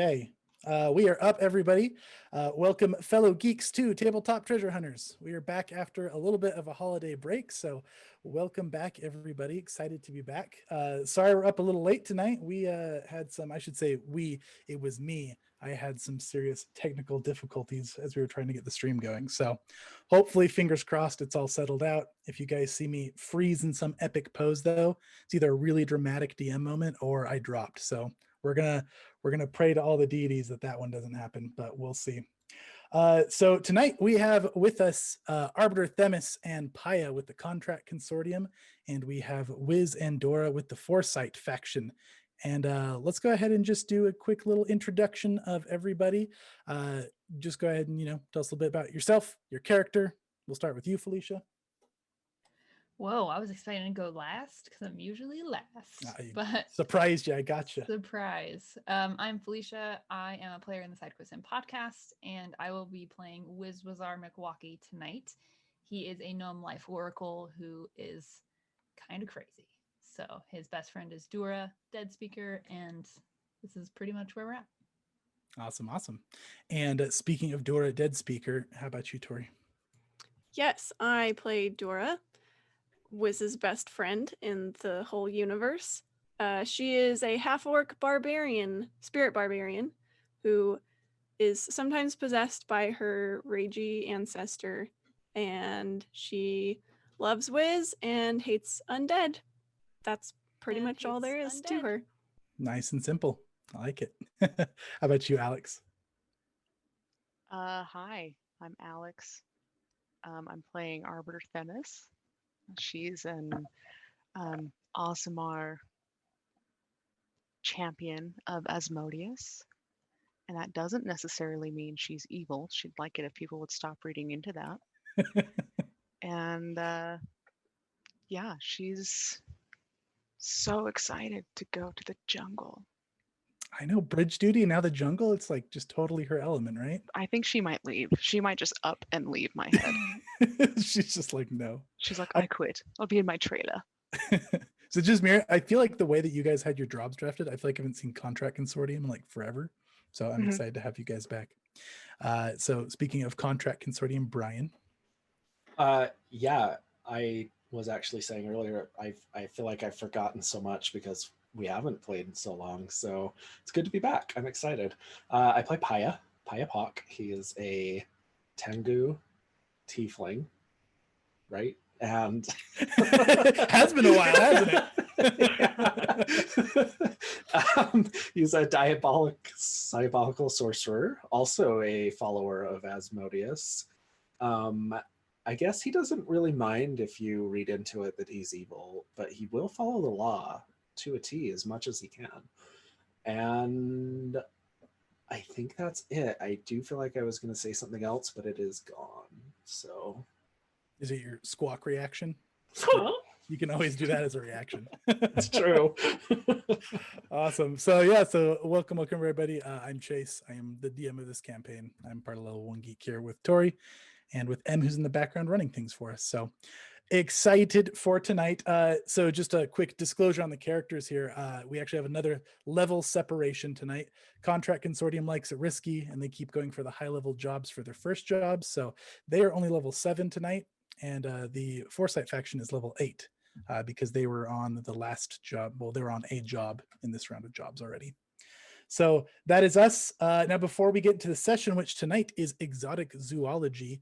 Okay, we are up, everybody. Welcome, fellow geeks, to Tabletop Treasure Hunters. We are back after a little bit of a holiday break, so welcome back, everybody. Excited to be back. Sorry we're up a little late tonight. We had some, I should say it was me. I had some serious technical difficulties as we were trying to get the stream going. So hopefully, fingers crossed, it's all settled out. If you guys see me freeze in some epic pose, though, it's either a really dramatic DM moment or I dropped. So we're gonna pray to all the deities that one doesn't happen, but we'll see. So tonight we have with us Arbiter Themis and Paya with the Contract Consortium, and we have Wiz and Dora with the Foresight faction. And let's go ahead and just do a quick little introduction of everybody. Just go ahead and tell us a little bit about yourself, your character. We'll start with you, Felicia. Whoa, I was expecting to go last because I'm usually last. But surprised you, I gotcha. Surprise. I'm Felicia. I am a player in the Side Quest and podcast, and I will be playing Wizwazar McWalkie tonight. He is a gnome life oracle who is kind of crazy. So his best friend is Dura, Dead Speaker, and this is pretty much where we're at. Awesome. And speaking of Dora, Dead Speaker, how about you, Tori? Yes, I play Dora, Wiz's best friend in the whole universe. She is a half-orc barbarian, spirit barbarian, who is sometimes possessed by her ragey ancestor, and she loves Wiz and hates undead. That's pretty much all there is to her. Nice and simple. I like it. How about you, Alex? Hi, I'm Alex. I'm playing Arbiter Themis. She's an Aasimar champion of Asmodeus. And that doesn't necessarily mean she's evil. She'd like it if people would stop reading into that. And yeah, she's so excited to go to the jungle. I know, bridge duty, now the jungle, it's like just totally her element, right? I think she might leave. She might just up and leave my head. She's just like, no. She's like, I quit. I'll be in my trailer. So just me, I feel like the way that you guys had your jobs drafted, I feel like I haven't seen Contract Consortium in like forever. So I'm excited to have you guys back. So speaking of Contract Consortium, Brian. Yeah, I was actually saying earlier, I feel like I've forgotten so much because we haven't played in so long, so it's good to be back. I'm excited. I play Paya Pock. He is a Tengu tiefling, right? And has been a while, hasn't it? He's a diabolical sorcerer, also a follower of Asmodeus. I guess he doesn't really mind if you read into it that he's evil, but he will follow the law to a T as much as he can. And I think that's it. I do feel like I was going to say something else, but it is gone. So is it your squawk reaction? You can always do that as a reaction. It's true. Awesome. So welcome everybody. I'm Chase. I am the DM of this campaign. I'm part of Level 1 Geek here with Tori and with M, who's in the background running things for us. So excited for tonight. So just a quick disclosure on the characters here. We actually have another level separation tonight. Contract Consortium likes it risky, and they keep going for the high level jobs for their first jobs. So they are only level 7 tonight, and the Foresight faction is level 8 because they were on the last job. Well, they were on a job in this round of jobs already. So that is us. Now, before we get into the session, which tonight is exotic zoology,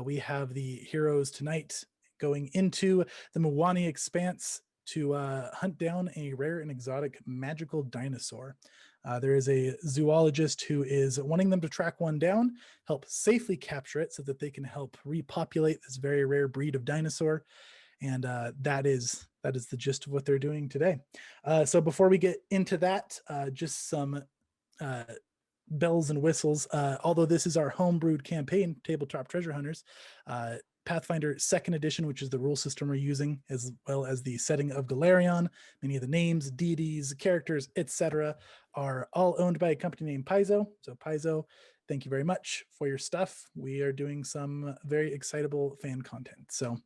we have the heroes tonight going into the Mwani Expanse to hunt down a rare and exotic magical dinosaur. There is a zoologist who is wanting them to track one down, help safely capture it so that they can help repopulate this very rare breed of dinosaur. And that is the gist of what they're doing today. So before we get into that, just some bells and whistles. Although this is our homebrewed campaign, Tabletop Treasure Hunters, Pathfinder 2nd edition, which is the rule system we're using, as well as the setting of Galarion, many of the names, deities, characters, etc., are all owned by a company named Paizo. So Paizo, thank you very much for your stuff. We are doing some very excitable fan content. So,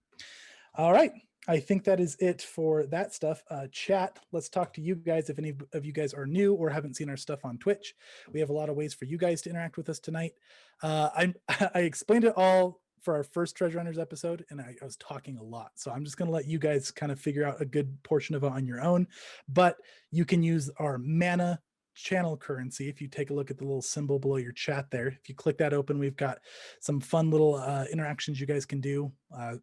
all right. I think that is it for that stuff. Chat, let's talk to you guys. If any of you guys are new or haven't seen our stuff on Twitch, we have a lot of ways for you guys to interact with us tonight. I explained it all for our first Treasure Hunters episode, and I was talking a lot. So I'm just going to let you guys kind of figure out a good portion of it on your own. But you can use our mana channel currency. If you take a look at the little symbol below your chat there, if you click that open, we've got some fun little interactions you guys can do,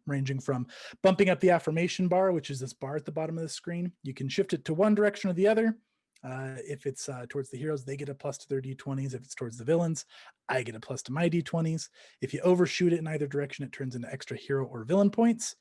ranging from bumping up the affirmation bar, which is this bar at the bottom of the screen. You can shift it to one direction or the other. If it's towards the heroes, they get a plus to their d20s. If it's towards the villains, I get a plus to my d20s. If you overshoot it in either direction, it turns into extra hero or villain points.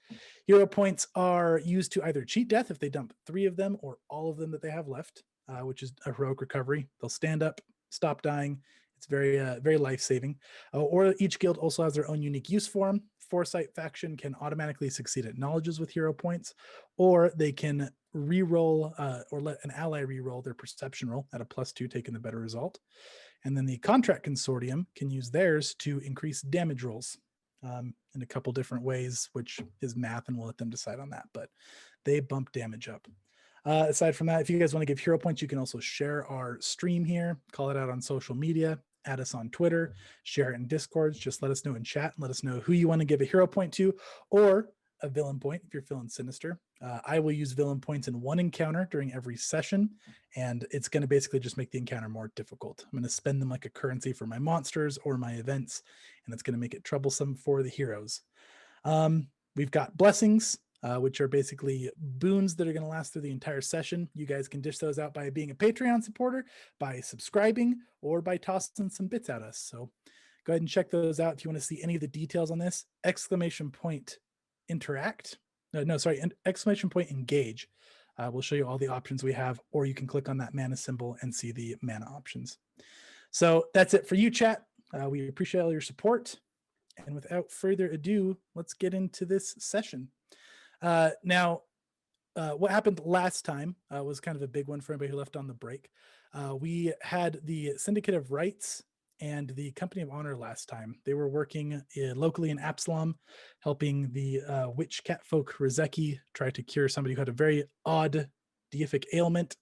Hero points are used to either cheat death if they dump 3 of them or all of them that they have left, which is a heroic recovery. They'll stand up, stop dying. It's very, very life-saving. Or each guild also has their own unique use form. Foresight faction can automatically succeed at knowledges with hero points, or they can re-roll or let an ally re-roll their perception roll at a +2, taking the better result. And then the contract consortium can use theirs to increase damage rolls in a couple different ways, which is math, and we'll let them decide on that. But they bump damage up. Aside from that, if you guys want to give hero points, you can also share our stream here, call it out on social media, add us on Twitter, share it in Discords. Just let us know in chat and let us know who you want to give a hero point to, or a villain point if you're feeling sinister. I will use villain points in one encounter during every session, and it's going to basically just make the encounter more difficult. I'm going to spend them like a currency for my monsters or my events, and it's going to make it troublesome for the heroes. We've got blessings, which are basically boons that are going to last through the entire session. You guys can dish those out by being a Patreon supporter, by subscribing, or by tossing some bits at us. So go ahead and check those out if you want to see any of the details on this. Interact. Exclamation point engage. We'll show you all the options we have, or you can click on that mana symbol and see the mana options. So that's it for you, chat. We appreciate all your support. And without further ado, let's get into this session. Now, what happened last time was kind of a big one for anybody who left on the break. We had the Syndicate of Rights and the Company of Honor last time. They were working locally in Absalom, helping the witch catfolk Rizeki try to cure somebody who had a very odd deific ailment.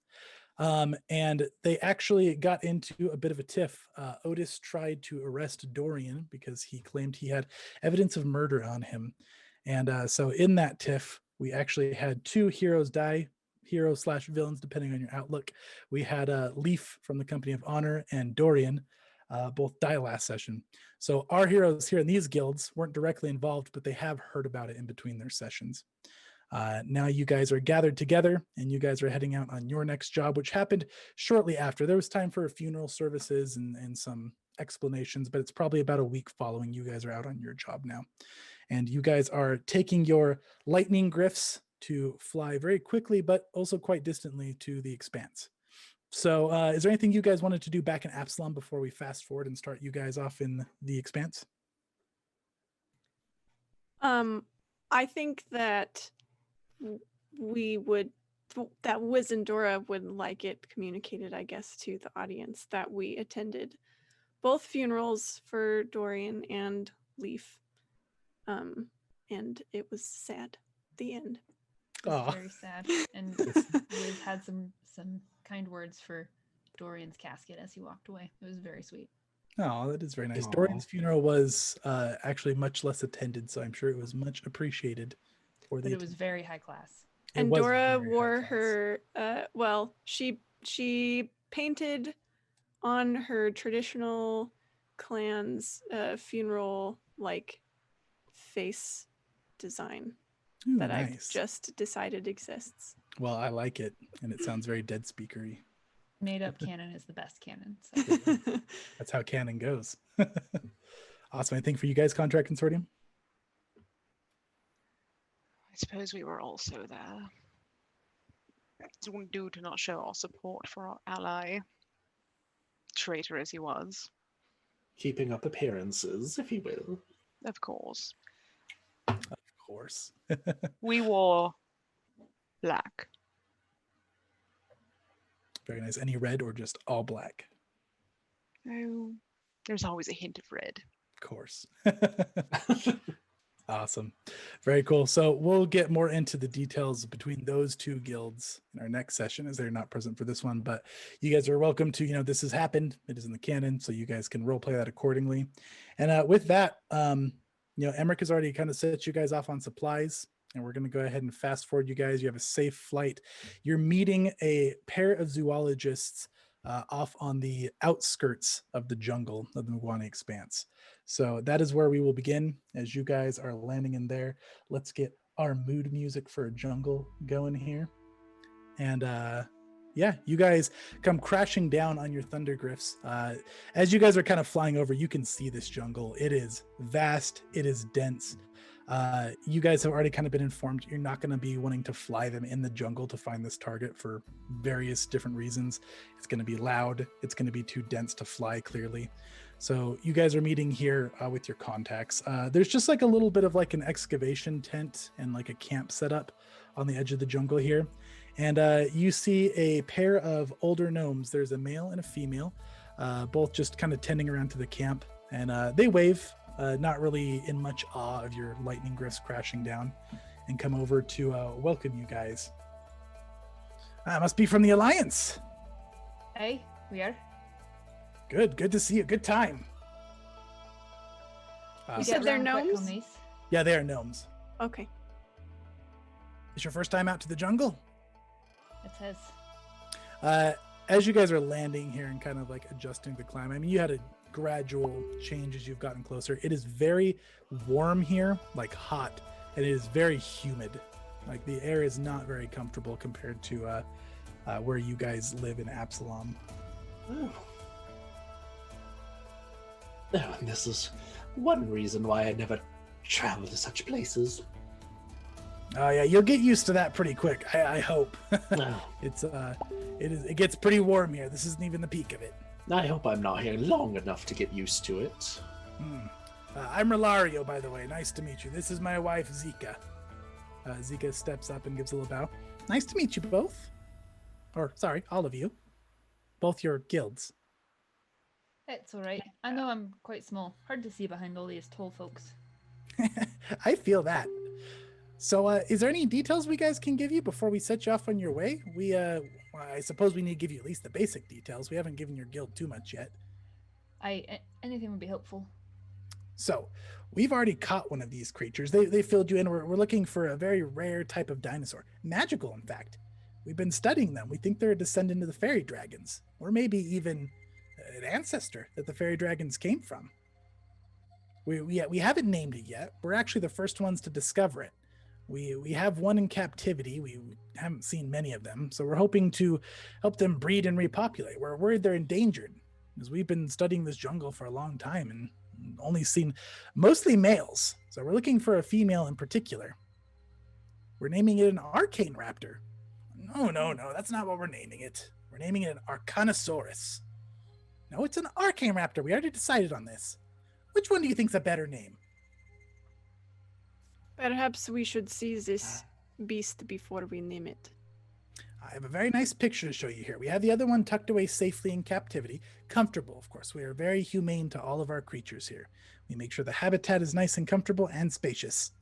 And they actually got into a bit of a tiff. Otis tried to arrest Dorian because he claimed he had evidence of murder on him. And so in that tiff, we actually had 2 heroes die, heroes/villains, depending on your outlook. We had Leaf from the Company of Honor and Dorian both die last session. So our heroes here in these guilds weren't directly involved, but they have heard about it in between their sessions. Now you guys are gathered together, and you guys are heading out on your next job, which happened shortly after. There was time for funeral services and some explanations, but it's probably about a week following you guys are out on your job now. And you guys are taking your lightning griffs to fly very quickly, but also quite distantly to the expanse. So is there anything you guys wanted to do back in Absalom before we fast forward and start you guys off in the expanse? I think that that Wiz and Dora would like it communicated, I guess, to the audience that we attended both funerals for Dorian and Leaf. And it was sad. The end. It was very sad. And Liz had some kind words for Dorian's casket as he walked away. It was very sweet. Oh, that is very nice. Aww. Dorian's funeral was actually much less attended, so I'm sure it was much appreciated. But it was very high class. And Dora wore her, she painted on her traditional clan's funeral face design. Ooh, that nice. I've just decided exists. Well, I like it, and it sounds very Dead Speakery. Made up canon is the best canon. So. That's how canon goes. Awesome. Anything for you guys, Contract Consortium? I suppose we were also there. It wouldn't do to not show our support for our ally, traitor as he was. Keeping up appearances, if you will. Of course. Of course. We wore black. Very nice. Any red or just all black? Oh, there's always a hint of red. Of course. Awesome. Very cool. So we'll get more into the details between those two guilds in our next session, as they're not present for this one. But you guys are welcome to, this has happened. It is in the canon, so you guys can role play that accordingly. And with that, Emmerich has already kind of set you guys off on supplies, and we're going to go ahead and fast forward you guys. You have a safe flight. You're meeting a pair of zoologists off on the outskirts of the jungle of the Mugwani Expanse. So that is where we will begin. As you guys are landing in there, let's get our mood music for a jungle going here. And you guys come crashing down on your thundergriffs. As you guys are kind of flying over, you can see this jungle. It is vast. It is dense. You guys have already kind of been informed you're not going to be wanting to fly them in the jungle to find this target for various different reasons. It's going to be loud. It's going to be too dense to fly clearly. So you guys are meeting here with your contacts. There's just like a little bit of like an excavation tent and like a camp set up on the edge of the jungle here. And you see a pair of older gnomes. There's a male and a female, both just kind of tending around to the camp. And they wave, not really in much awe of your lightning griffs crashing down, and come over to welcome you guys. Must be from the Alliance. Hey, we are. Good to see you. Good time. You said they're gnomes? Yeah, they are gnomes. Okay. It's your first time out to the jungle? It says. As you guys are landing here and kind of like adjusting the climb, I mean, you had a gradual change as you've gotten closer. It is very warm here, like hot, and it is very humid. Like the air is not very comfortable compared to where you guys live in Absalom. Oh, and this is one reason why I never travel to such places. Oh yeah, you'll get used to that pretty quick. I hope. Oh, It gets pretty warm here. This isn't even the peak of it. I hope I'm not here long enough to get used to it. I'm Relario, by the way. Nice to meet you. This is my wife, Zika. Zika steps up and gives a little bow. Nice to meet you both. Or, sorry, all of you. Both your guilds. It's all right. I know I'm quite small. Hard to see behind all these tall folks. I feel that. So, is there any details we guys can give you before we set you off on your way? I suppose we need to give you at least the basic details. We haven't given your guild too much yet. Anything would be helpful. So, we've already caught one of these creatures. They filled you in. We're looking for a very rare type of dinosaur. Magical, in fact. We've been studying them. We think they're a descendant of the fairy dragons, or maybe even an ancestor that the fairy dragons came from. We haven't named it yet. We're actually the first ones to discover it. We have one in captivity. We haven't seen many of them, so we're hoping to help them breed and repopulate. We're worried they're endangered, because we've been studying this jungle for a long time and only seen mostly males. So we're looking for a female in particular. We're naming it an arcane raptor. No, that's not what we're naming it. We're naming it an Arcanosaurus. No, it's an arcane raptor. We already decided on this. Which one do you think's a better name? Perhaps we should see this beast before we name it. I have a very nice picture to show you here. We have the other one tucked away safely in captivity. Comfortable, of course. We are very humane to all of our creatures here. We make sure the habitat is nice and comfortable and spacious.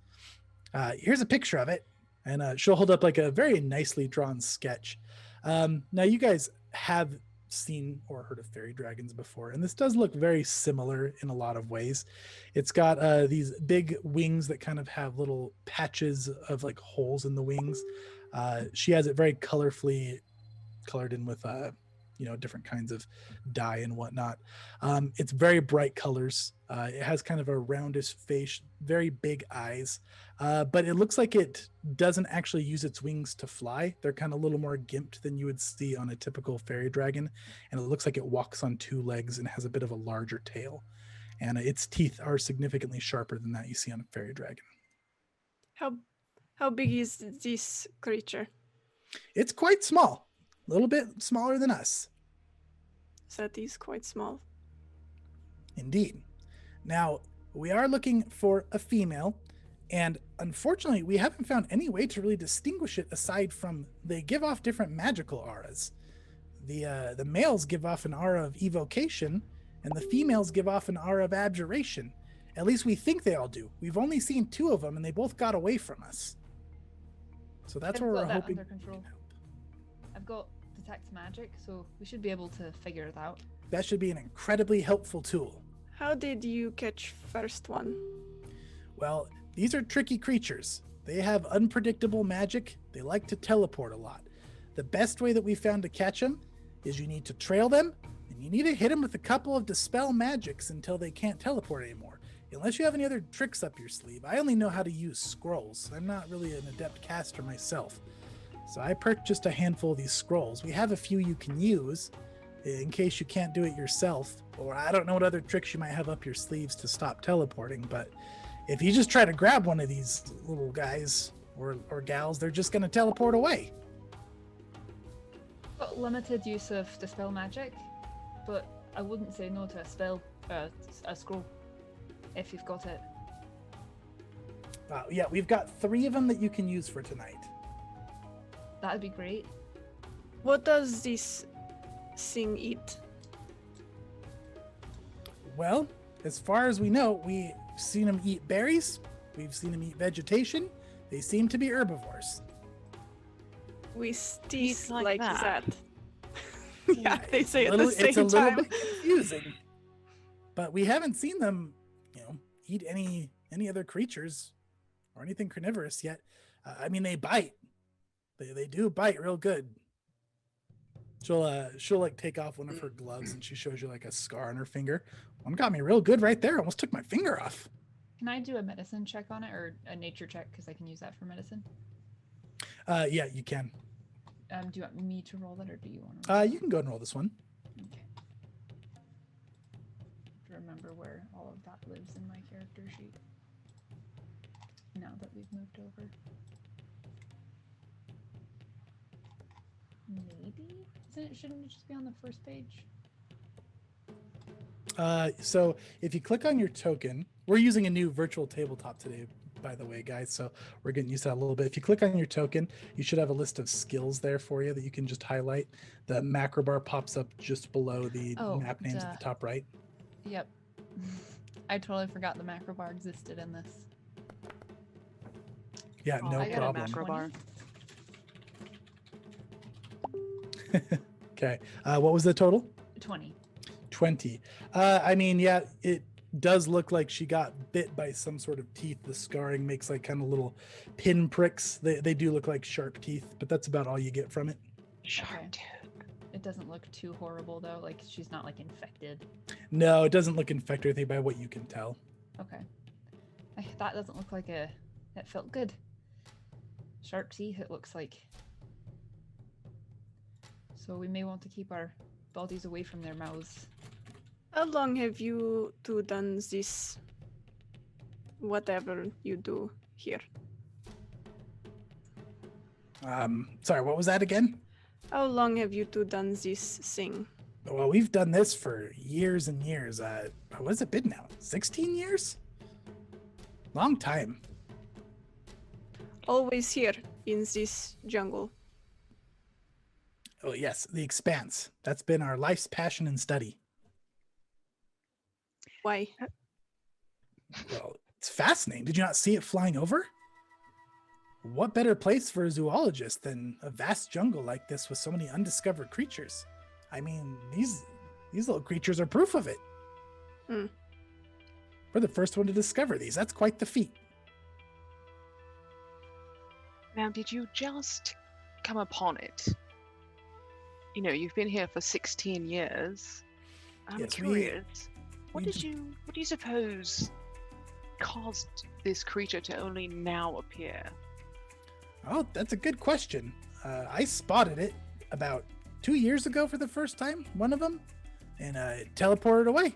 Here's a picture of it. And she'll hold up like a very nicely drawn sketch. Now, you guys have seen or heard of fairy dragons before, and this does look very similar in a lot of ways. It's got these big wings that kind of have little patches of like holes in the wings. She has it very colorfully colored in with different kinds of dye and whatnot. It's very bright colors. It has kind of a roundish face, very big eyes, but it looks like it doesn't actually use its wings to fly. They're kind of a little more gimped than you would see on a typical fairy dragon, and it looks like it walks on two legs and has a bit of a larger tail, and its teeth are significantly sharper than that you see on a fairy dragon. How big is this creature? It's quite small, a little bit smaller than us. That is quite small. Indeed. Now, we are looking for a female, and unfortunately, we haven't found any way to really distinguish it aside from they give off different magical auras. The males give off an aura of evocation, and the females give off an aura of abjuration. At least we think they all do. We've only seen 2 of them, and they both got away from us. So that's I've where we're got that hoping. under control. I've got detect magic, so we should be able to figure it out. That should be an incredibly helpful tool. How did you catch first one? Well, these are tricky creatures. They have unpredictable magic. They like to teleport a lot. The best way that we found to catch them is you need to trail them, and you need to hit them with a couple of dispel magics until they can't teleport anymore. Unless you have any other tricks up your sleeve. I only know how to use scrolls. I'm not really an adept caster myself. So I purchased a handful of these scrolls. We have a few you can use in case you can't do it yourself, or I don't know what other tricks you might have up your sleeves to stop teleporting, but if you just try to grab one of these little guys or gals, they're just going to teleport away. Got limited use of dispel magic, but I wouldn't say no to a scroll if you've got it. Yeah, we've got 3 of them that you can use for tonight. That'd be great. What does this thing eat? Well, as far as we know, we've seen them eat berries. We've seen them eat vegetation. They seem to be herbivores. We Eats like like that. that. Yeah, they say at Little- the same it's a little time. bit confusing, but we haven't seen them, eat any other creatures or anything carnivorous yet. I mean, they bite. They do bite real good. She'll like take off one of her gloves and she shows you like a scar on her finger. One got me real good right there. Almost took my finger off. Can I do a medicine check on it, or a nature check, because I can use that for medicine? Yeah, you can. Do you want me to roll that, or do you want to? You can go ahead and roll this one. Okay. To remember where all of that lives in my character sheet. Now that we've moved over. Maybe? Shouldn't it just be on the first page? So if you click on your token, we're using a new virtual tabletop today, by the way, guys. So we're getting used to that a little bit. If you click on your token, you should have a list of skills there for you that you can just highlight. The macro bar pops up just below the map names at the top right. Yep. I totally forgot the macro bar existed in this. Yeah, Oh, no I got a problem. macro bar. Okay. What was the total? 20. 20. I mean, yeah, it does look like she got bit by some sort of teeth. The scarring makes like kind of little pin pricks. They do look like sharp teeth, but that's about all you get from it. Sharp Okay. tooth. It doesn't look too horrible though. Like she's not like infected. No, it doesn't look infected or anything by what you can tell. Okay. That doesn't look like it felt good. Sharp teeth, it looks like. So we may want to keep our bodies away from their mouths. How long have you two done this? Whatever you do here. Sorry, what was that again? How long have you two done this thing? Well, we've done this for years and years. What has it been now? 16 years? Long time. Always here in this jungle. Oh, yes, the Expanse. That's been our life's passion and study. Why? Well, it's fascinating. Did you not see it flying over? What better place for a zoologist than a vast jungle like this with so many undiscovered creatures? I mean, these little creatures are proof of it. Hmm. We're the first one to discover these. That's quite the feat. Now, did you just come upon it? You know, you've been here for 16 years. I'm Yes, curious. What we do you suppose caused this creature to only now appear? Oh, that's a good question. I spotted it about 2 years ago for the first time, one of them, and it teleported away.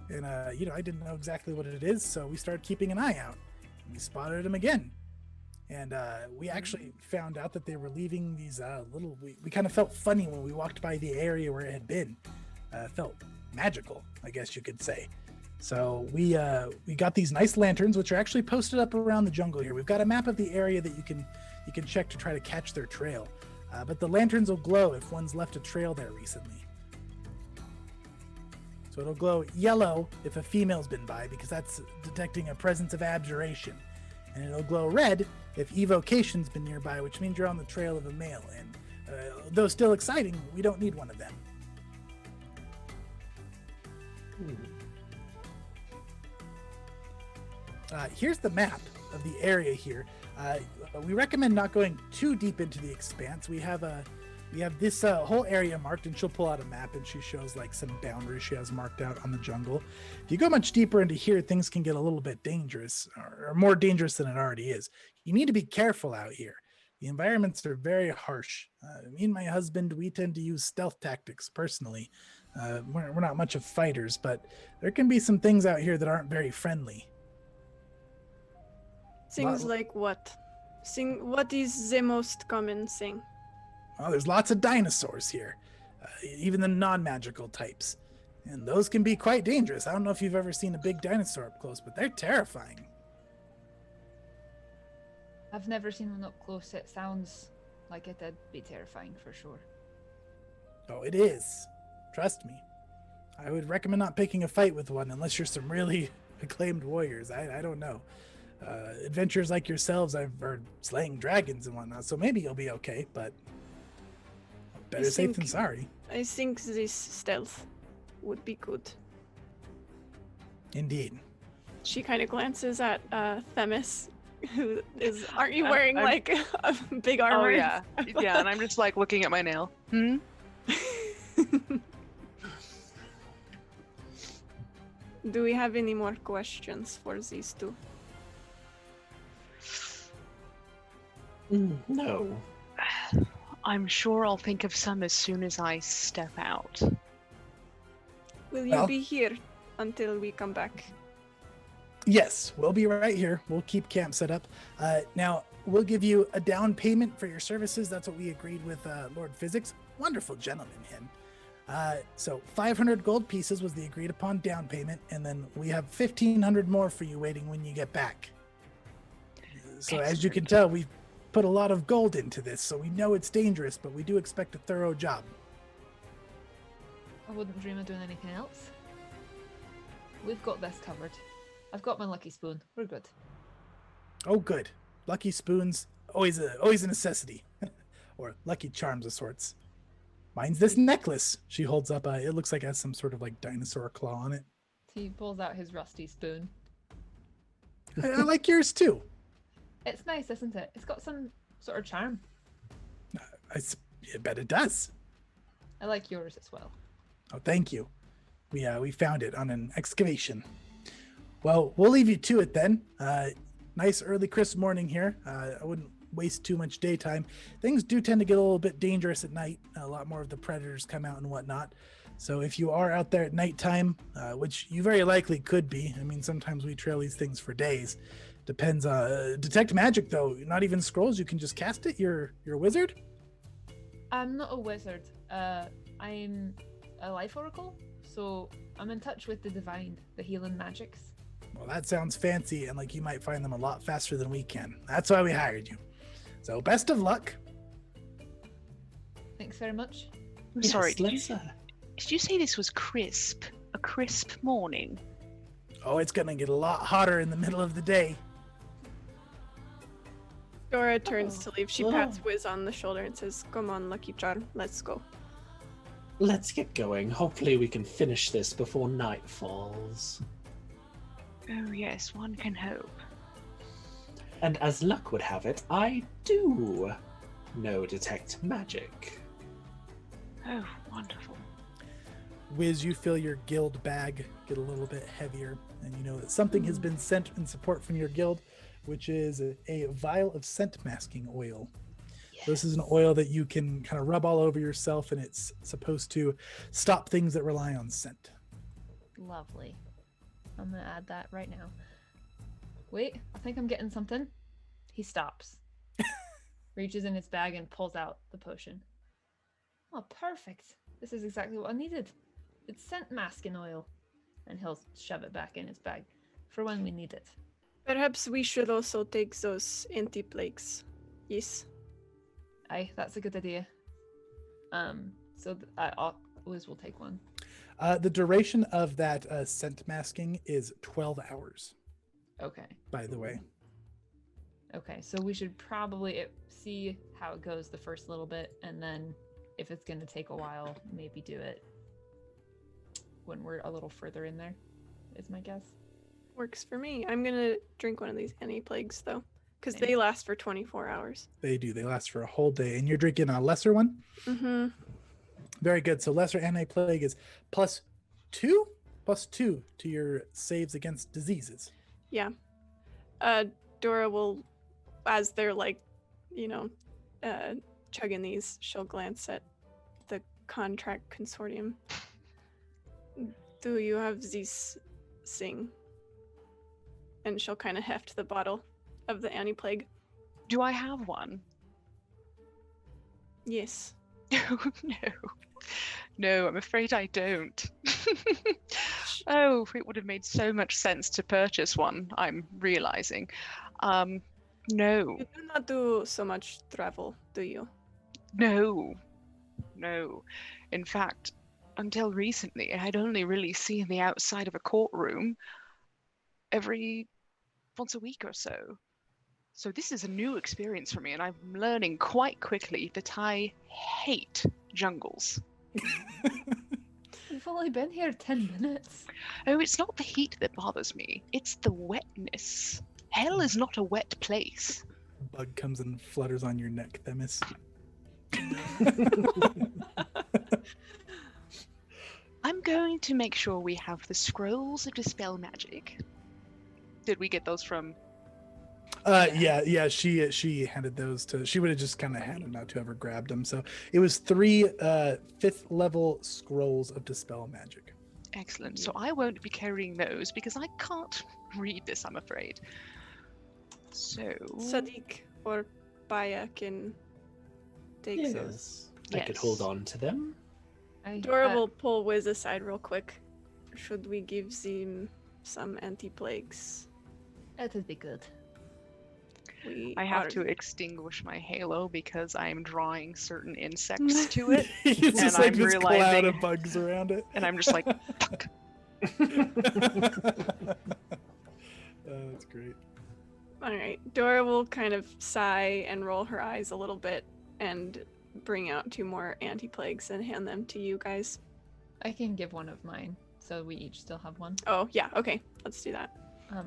And, I didn't know exactly what it is, so we started keeping an eye out. And we spotted them again. And we actually found out that they were leaving these we kind of felt funny when we walked by the area where it had been. It felt magical, I guess you could say. So we got these nice lanterns, which are actually posted up around the jungle here. We've got a map of the area that you can check to try to catch their trail. But the lanterns will glow if one's left a trail there recently. So So it'll glow yellow if a female's been by, because that's detecting a presence of abjuration. And it'll glow red if evocation's been nearby, which means you're on the trail of a male. And though still exciting, we don't need one of them. Here's the map of the area here. We recommend not going too deep into the expanse. We have this whole area marked, and she'll pull out a map and she shows like some boundaries she has marked out on the jungle. If you go much deeper into here, things can get a little bit dangerous, or more dangerous than it already is. You need to be careful out here. The environments are very harsh. Me and my husband, we tend to use stealth tactics personally. We're not much of fighters, but there can be some things out here that aren't very friendly. Things like what? What is the most common thing? Well, there's lots of dinosaurs here, even the non-magical types. And those can be quite dangerous. I don't know if you've ever seen a big dinosaur up close, but they're terrifying. I've never seen one up close. It sounds like it'd be terrifying for sure. Oh, it is. Trust me. I would recommend not picking a fight with one unless you're some really acclaimed warriors. I don't know. Adventurers like yourselves, I've heard slaying dragons and whatnot, so maybe you'll be okay, but better safe than sorry. I think this stealth would be good. Indeed. She kind of glances at Themis, who is, aren't you wearing like a big armor? Oh, yeah. Yeah, and I'm just like looking at my nail. Do we have any more questions for these two? No. I'm sure I'll think of some as soon as I step out. Will you Well- be here until we come back? Yes, we'll be right here. We'll keep camp set up. Now, we'll give you a down payment for your services. That's what we agreed with Lord Physics. Wonderful gentleman, him. So 500 gold pieces was the agreed upon down payment, and then we have 1,500 more for you waiting when you get back. So as you can tell, we've put a lot of gold into this, so we know it's dangerous, but we do expect a thorough job. I wouldn't dream of doing anything else. We've got this covered. I've got my lucky spoon. We're good. Oh, good. Lucky spoons, always a necessity. Or lucky charms of sorts. Mine's this necklace. She holds up, it looks like it has some sort of like dinosaur claw on it. He pulls out his rusty spoon. I like yours too. It's nice, isn't it? It's got some sort of charm. I bet it does. I like yours as well. Oh, thank you. We found it on an excavation. Well, we'll leave you to it then. Nice early crisp morning here. I wouldn't waste too much daytime. Things do tend to get a little bit dangerous at night. A lot more of the predators come out and whatnot. So if you are out there at nighttime, which you very likely could be, I mean, sometimes we trail these things for days. Depends. Detect magic though. Not even scrolls. You can just cast it. You're a wizard. I'm not a wizard. I'm a life oracle, so I'm in touch with the divine, the healing magics. Well, that sounds fancy, and like you might find them a lot faster than we can. That's why we hired you. So best of luck. Thanks very much. I'm Yes, sorry, let's, did you say this was crisp? A crisp morning? Oh, it's gonna get a lot hotter in the middle of the day. Dora turns to leave. She Oh. pats Wiz on the shoulder and says, "Come on, Lucky Charm, let's go." Let's get going. Hopefully we can finish this before night falls. Oh yes, one can hope. And as luck would have it, I do know detect magic. Oh, wonderful. Wiz, you feel your guild bag get a little bit heavier, and you know that something has been sent in support from your guild, which is a vial of scent masking oil. This is an oil that you can kind of rub all over yourself, and it's supposed to stop things that rely on scent. Lovely. I'm gonna add that right now. Wait, I think I'm getting something. He stops, reaches in his bag and pulls out the potion. Oh, perfect. This is exactly what I needed. It's scent masking oil. And he'll shove it back in his bag for when we need it. Perhaps we should also take those anti-plagues. Yes. Aye, that's a good idea. So Wiz will take one. The duration of that scent masking is 12 hours, Okay. by the way. Okay. So we should probably see how it goes the first little bit, and then if it's going to take a while, maybe do it when we're a little further in there, is my guess. Works for me. I'm gonna drink one of these anti-plagues though, because Same. they last for 24 hours. They do. They last for a whole day. And you're drinking a lesser one? Mm-hmm. Very good. So lesser anti-plague is +2 to your saves against diseases. Yeah. Dora will, as they're like, chugging these, she'll glance at the contract consortium. Do you have this thing? And she'll kind of heft the bottle of the anti-plague. Do I have one? Yes. No. No, I'm afraid I don't. Oh, it would have made so much sense to purchase one, I'm realizing. No. You do not do so much travel, do you? No. No. In fact, until recently, I'd only really seen the outside of a courtroom every once a week or so. So this is a new experience for me, and I'm learning quite quickly that I hate jungles. We've only been here 10 minutes. Oh, it's not the heat that bothers me. It's the wetness. Hell is not a wet place. A bug comes and flutters on your neck, Themis. I'm going to make sure we have the scrolls of dispel magic. Did we get those from? Yeah. She handed those to. She would have just kind of handed them out to whoever grabbed them. So it was 3 5th level scrolls of dispel magic. Excellent. So I won't be carrying those because I can't read this, I'm afraid. So Sadiq or Baya can take those. I could hold on to them. Dora will pull Wiz aside real quick. Should we give them some anti-plagues? That would be good. I have to extinguish my halo because I'm drawing certain insects to it. It's just And like I'm this cloud realizing- of bugs around it. And I'm just like, fuck. That's great. All right. Dora will kind of sigh and roll her eyes a little bit and bring out 2 more anti-plagues and hand them to you guys. I can give one of mine, so we each still have one. Oh, yeah. Okay. Let's do that.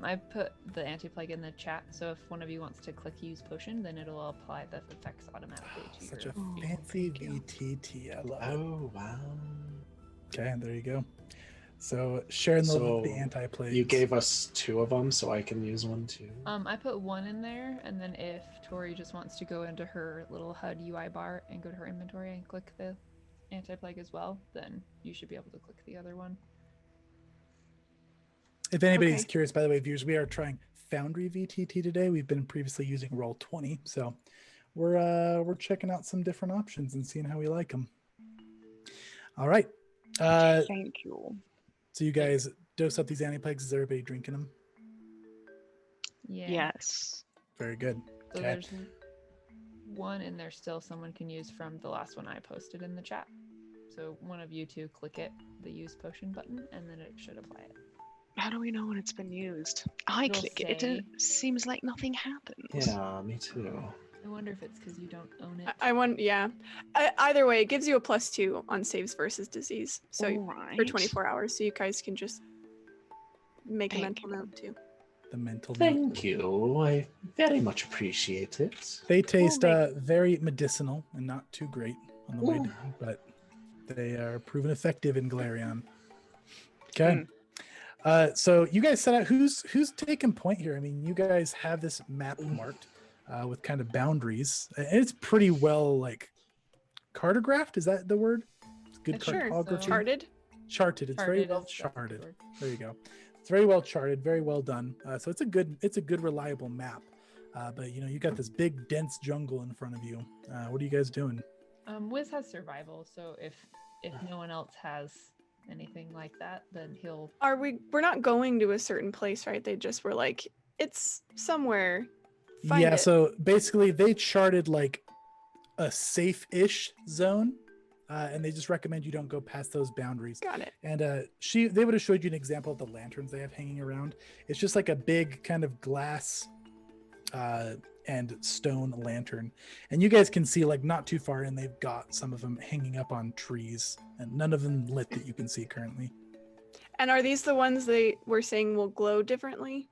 I put the anti-plague in the chat, so if one of you wants to click use potion, then it'll apply the effects automatically to Such your... a fancy VTT. I love it. Oh, wow. Okay, there you go. So sharing So the anti-plague. You gave us 2 of them, so I can use one too. I put 1 in there, and then if Tori just wants to go into her little HUD UI bar and go to her inventory and click the anti-plague as well, then you should be able to click the other one. If anybody's Okay. curious, by the way, viewers, we are trying Foundry VTT today. We've been previously using Roll20, so we're checking out some different options and seeing how we like them. All right. Thank you. So you guys dose up these anti-plagues. Is everybody drinking them? Yeah. Yes. Very good. So Okay. there's 1 in there still someone can use from the last one I posted in the chat. So one of you 2 click it, the use potion button, and then it should apply it. How do we know when it's been used? I It'll click it. say- It seems like nothing happens. Yeah, me too. I wonder if it's because you don't own it. I want, yeah. Either way, it gives you a +2 on saves versus disease. So Alright. for 24 hours, so you guys can just make a Thank mental you. note too. The mental note. Thank you. I very much appreciate it. They taste make- very medicinal and not too great on the way Ooh. down, but they are proven effective in Galarian. Okay. So you guys set out who's taking point here. I mean, you guys have this map marked with kind of boundaries, and it's pretty well like cartographed. Is that the word? It's good Sure. cartography. Charted. Charted. It's very well is the charted. word. There you go. It's very well charted, very well done. So it's a good reliable map. But you got this big dense jungle in front of you. What are you guys doing? Wiz has survival, so if no one else has anything like that, then he'll... We're not going to a certain place, right? They just were like, it's somewhere. Find Yeah, it. so basically they charted like a safe-ish zone and they just recommend you don't go past those boundaries. Got it. And they would have showed you an example of the lanterns they have hanging around. It's just like a big kind of glass and stone lantern, and you guys can see like not too far in, they've got some of them hanging up on trees, and none of them lit that you can see currently. And are these the ones they were saying will glow differently?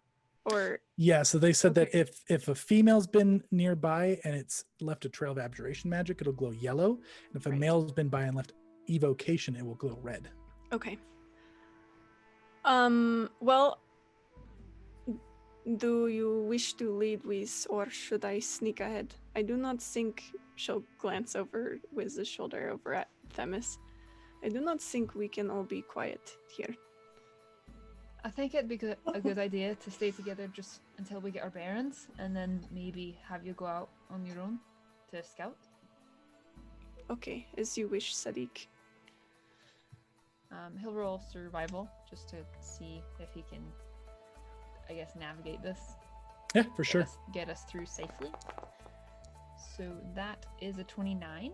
Or Yeah, so they said Okay. that if a female's been nearby and it's left a trail of abjuration magic, it'll glow yellow. And if a Right. male's been by and left evocation, it will glow red. okay. Well, do you wish to lead Wiz, or should I sneak ahead? I do not think she'll glance over Wiz's shoulder over at Themis. I do not think we can all be quiet here. I think it'd be a good idea to stay together just until we get our bearings, and then maybe have you go out on your own to scout. Okay, as you wish, Sadiq. He'll roll survival just to see if he can, I guess, navigate this. Yeah, for sure. Get us through safely. So that is a 29.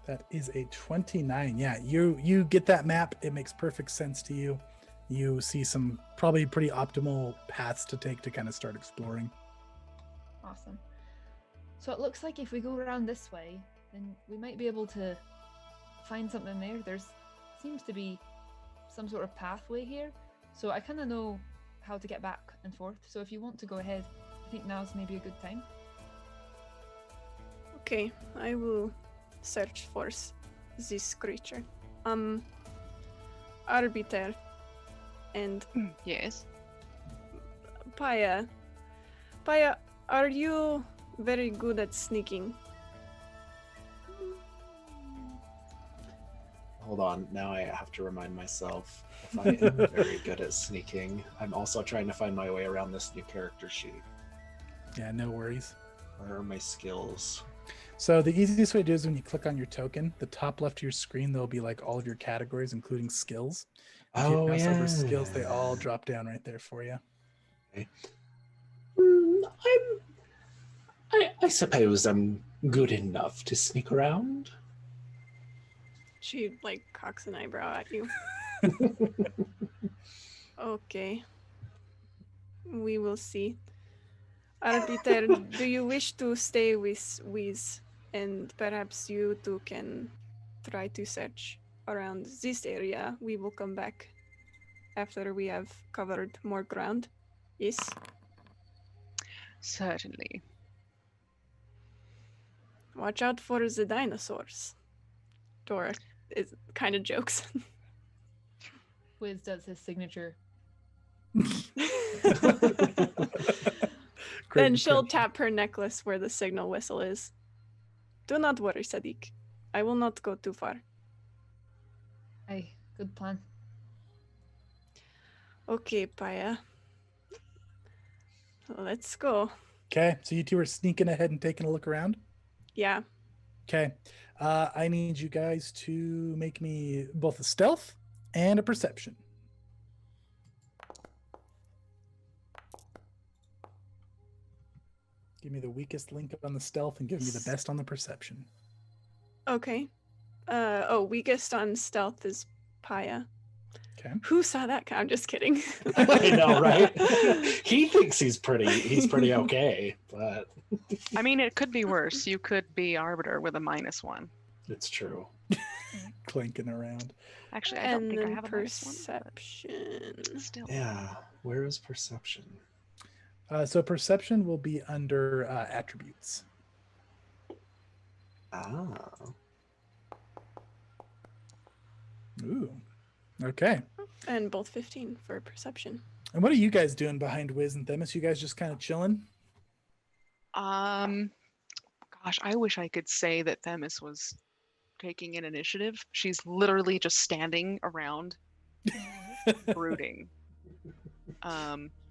That is a 29. Yeah, you get that map. It makes perfect sense to you. You see some probably pretty optimal paths to take to kind of start exploring. Awesome. So it looks like if we go around this way, then we might be able to find something there. There's seems to be some sort of pathway here. So I kind of know how to get back and forth. So if you want to go ahead, I think now's maybe a good time. Okay, I will search for this creature. Arbiter and Yes. Paya. Paya, are you very good at sneaking? Hold on, now I have to remind myself if I am very good at sneaking. I'm also trying to find my way around this new character sheet. Yeah, no worries. Where are my skills? So the easiest way to do is when you click on your token, the top left of your screen, there'll be like all of your categories, including skills. If you Oh, mouse over yeah. skills, they all drop down right there for you. I suppose I'm good enough to sneak around. She like cocks an eyebrow at you. Okay. We will see. Arbiter, do you wish to stay with Wiz, and perhaps you two can try to search around this area? We will come back after we have covered more ground. Yes? Certainly. Watch out for the dinosaurs. Dora is kind of jokes. Wiz does his signature. Then she'll tap her necklace where the signal whistle is. Do not worry, Sadiq. I will not go too far. Aye, good plan. Okay, Paya. Let's go. Okay, so you two are sneaking ahead and taking a look around. Yeah. Okay, I need you guys to make me both a stealth and a perception. Give me the weakest link on the stealth and give me the best on the perception. Okay. Weakest on stealth is Paya. Okay. Who saw that? I'm just kidding. I know, right? He thinks he's pretty okay, but I mean, it could be worse. You could be Arbiter with a -1. it's true. Clinking around. Actually, I don't And think I then have a -1. perception. But still. Yeah, where is perception? So perception will be under attributes. Ah, Ooh. Okay. And both 15 for perception. And what are you guys doing behind Wiz and Themis? You guys just kind of chilling? Gosh, I wish I could say that Themis was taking an initiative. She's literally just standing around, brooding.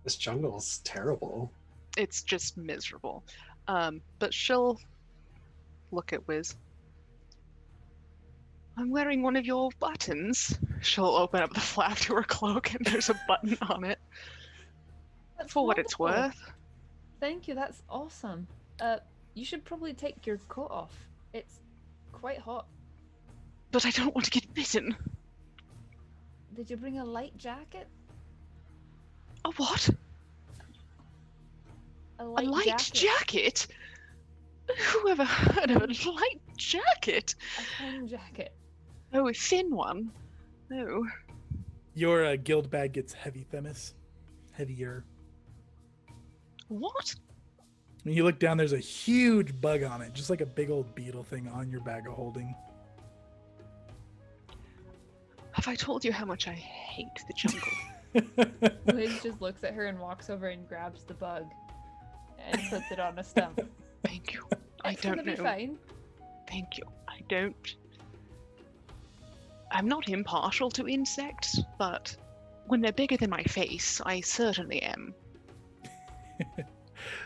this jungle's terrible. It's just miserable. But she'll look at Wiz. I'm wearing one of your buttons. She'll open up the flap to her cloak and there's a button on it. That's For what it's wonderful. worth. Thank you, that's awesome. You should probably take your coat off. It's quite hot. but I don't want to get bitten. Did you bring a light jacket? A what? A A light, light jacket? Whoever heard of a light jacket? A thin jacket. Oh, a thin one. No. Your guild bag gets heavy, Themis. Heavier. What? When you look down, there's a huge bug on it, just like a big old beetle thing on your bag of holding. Have I told you how much I hate the jungle? Wiz just looks at her and walks over and grabs the bug and puts it on a stump. Thank you. I It's don't gonna be know. fine. Thank you. I don't. I'm not impartial to insects, but when they're bigger than my face, I certainly am.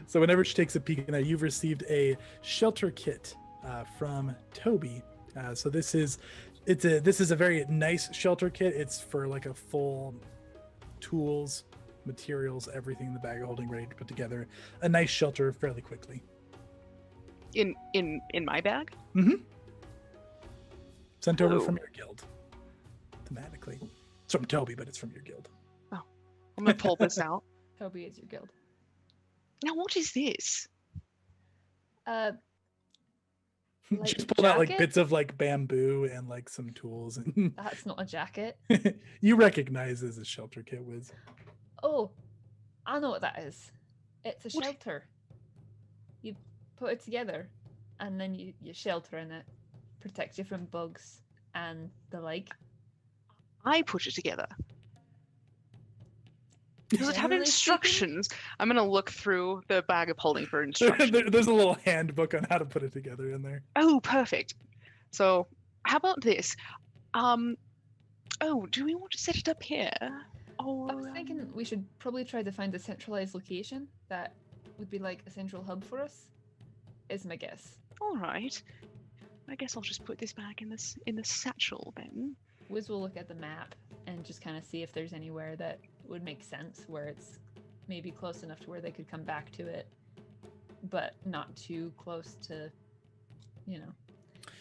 So whenever she takes a peek now, you've received a shelter kit from Toby. So this is a very nice shelter kit. It's for like a full tools, materials, everything in the bag of holding, ready to put together a nice shelter fairly quickly. In my bag? Sent over Oh. from your guild. Thematically, it's from Toby, but it's from your guild. I'm gonna pull this out. Toby is your guild. Now, what is this? She's Light pulled out like jacket? bits of like bamboo and like some tools, and That's not a jacket. you recognize as a shelter kit, Wiz. Oh, I know what that is. It's a What? shelter. You put it together and then you shelter in it. Protects you from bugs and the like. I put it together. Does it have Generally speaking- instructions? I'm gonna look through the bag of holding for instructions. There's a little handbook on how to put it together in there. Oh, perfect. So, how about this? Oh, do we want to set it up here? Or I was thinking we should probably try to find a centralized location that would be like a central hub for us. Is my guess. all right. I guess I'll just put this bag in the satchel then. Wiz will look at the map and just kind of see if there's anywhere that would make sense, where it's maybe close enough to where they could come back to it, but not too close to, you know.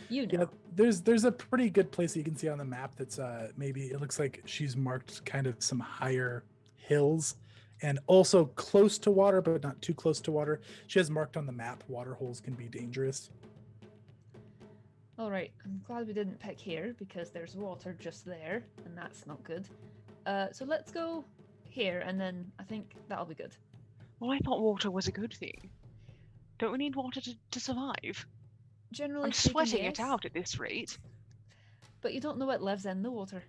Yeah, there's a pretty good place that you can see on the map that's maybe it looks like she's marked kind of some higher hills and also close to water, but not too close to water. She has marked on the map water holes can be dangerous. All right, I'm glad we didn't pick here because there's water just there, and that's not good. So let's go here, and then I think that'll be good. Well, I thought water was a good thing. Don't we need water to survive? Generally I'm speaking, sweating it yes, out at this rate. but you don't know what lives in the water.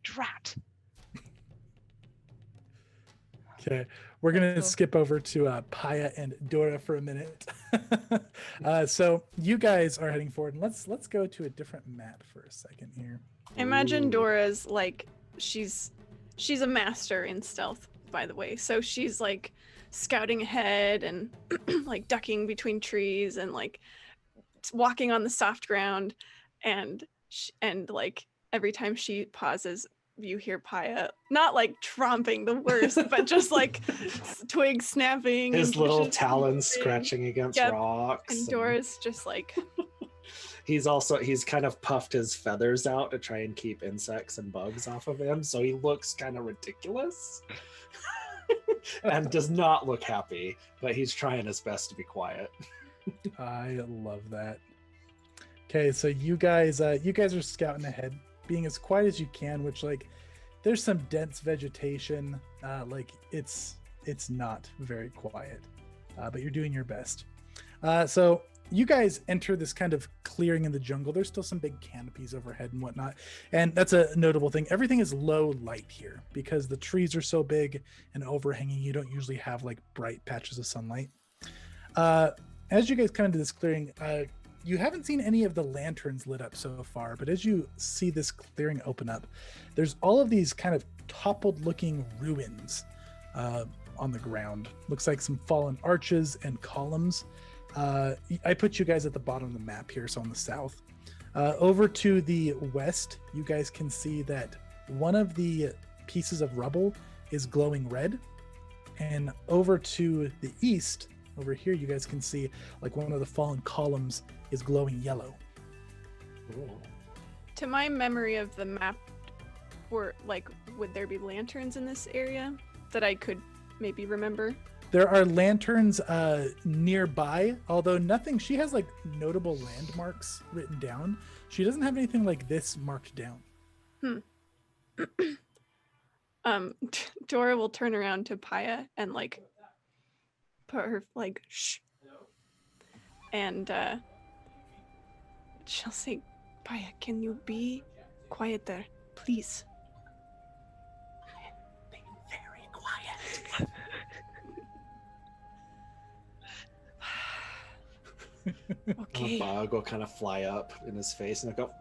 Drat. Okay, we're gonna Cool. skip over to Paya and Dora for a minute. So you guys are heading forward, and let's go to a different map for a second here. Imagine Ooh. Dora's like she's a master in stealth, by the way. So she's like scouting ahead and like ducking between trees and like walking on the soft ground, and like every time she pauses, you hear Paya not like tromping the worst, but just like twigs snapping. His and little bushes talons moving. scratching against Yep. rocks. And and Dora's just like he's kind of puffed his feathers out to try and keep insects and bugs off of him, so he looks kind of ridiculous. And does not look happy, but he's trying his best to be quiet. I love that. Okay, so you guys are scouting ahead, being as quiet as you can, which like there's some dense vegetation, like it's not very quiet, but you're doing your best. So you guys enter this kind of clearing in the jungle. There's still some big canopies overhead and whatnot, and that's a notable thing. Everything is low light here because the trees are so big and overhanging. You don't usually have like bright patches of sunlight. As you guys come into this clearing, you haven't seen any of the lanterns lit up so far, but as you see this clearing open up, there's all of these kind of toppled looking ruins on the ground. Looks like some fallen arches and columns. I put you guys at the bottom of the map here, so on the south. Over to the west, you guys can see that one of the pieces of rubble is glowing red. And over to the east, over here, you guys can see like one of the fallen columns is glowing yellow. Ooh. To my memory of the map, would there be lanterns in this area that I could maybe remember? There are lanterns nearby, although nothing. She has like notable landmarks written down. She doesn't have anything like this marked down. Dora will turn around to Paya and like put her like shh, and she'll say, "Paya, can you be quieter, please?" Be very quiet. Okay. A bug will kind of fly up in his face and go.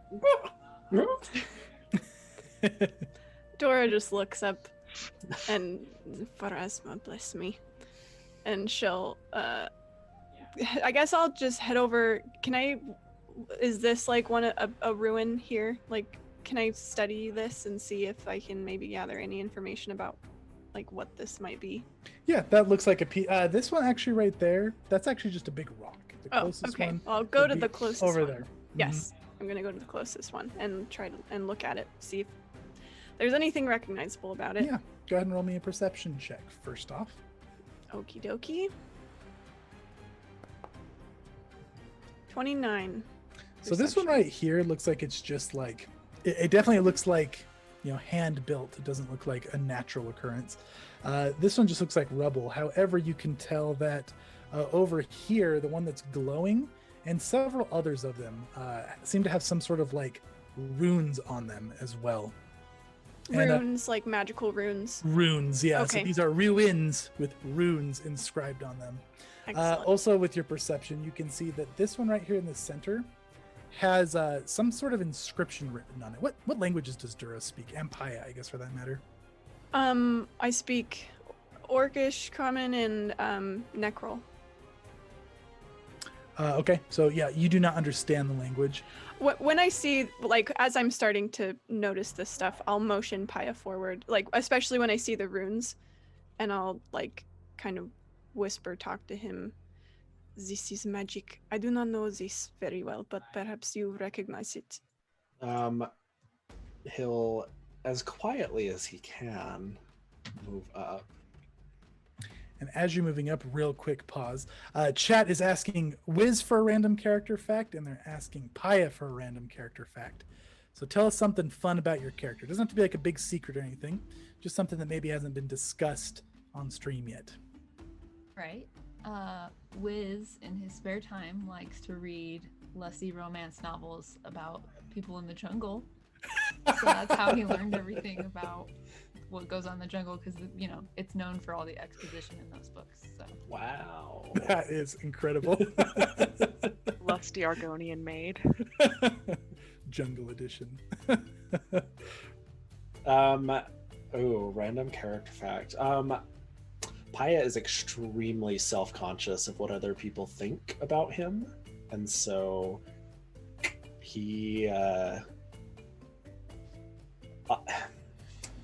Dora just looks up and Pharasma, bless me. And she'll I guess I'll just head over. Is this like a ruin here? Like, can I study this and see if I can maybe gather any information about like what this might be? Yeah, that looks like a this one actually right there. That's actually just a big rock. The closest okay. one Well, I'll go would to be the closest over one. there. Yes, I'm gonna go to the closest one and try to look at it, see if there's anything recognizable about it. Yeah, go ahead and roll me a perception check first off. Okie dokie. 29. So this one right here looks like it's just like it definitely looks like, you know, hand built. It doesn't look like a natural occurrence. This one just looks like rubble. However, you can tell that over here, the one that's glowing, and several others of them seem to have some sort of like runes on them as well. Runes, like magical runes. Runes, yeah. Okay. So these are ruins with runes inscribed on them. Excellent. Also, with your perception, you can see that this one right here in the center has some sort of inscription written on it. What languages does Dura speak? Empire, I guess, for that matter. I speak Orcish, Common, and Necrol. Okay, so yeah, you do not understand the language. When I see, like, as I'm starting to notice this stuff, I'll motion Paya forward, like, especially when I see the runes, and I'll, like, kind of whisper talk to him. This is magic. I do not know this very well, but perhaps you recognize it. He'll, as quietly as he can, move up. And as you're moving up, real quick pause. Chat is asking Wiz for a random character fact, and they're asking Paya for a random character fact. So tell us something fun about your character. It doesn't have to be like a big secret or anything, just something that maybe hasn't been discussed on stream yet. Right. Wiz, in his spare time, likes to read lusty romance novels about people in the jungle. So that's how he learned everything about what goes on in the jungle, because, you know, it's known for all the exposition in those books. So Wow. That is incredible. Lusty Argonian maid. Jungle edition. Random character fact. Paya is extremely self-conscious of what other people think about him, and so he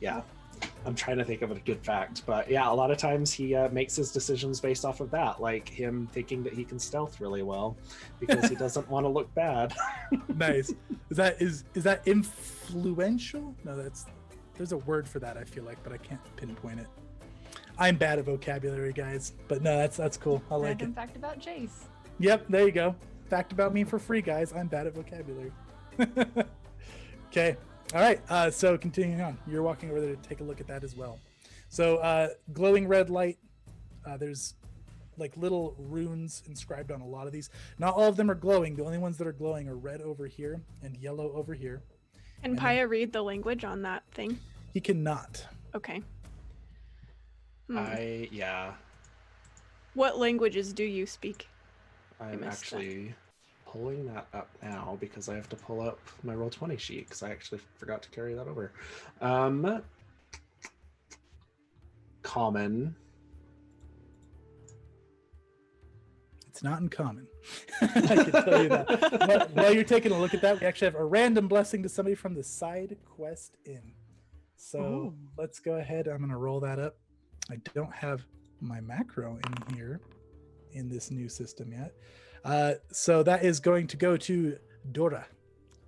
yeah, I'm trying to think of a good fact, but yeah, a lot of times he makes his decisions based off of that, like him thinking that he can stealth really well because he doesn't want to look bad. Nice. Is that influential? No, there's a word for that, I feel like, but I can't pinpoint it. I'm bad at vocabulary, guys, but no, that's cool. I like random it. fact about Jace. Yep, there you go. Fact about me for free, guys. I'm bad at vocabulary. Okay. All right. So continuing on, you're walking over there to take a look at that as well. So glowing red light. There's like little runes inscribed on a lot of these. Not all of them are glowing. The only ones that are glowing are red over here and yellow over here. Can And Paya read the language on that thing? He cannot. Okay. What languages do you speak? I'm missed that. actually pulling that up now because I have to pull up my Roll20 sheet because I actually forgot to carry that over. Common. It's not in common. I can tell you that. But while you're taking a look at that, we actually have a random blessing to somebody from the side quest inn. So let's go ahead. I'm going to roll that up. I don't have my macro in here. in this new system yet. So that is going to go to Dora.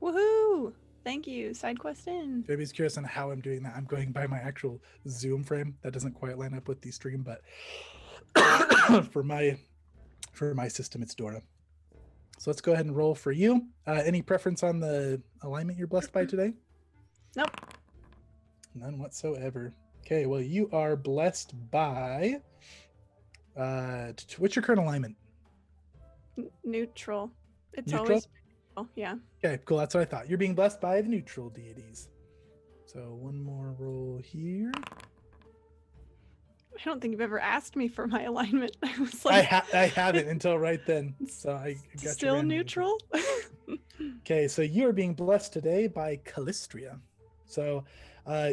Woohoo! Thank you. Side quest in. If anybody's curious on how I'm doing that, I'm going by my actual Zoom frame. That doesn't quite line up with the stream, but for my system, it's Dora. So let's go ahead and roll for you. Any preference on the alignment you're blessed by today? Nope. None whatsoever. Okay, well, you are blessed by... what's your current alignment? Neutral. It's Neutral? always neutral. Yeah. Okay, cool. That's what I thought. You're being blessed by the neutral deities. So one more roll here. I don't think you've ever asked me for my alignment. I was like, I haven't until right then. So I got you still randomly. neutral. Okay, so you are being blessed today by Callistria. So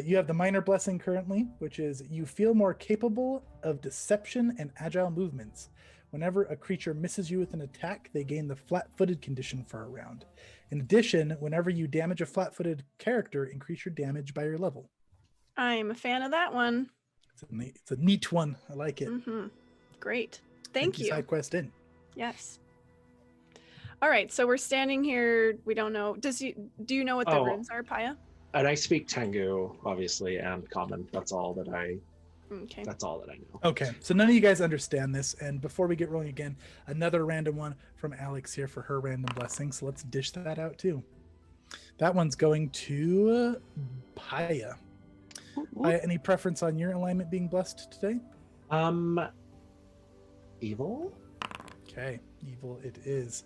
you have the minor blessing currently, which is you feel more capable of deception and agile movements. Whenever a creature misses you with an attack, they gain the flat-footed condition for a round. In addition, whenever you damage a flat-footed character, increase your damage by your level. I'm a fan of that one. It's a neat one. I like it. Mm-hmm. Great. Thank you. Side quest in. Yes. All right, so we're standing here. We don't know. Do you know what the runes are, Paya? And I speak Tengu, obviously, and Common. That's all that I Okay. That's all that I know. Okay, so none of you guys understand this. And before we get rolling again, another random one from Alex here for her random blessing. So let's dish that out too. That one's going to Paya. Paya, any preference on your alignment being blessed today? Evil? Okay, evil it is.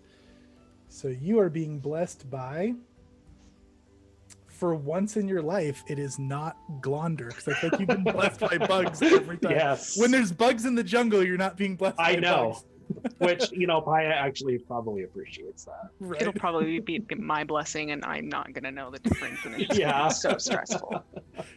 So you are being blessed by, for once in your life, it is not Glonder, because I think you've been blessed by bugs every time. Yes. When there's bugs in the jungle, you're not being blessed by I know. bugs. Which, Paya actually probably appreciates that. Right? It'll probably be my blessing, and I'm not gonna know the difference, and it's just Yeah. gonna be so stressful.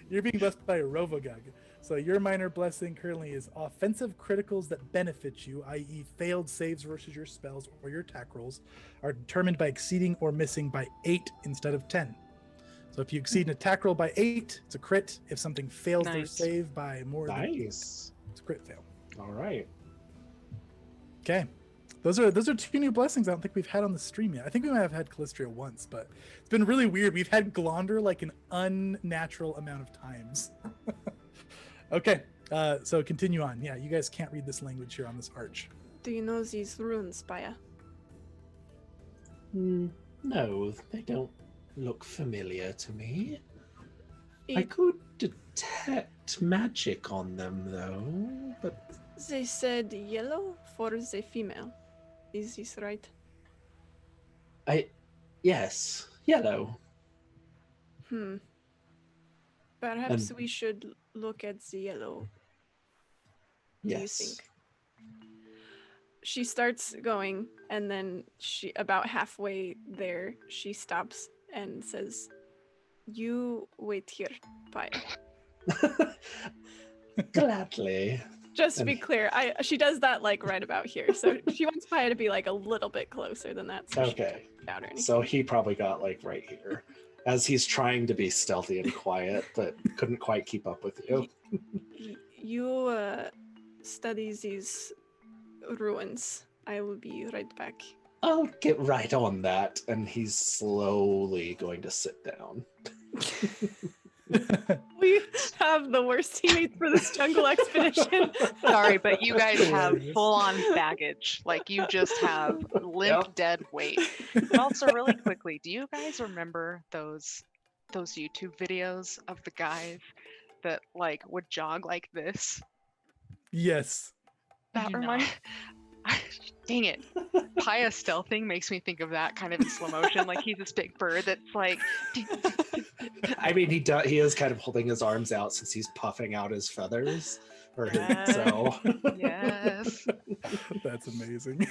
You're being blessed by a Rovagug. So your minor blessing currently is offensive criticals that benefit you, i.e. failed saves versus your spells or your attack rolls, are determined by exceeding or missing by 8 instead of 10. So if you exceed an attack roll by 8, it's a crit. If something fails their Nice. save by more than 8, Nice. it's a crit fail. All right. Okay. Those are 2 new blessings I don't think we've had on the stream yet. I think we might have had Callistria once, but it's been really weird. We've had Glonder like an unnatural amount of times. Okay, so continue on. Yeah, you guys can't read this language here on this arch. Do you know these runes, Paya? No, they don't look familiar to me. I It- could detect magic on them, though, but They said yellow for the female. Is this right? yes, yellow. Perhaps And- we should look at the yellow. Do you Yes. think? She starts going, and then she, about halfway there, she stops and says, "You wait here, Paya." Gladly. Just to be And- clear, she does that like right about here. So she wants Paya to be like a little bit closer than that. So she Okay. doesn't shout or anything. So he probably got like right here as he's trying to be stealthy and quiet, but couldn't quite keep up with you. You study these ruins. I will be right back. I'll get right on that. And he's slowly going to sit down. We have the worst teammates for this jungle expedition. Sorry, but you guys have Hilarious. full-on baggage. Like, you just have limp, Yep. dead weight. But also, really quickly, do you guys remember those YouTube videos of the guys that like would jog like this? Yes. That do reminds. Dang it! Paya stealthing makes me think of that kind of in slow motion. Like he's this big bird that's like. I mean, he is kind of holding his arms out since he's puffing out his feathers. Yes. So Yes. That's amazing.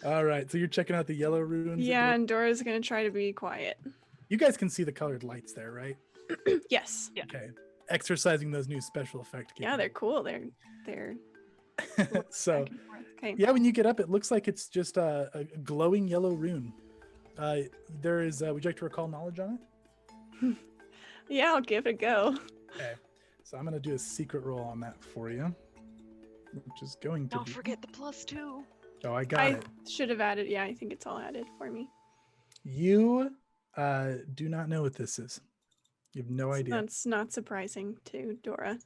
All right, so you're checking out the yellow runes. Yeah, and Dora's gonna try to be quiet. You guys can see the colored lights there, right? Yes. Okay. Exercising those new special effect. Yeah, they're cool. They're So back and forth. Okay. yeah, when you get up, it looks like it's just a glowing yellow rune. There is. Would you like to recall knowledge on it? Yeah, I'll give it a go. Okay. So I'm gonna do a secret roll on that for you. which is going to Don't be. forget the +2. Oh, I got I it. should have added. Yeah, I think it's all added for me. You do not know what this is. You have no idea. That's not surprising to Dora.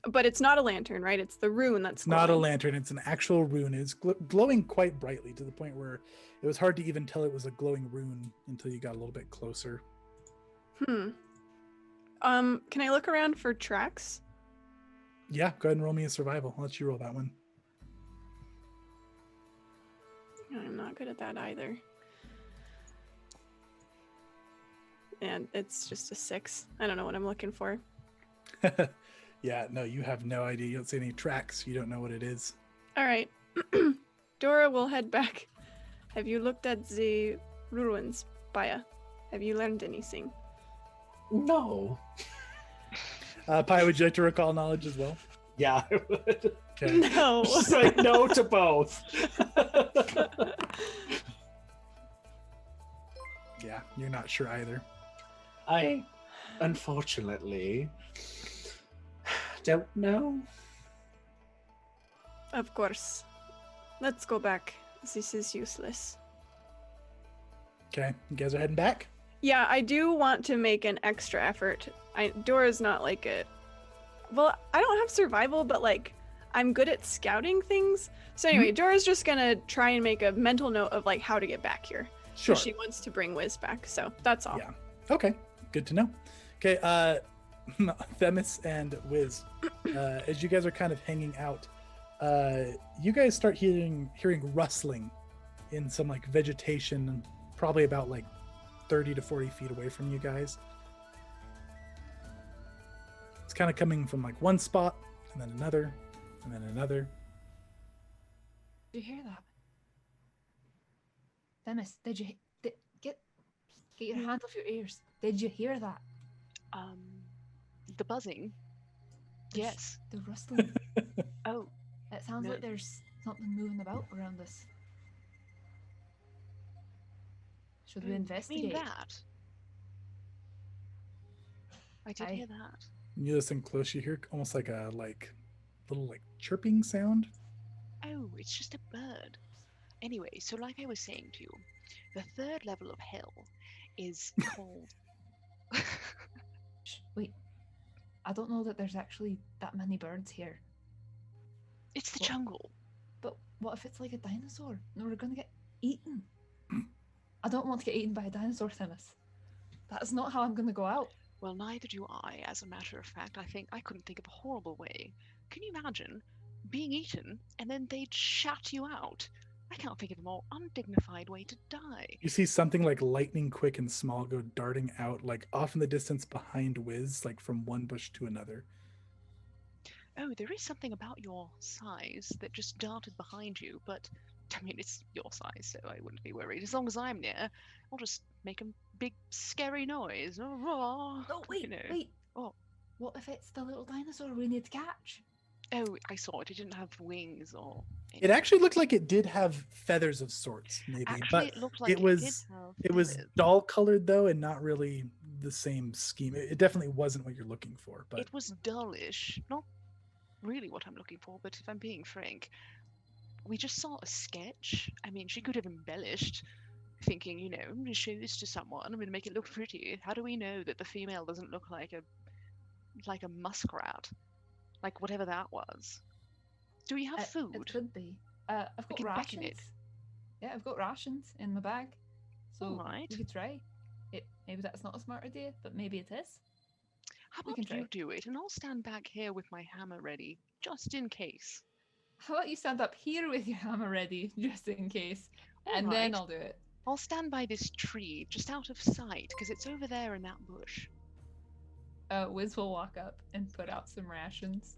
But it's not a lantern, right? It's the rune that's It's not a glowing. lantern. It's an actual rune. It's glowing quite brightly to the point where it was hard to even tell it was a glowing rune until you got a little bit closer. Can I look around for tracks? Yeah, go ahead and roll me a survival. I'll let you roll that one. I'm not good at that either. And it's just a 6. I don't know what I'm looking for. Yeah, no, you have no idea. You don't see any tracks. You don't know what it is. All right. Dora will head back. Have you looked at the ruins, Paya? Have you learned anything? No. Pi, would you like to recall knowledge as well? Yeah, I would. Okay. No. Just like no to both. Yeah, you're not sure either. I, unfortunately, don't know. Of course. Let's go back. This is useless. Okay, you guys are heading back? Yeah, I do want to make an extra effort. Dora's not like a... Well, I don't have survival, but like, I'm good at scouting things. So anyway, Dora's just gonna try and make a mental note of like how to get back here. Sure. She wants to bring Wiz back, so that's all. Yeah. Okay, good to know. Okay, Themis and Wiz, as you guys are kind of hanging out, you guys start hearing rustling in some like vegetation, probably about like 30 to 40 feet away from you guys. It's kind of coming from like one spot, and then another, and then another. Did you hear that? Themis, did you get your hands off your ears? Did you hear that? The buzzing. Yes. The rustling. Oh, It sounds No. like there's something moving about around us. Should we you investigate? mean that? I did I- hear that. You listen close, you hear almost like a little like chirping sound. Oh, it's just a bird. Anyway, so like I was saying to you, the third level of hell is called. Shh, wait. I don't know that there's actually that many birds here. It's the What? jungle. But what if it's like a dinosaur? No, we're gonna get eaten. I don't want to get eaten by a dinosaur, Themis. That's not how I'm gonna go out. Well, neither do I, as a matter of fact. I couldn't think of a horrible way. Can you imagine being eaten and then they'd shout you out? I can't think of a more undignified way to die. You see something like lightning quick and small go darting out, like off in the distance behind Wiz, like from one bush to another. Oh, there is something about your size that just darted behind you, but I mean, it's your size, so I wouldn't be worried. As long as I'm near, I'll just make a big scary noise. Oh, No, wait, know. wait. Oh. What if it's the little dinosaur we need to catch? Oh, I saw it. It didn't have wings or. It actually looked like it did have feathers of sorts, maybe, Actually, but it looked like it was did have it was feathers. dull colored though, and not really the same scheme. It definitely wasn't what you're looking for, but It was dullish. Not really what I'm looking for, but if I'm being frank, we just saw a sketch. I mean, she could have embellished, thinking, you know, I'm going to show this to someone. I'm going to make it look pretty. How do we know that the female doesn't look like a muskrat, like whatever that was? Do we have It food? could be. I've got can back in rations. it. Yeah, I've got rations in my bag. So Alright. we could try. Maybe that's not a smart idea, but maybe it is. How we about can you try. do it, and I'll stand back here with my hammer ready, just in case. How about you stand up here with your hammer ready, just in case, and then Alright. I'll do it. I'll stand by this tree, just out of sight, because it's over there in that bush. Wiz will walk up and put out some rations,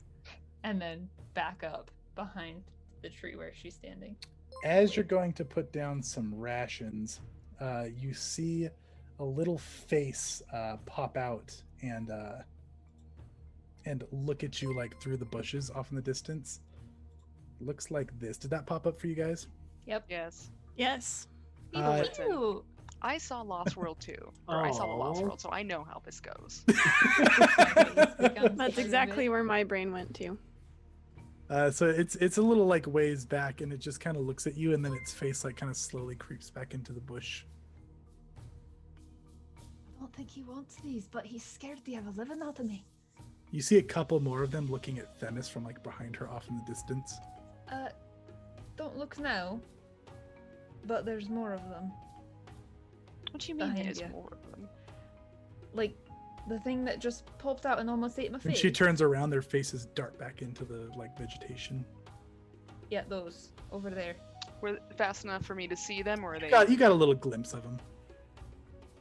and then back up behind the tree where she's standing. as you're going to put down some rations, you see a little face pop out and look at you like through the bushes off in the distance. Looks like this. Did that pop up for you guys? Yep. Yes. Yes. Evil Uh, Wizard. Ew. I saw Lost World too. Or I saw The Lost Aw. World, so I know how this goes. That's exactly where my brain went to. So it's a little like ways back, and it just kind of looks at you, and then its face like kind of slowly creeps back into the bush. I don't think he wants these, but he's scared the ever living out of me. You see a couple more of them looking at Themis from like behind her off in the distance. Don't look now, but there's more of them. What do you mean Behind there's you. more of them? Like the thing that just popped out and almost ate my When face. she turns around, their faces dart back into the like vegetation. Yeah, those over there. Were they fast enough for me to see them, or are they? You got a little glimpse of them.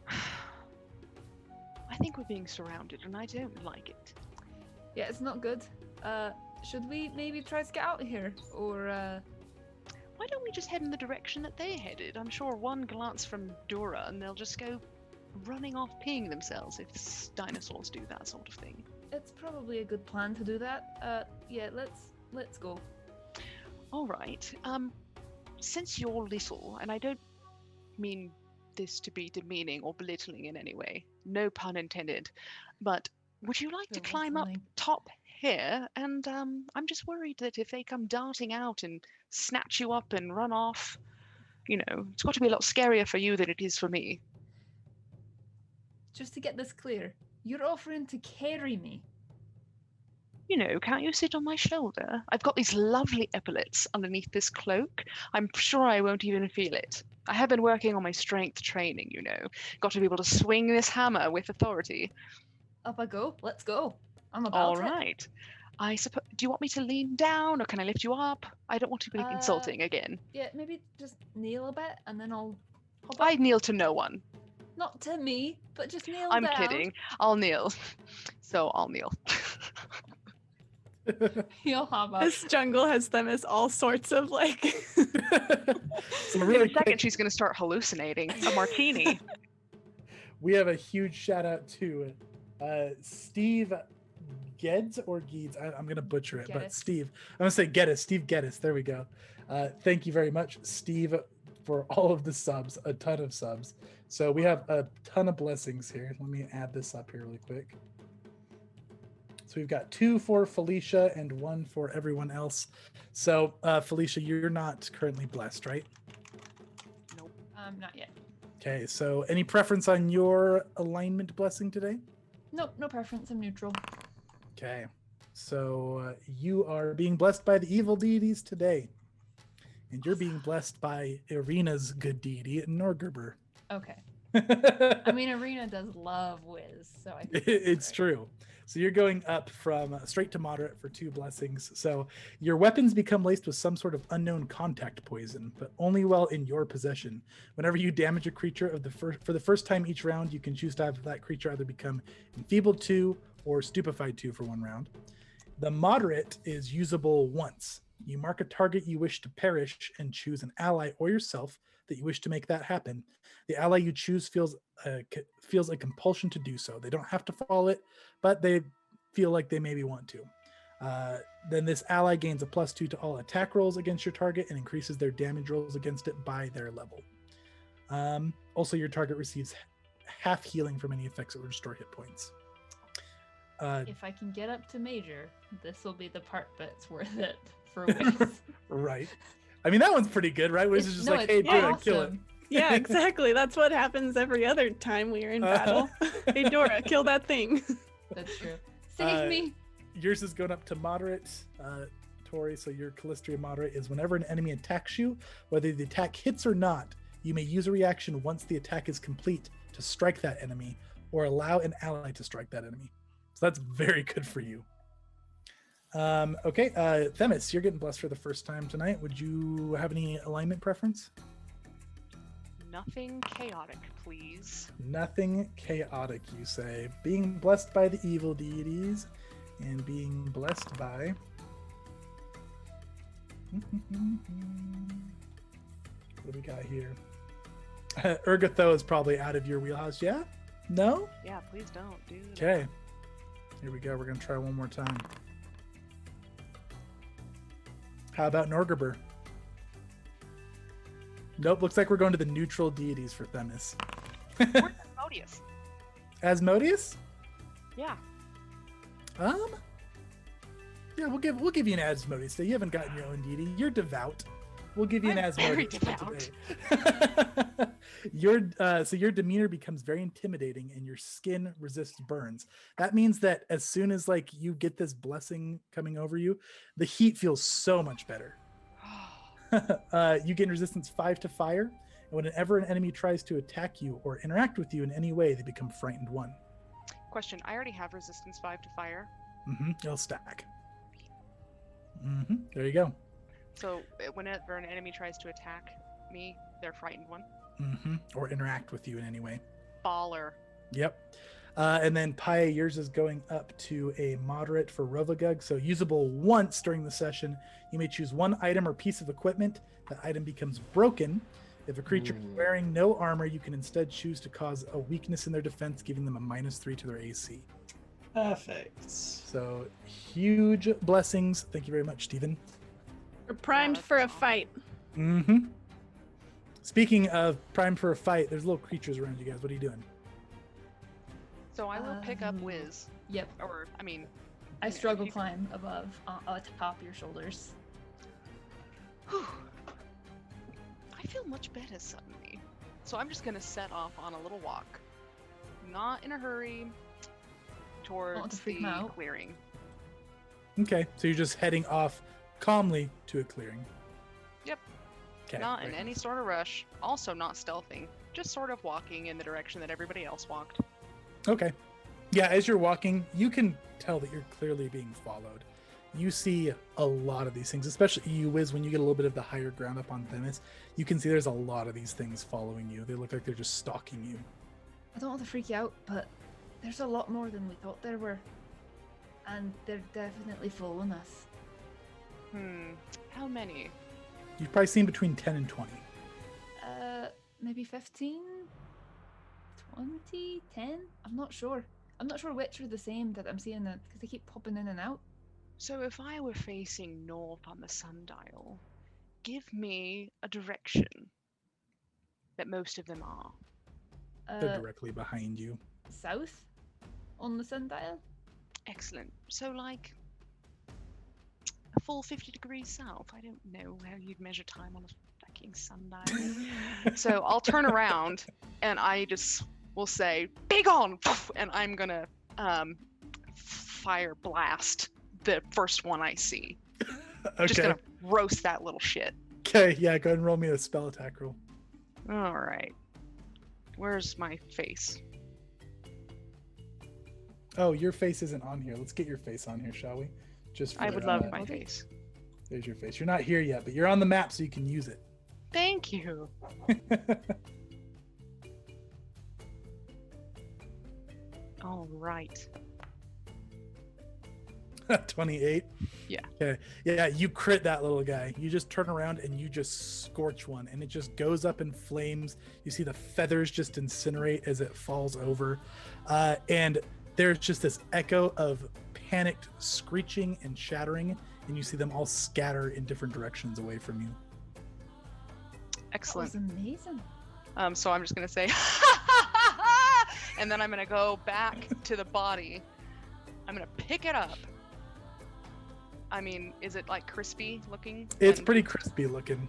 I think we're being surrounded, and I don't like it. Yeah, it's not good. Should we maybe try to get out of here, or Why don't we just head in the direction that they headed? I'm sure one glance from Dora, and they'll just go running off, peeing themselves if dinosaurs do that sort of thing. it's probably a good plan to do that. Yeah, let's go. All right. Since you're little, and I don't mean this to be demeaning or belittling in any way, no pun intended, but would you like to climb up Belittling. top here? And I'm just worried that if they come darting out and snatch you up and run off, you know, it's got to be a lot scarier for you than it is for me. Just to get this clear, you're offering to carry me. You know, can't you sit on my shoulder? I've got these lovely epaulets underneath this cloak. I'm sure I won't even feel it. I have been working on my strength training, you know. Got to be able to swing this hammer with authority. Up I go. Let's go. I'm about All it. right. I suppose. Do you want me to lean down, or can I lift you up? I don't want to be insulting again. Yeah, maybe just kneel a bit, and then I'll hop I up. kneel to no one. Not to me, but just kneel I'm down. kidding. I'll kneel. So I'll kneel. You'll hop up. This jungle has Themis all sorts of like. So In really a second, quick, she's going to start hallucinating. A martini. we have a huge shout out to Steve Geddes or Geeds. I'm gonna butcher it, but Geddes. Steve. I'm gonna say Geddes. Steve Geddes. There we go. Thank you very much, Steve, for all of the subs. A ton of subs. So we have a ton of blessings here. Let me add this up here really quick. So we've got 2 for Felicia and 1 for everyone else. So Felicia, you're not currently blessed, right? Not yet. Okay. So any preference on your alignment blessing today? Nope, no preference. I'm neutral. Okay, so you are being blessed by the evil deities today, and you're being blessed by Irina's good deity, Norgerber. Okay. I mean, Arena does love Wiz, so I think It's right. true. So you're going up from straight to moderate for 2 blessings. So your weapons become laced with some sort of unknown contact poison, but only while in your possession. Whenever you damage a creature for the first time each round, you can choose to have that creature either become enfeebled 2 or stupefied 2 for 1 round. The moderate is usable once. You mark a target you wish to perish and choose an ally or yourself that you wish to make that happen. The ally you choose feels a compulsion to do so. They don't have to follow it, but they feel like they maybe want to. Then this ally gains a +2 to all attack rolls against your target and increases their damage rolls against it by their level. Also, your target receives half healing from any effects that would restore hit points. If I can get up to major, this will be the part that's worth it for Wiz. Right. I mean, that one's pretty good, right? Wiz is just like, hey, it's do it, kill it. awesome. Yeah, exactly. That's what happens every other time we are in battle. Hey, Dora, kill that thing. That's true. Save me. Yours is going up to moderate, Tori. So your Callistria moderate is whenever an enemy attacks you, whether the attack hits or not, you may use a reaction once the attack is complete to strike that enemy or allow an ally to strike that enemy. So that's very good for you. Okay, Themis, you're getting blessed for the first time tonight. Would you have any alignment preference? Nothing chaotic, please. Nothing chaotic, you say. Being blessed by the evil deities and being blessed by... What do we got here? Urgatho is probably out of your wheelhouse. Yeah? No? Yeah, please don't do that. Okay. Here we go. We're going to try one more time. How about Norgerber? Nope. Looks like we're going to the neutral deities for Themis. Where's Asmodeus? Asmodeus? Yeah. Yeah, we'll give you an Asmodeus day. You haven't gotten your own deity. You're devout. We'll give you an I'm very Asmodeus day devout. today. So your demeanor becomes very intimidating and your skin resists burns. That means that as soon as like you get this blessing coming over you, the heat feels so much better. You gain resistance 5 to fire, and whenever an enemy tries to attack you or interact with you in any way, they become frightened 1. Question: I already have resistance 5 to fire. It'll stack. There you go. So whenever an enemy tries to attack me, they're frightened 1. Or interact with you in any way. Baller. Yep. And then Paya, yours is going up to a moderate for Rovagug. So usable once during the session. You may choose one item or piece of equipment. That item becomes broken. If a creature is wearing no armor, you can instead choose to cause a weakness in their defense, giving them a -3 to their AC. Perfect. So huge blessings. Thank you very much, Stephen. We're primed for a fight. Speaking of primed for a fight, there's little creatures around you guys. What are you doing? So I will pick up Wiz. Yep. Or, I mean... I struggle climb above, atop your shoulders. Whew. I feel much better suddenly. So I'm just going to set off on a little walk. Not in a hurry. Towards freak the 'em out. clearing. Okay, so you're just heading off calmly to a clearing. Yep. Okay. Not in very any nice. sort of rush. Also not stealthing. Just sort of walking in the direction that everybody else walked. Okay. Yeah, as you're walking, you can tell that you're clearly being followed. You see a lot of these things, especially you, Wiz, when you get a little bit of the higher ground up on Themis, you can see there's a lot of these things following you. They look like they're just stalking you. I don't want to freak you out, but there's a lot more than we thought there were. And they're definitely following us. How many? You've probably seen between 10 and 20. Maybe 15? 20? 10? I'm not sure. I'm not sure which are the same that I'm seeing because they keep popping in and out. So if I were facing north on the sundial, give me a direction that most of them are. They're directly behind you. South on the sundial? Excellent. So like a full 50 degrees south. I don't know how you'd measure time on a fucking sundial. So I'll turn around and I just will say, "Begone!" And I'm gonna fire blast the first one I see. Okay. Just gonna roast that little shit. Okay, yeah, go ahead and roll me a spell attack roll. All right. Where's my face? Oh, your face isn't on here. Let's get your face on here, shall we? Just I for, would love my face. There's your face. You're not here yet, but you're on the map, so you can use it. Thank you. All right. 28. Yeah. Okay. Yeah, you crit that little guy. You just turn around and you just scorch one, and it just goes up in flames. You see the feathers just incinerate as it falls over, and there's just this echo of panicked screeching and shattering, and you see them all scatter in different directions away from you. Excellent. That was amazing. So I'm just gonna say, and then I'm gonna go back to the body. I'm gonna pick it up. I mean, is it like crispy looking? It's And- pretty crispy looking.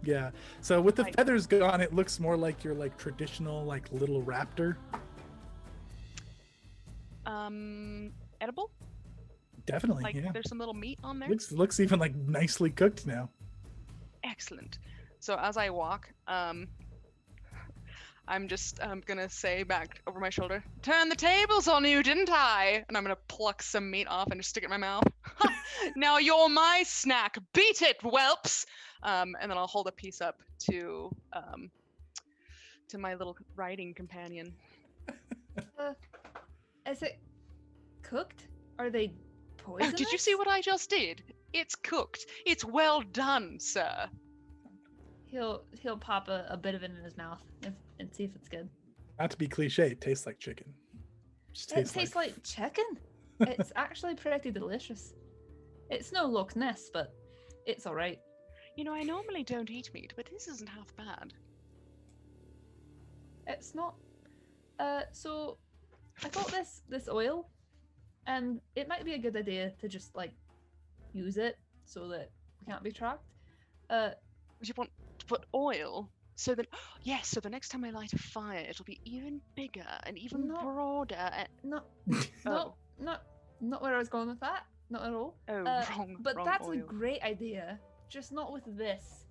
Yeah. So with the Like- feathers gone, it looks more like your like traditional like little raptor. Edible? Definitely. Like yeah. there's some little meat on there? Looks even like nicely cooked now. Excellent. So as I walk, I'm just gonna say back over my shoulder, "Turn the tables on you, didn't I?" And I'm gonna pluck some meat off and just stick it in my mouth. "Now you're my snack. Beat it, whelps!" And then I'll hold a piece up to my little riding companion. Is it cooked? Are they Oh, poisonous? did you see what I just did? It's cooked. It's well done, sir. He'll pop a bit of it in his mouth and see if it's good. Not to be cliche, it tastes like chicken. Just It tastes like chicken. It's actually pretty delicious. It's no Loch Ness, but it's all right. You know, I normally don't eat meat, but this isn't half bad. It's not. So I got this oil, and it might be a good idea to just like use it so that we can't be tracked. Would you want to put oil? So that, yes, so the next time I light a fire, it'll be even bigger and even No. broader. And, No, oh, not where I was going with that. Not at all. oh, But wrong that's oil. a great idea. Just not with this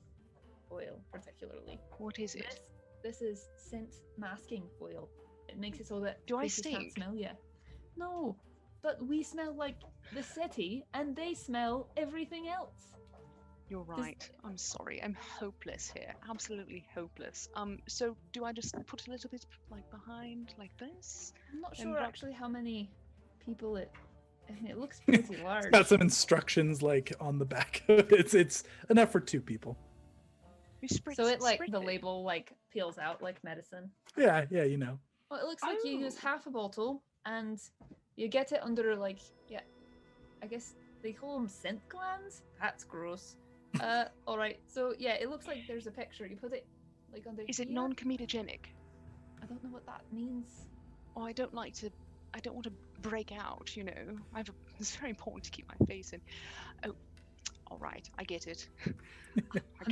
oil particularly. What is it? This is scent masking oil. It makes it so that Do I creatures can't stink? smell you. No, but we smell like the city, and they smell everything else. You're right. I'm sorry. I'm hopeless here. Absolutely hopeless. So do I just put a little bit like behind like this? I'm not And sure that- actually how many people it. I mean, it looks pretty large. Got some instructions like on the back. It's enough for 2 people. We spritz, So it like spritz the it. label like peels out like medicine. Yeah, you know. Well, it looks like you use Oh. half a bottle and you get it under like I guess they call them scent glands. That's gross. All right. So yeah, it looks like there's a picture. You put it like under. Is it here. non-comedogenic? I don't know what that means. Oh, I don't want to break out, you know. It's very important to keep my face in. Oh, all right, I get it. I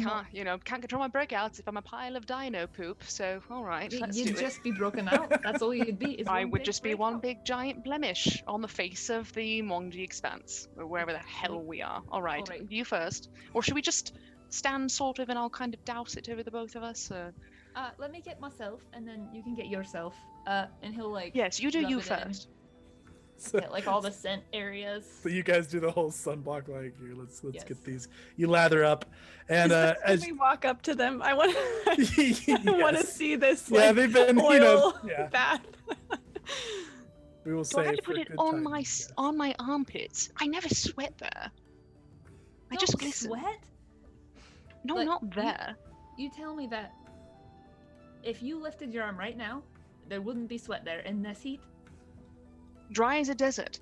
can't control my breakouts if I'm a pile of dino poop. So, all right, let's do You'd it. just be broken out. That's all you'd be. Is I one would big just be one breakout. big giant blemish on the face of the Mongji Expanse, or wherever the hell we are. All right, Alright. you first. Or should we just stand sort of and I'll kind of douse it over the both of us? Let me get myself, and then you can get yourself. And he'll like. Yes, you do rub you it in, first. So, Get like all the scent areas. so you guys do the whole sunblock like here. Let's Yes. get these. You lather up, and Let as me walk up to them. I want I want to Yes. see this Yeah, like they've been oil yeah. bath. We will Do say I have to for put it good on timing, yes. on my armpits? I never sweat there. I just Don't glisten. sweat. No, Like, not there. You tell me that if you lifted your arm right now, there wouldn't be sweat there in this heat. Dry as a desert.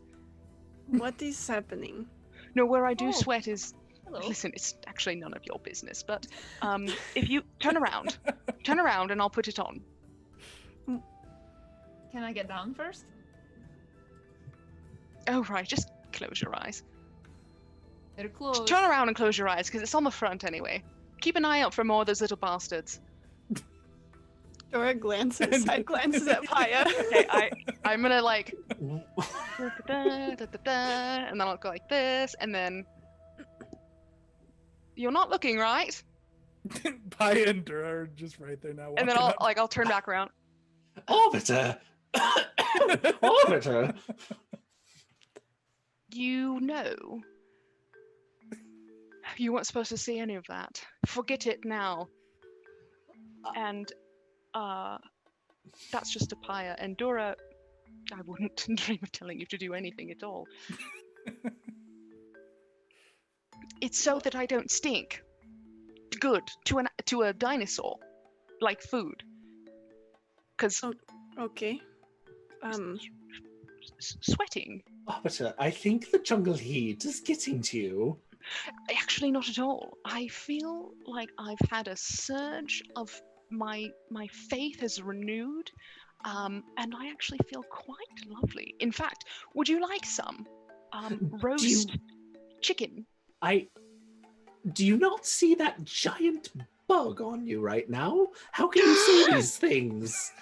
What is happening? No, where I do Oh. sweat is. Hello. Listen, it's actually none of your business. But if you turn around and I'll put it on. Can I get down first? Oh right, just close your eyes. They're closed. Just turn around and close your eyes because it's on the front anyway. Keep an eye out for more of those little bastards. Dora glances. I glances at Paya. Okay, I'm gonna like, and then I'll go like this, and then you're not looking right, Paya and Dura are just right there now. and then walking I'll turn back around. Orbiter! Orbiter! You know, you weren't supposed to see any of that. Forget it now. And that's just a Paya. And Dora, I wouldn't dream of telling you to do anything at all. It's so that I don't stink. Good to a dinosaur, like food. Because Oh. Okay. sweating. Orbiter, I think the jungle heat is getting to you. Actually, not at all. I feel like I've had a surge of my faith is renewed, and I actually feel quite lovely. In fact, would you like some roast chicken? Do you not see that giant bug on you right now? How can you see these things?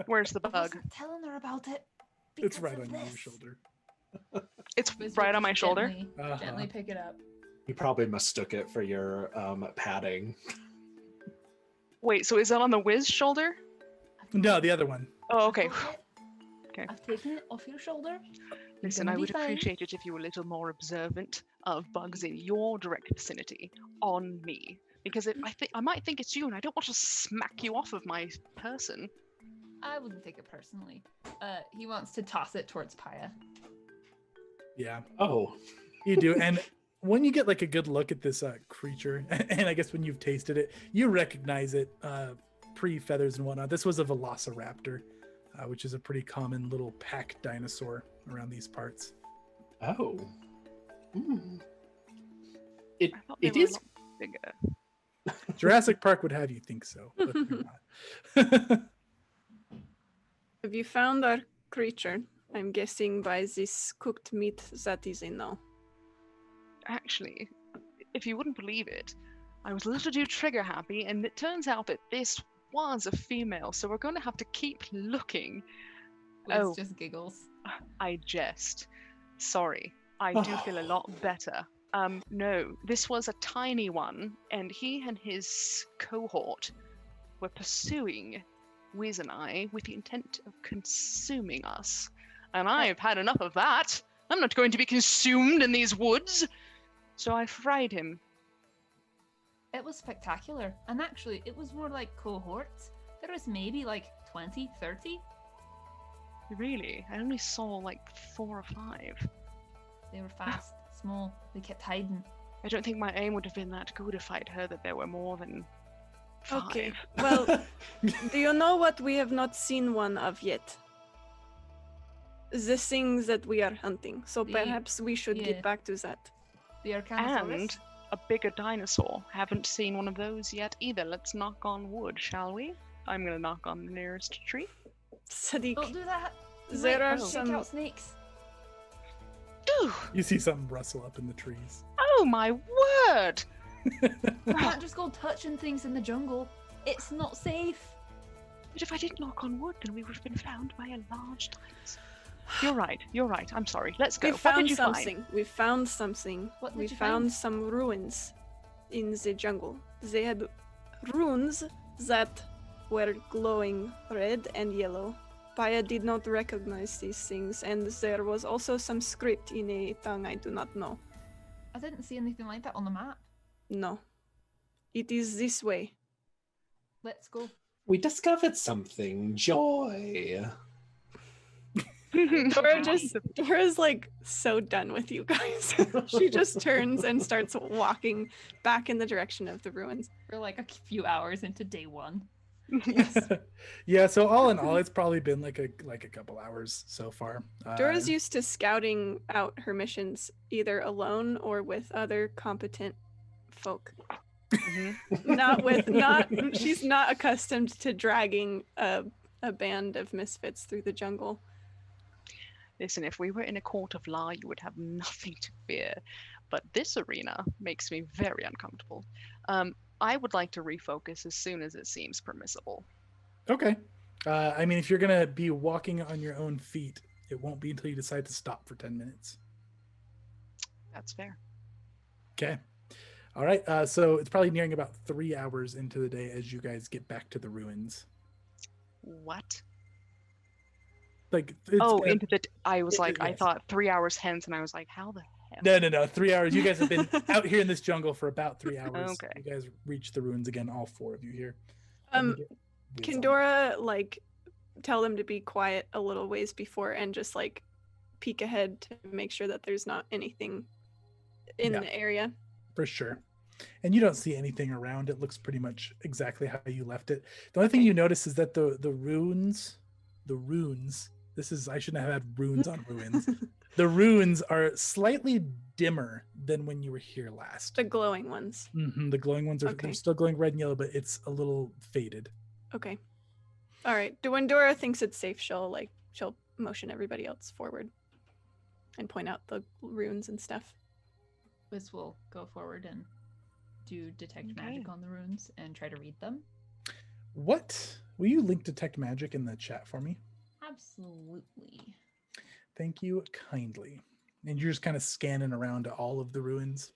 Where's the I bug? wasn't telling her about it. It's because right of on your this. shoulder. It's Wiz right will on my just shoulder. Gently, gently pick it up. You probably mistook it for your padding. Wait, so is that on the Wiz shoulder? No, the other one. Oh, okay. I've Okay. I've taken it off your shoulder. Listen, gonna I be would fine. appreciate it if you were a little more observant of bugs in your direct vicinity on me, because I might think it's you, and I don't want to smack you off of my person. I wouldn't take it personally. He wants to toss it towards Paya. Yeah, Oh, you do. And when you get like a good look at this creature, and I guess when you've tasted it, you recognize it pre-feathers and whatnot. This was a velociraptor, which is a pretty common little pack dinosaur around these parts. oh. Mm. It I thought they it were a is. lot bigger. Jurassic Park would have you think so, but they're not. Have you found our creature? I'm guessing by this cooked meat that is in now. Actually, if you wouldn't believe it, I was a little too trigger happy, and it turns out that this was a female, so we're going to have to keep looking. Liz Oh. just giggles. I jest. Sorry, I do feel a lot better. No, this was a tiny one, and he and his cohort were pursuing Wiz and I with the intent of consuming us. And I've had enough of that. I'm not going to be consumed in these woods. So I fried him. It was spectacular. And actually, it was more like cohorts. There was maybe like 20, 30. Really? I only saw like 4 or 5. They were fast, small. They kept hiding. I don't think my aim would have been that good if I'd heard that there were more than 5. Okay. Well, do you know what we have not seen one of yet? The things that we are hunting. So The- perhaps we should yeah. get back to that. The Arcanosaurus. And a bigger dinosaur. Haven't seen one of those yet either. Let's knock on wood, shall we? I'm gonna knock on the nearest tree. Sadiq, Don't do that. You there might are take some. out snakes. Ooh, You see something rustle up in the trees. oh my word! You can't just go touching things in the jungle. It's not safe. But if I didn't knock on wood, then we would have been found by a large dinosaur. You're right. I'm sorry. Let's go. We What found did you something. find? We found something. What did We you found find? some ruins in the jungle. They had runes that were glowing red and yellow. Paya did not recognize these things, and there was also some script in a tongue I do not know. I didn't see anything like that on the map. No. It is this way. Let's go. We discovered something. Joy. Dora's like so done with you guys. She just turns and starts walking back in the direction of the ruins. We're like a few hours into day 1. Yeah, so all in all, it's probably been like a couple hours so far. Dora's used to scouting out her missions either alone or with other competent folk. She's not accustomed to dragging a band of misfits through the jungle. Listen, if we were in a court of law, you would have nothing to fear. But this arena makes me very uncomfortable. I would like to refocus as soon as it seems permissible. Okay. I mean, if you're gonna be walking on your own feet, it won't be until you decide to stop for 10 minutes. That's fair. Okay. All right. So it's probably nearing about 3 hours into the day as you guys get back to the ruins. What? Like, I was like, I yes. thought 3 hours hence, and I was like, how the hell? No. 3 hours. You guys have been out here in this jungle for about 3 hours. Okay. You guys reached the ruins again, all 4 of you here. Can Dora like tell them to be quiet a little ways before and just like peek ahead to make sure that there's not anything in Yeah. the area? For sure. And you don't see anything around. It looks pretty much exactly how you left it. The only thing you notice is that the runes, I shouldn't have had runes on ruins. The runes are slightly dimmer than when you were here last. The glowing ones. The glowing ones are Okay. they're still glowing red and yellow, but it's a little faded. Okay. All right. When Dora thinks it's safe, she'll motion everybody else forward and point out the runes and stuff. Liz will go forward and do detect Okay. magic on the runes and try to read them. What? Will you link detect magic in the chat for me? Absolutely. Thank you kindly. And you're just kind of scanning around to all of the ruins.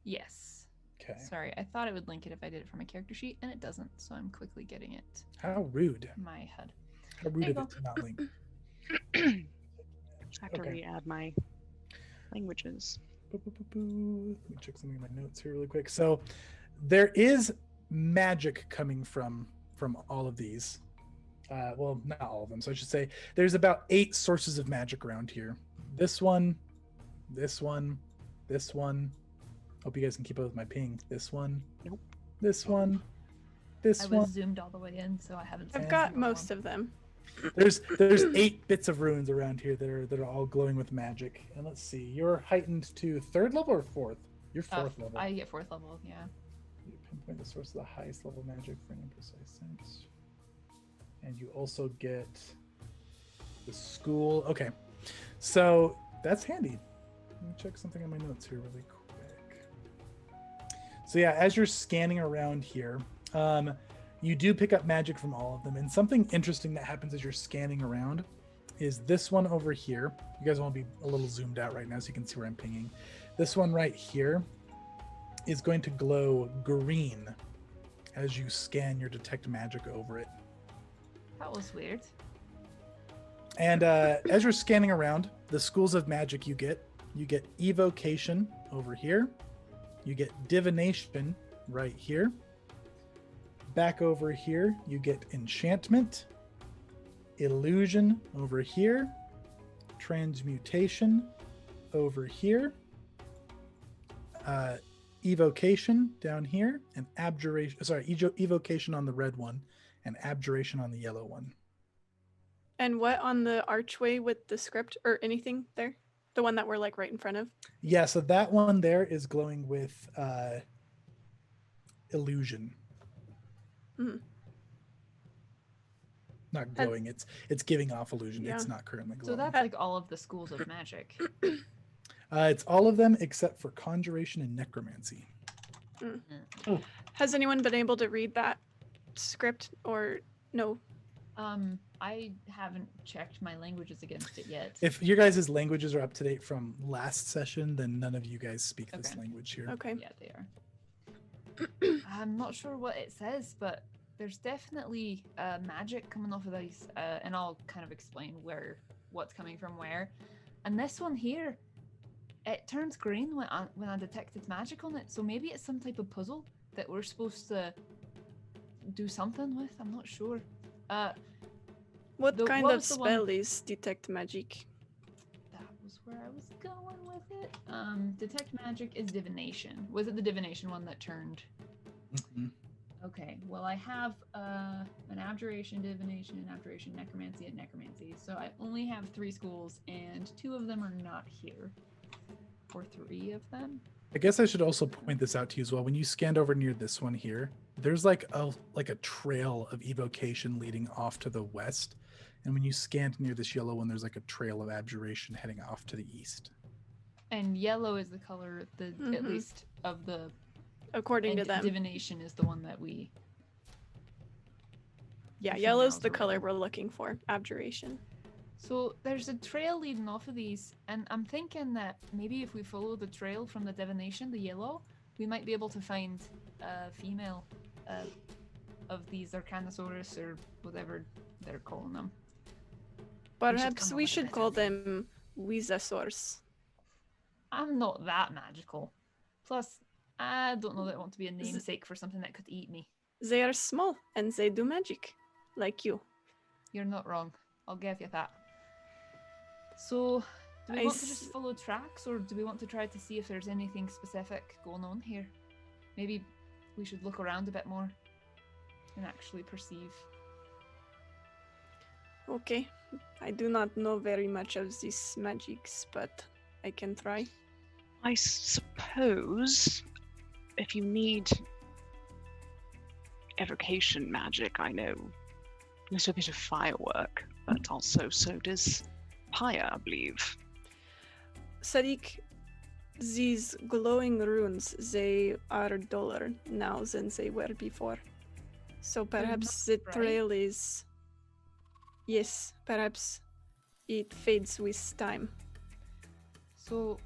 Yes. Okay. Sorry, I thought it would link it if I did it from my character sheet, and it doesn't. So I'm quickly getting it How rude. in my head. How rude There of you it to not link. I have to Okay. re-add my languages. Let me check something in my notes here really quick. So there is magic coming from all of these. Well, not all of them. So I should say there's about 8 sources of magic around here. This one, this one, this one. Hope you guys can keep up with my ping. This one. Nope. This one. This I one. was zoomed all the way in, so I haven't seen I've a got single most one. of them. There's 8 bits of runes around here that are all glowing with magic. And let's see, you're heightened to 3rd level or 4th? You're 4th level. I get 4th level, yeah. You pinpoint the source of the highest level magic for an imprecise sense. And you also get the school. Okay, so that's handy. Let me check something on my notes here really quick. So yeah, as you're scanning around here, you do pick up magic from all of them. And something interesting that happens as you're scanning around is this one over here. You guys want to be a little zoomed out right now so you can see where I'm pinging. This one right here is going to glow green as you scan your detect magic over it. That was weird. And as you're scanning around, the schools of magic you get evocation over here. You get divination right here. Back over here, you get enchantment, illusion over here, transmutation over here, evocation down here, and abjuration. Sorry, evocation on the red one, and abjuration on the yellow one. And what on the archway with the script or anything there? The one that we're like right in front of? Yeah, so that one there is glowing with illusion. Mhm. Not glowing, it's giving off illusion. Yeah. It's not currently So glowing. that's like all of the schools of magic. It's all of them except for conjuration and necromancy. Has anyone been able to read that script or no? I haven't checked my languages against it yet. If your guys' languages are up to date from last session, then none of you guys speak this Okay. language here. Okay. Yeah, they are. I'm not sure what it says, but there's definitely magic coming off of these, and I'll kind of explain what's coming from where. And this one here, it turns green when I detected magic on it. So maybe it's some type of puzzle that we're supposed to do something with. I'm not sure. What kind what of was the one- spell is detect magic? That was where I was going with it. Detect magic is divination. Was it the divination one that turned? Mhm. Okay, well I have an abjuration, divination, abjuration, necromancy, and necromancy. So I only have 3 schools, and 2 of them are not here. Or 3 of them. I guess I should also point this out to you as well. When you scanned over near this one here, there's like a trail of evocation leading off to the west. And when you scanned near this yellow one, there's like a trail of abjuration heading off to the east. And yellow is the color, at Mhm. least of the. According to And them. divination is the one that we. Yeah, the yellow's females the are color in. we're looking for. Abjuration. So there's a trail leading off of these, and I'm thinking that maybe if we follow the trail from the divination, the yellow, we might be able to find a female of these Arcanosaurus or whatever they're calling them. Perhaps come we up with should it. call them Weezasaurs. I'm not that magical. Plus, I don't know that I want to be a namesake for something that could eat me. They are small and they do magic, like you. You're not wrong. I'll give you that. So, do we I want to just s- follow tracks, or do we want to try to see if there's anything specific going on here? Maybe we should look around a bit more and actually perceive. Okay. I do not know very much of these magics, but I can try. I suppose if you need evocation magic, I know there's a bit of firework, but also so does Paya, I believe. Sadiq, these glowing runes, they are duller now than they were before. So perhaps the bright? trail is... Yes, perhaps it fades with time. So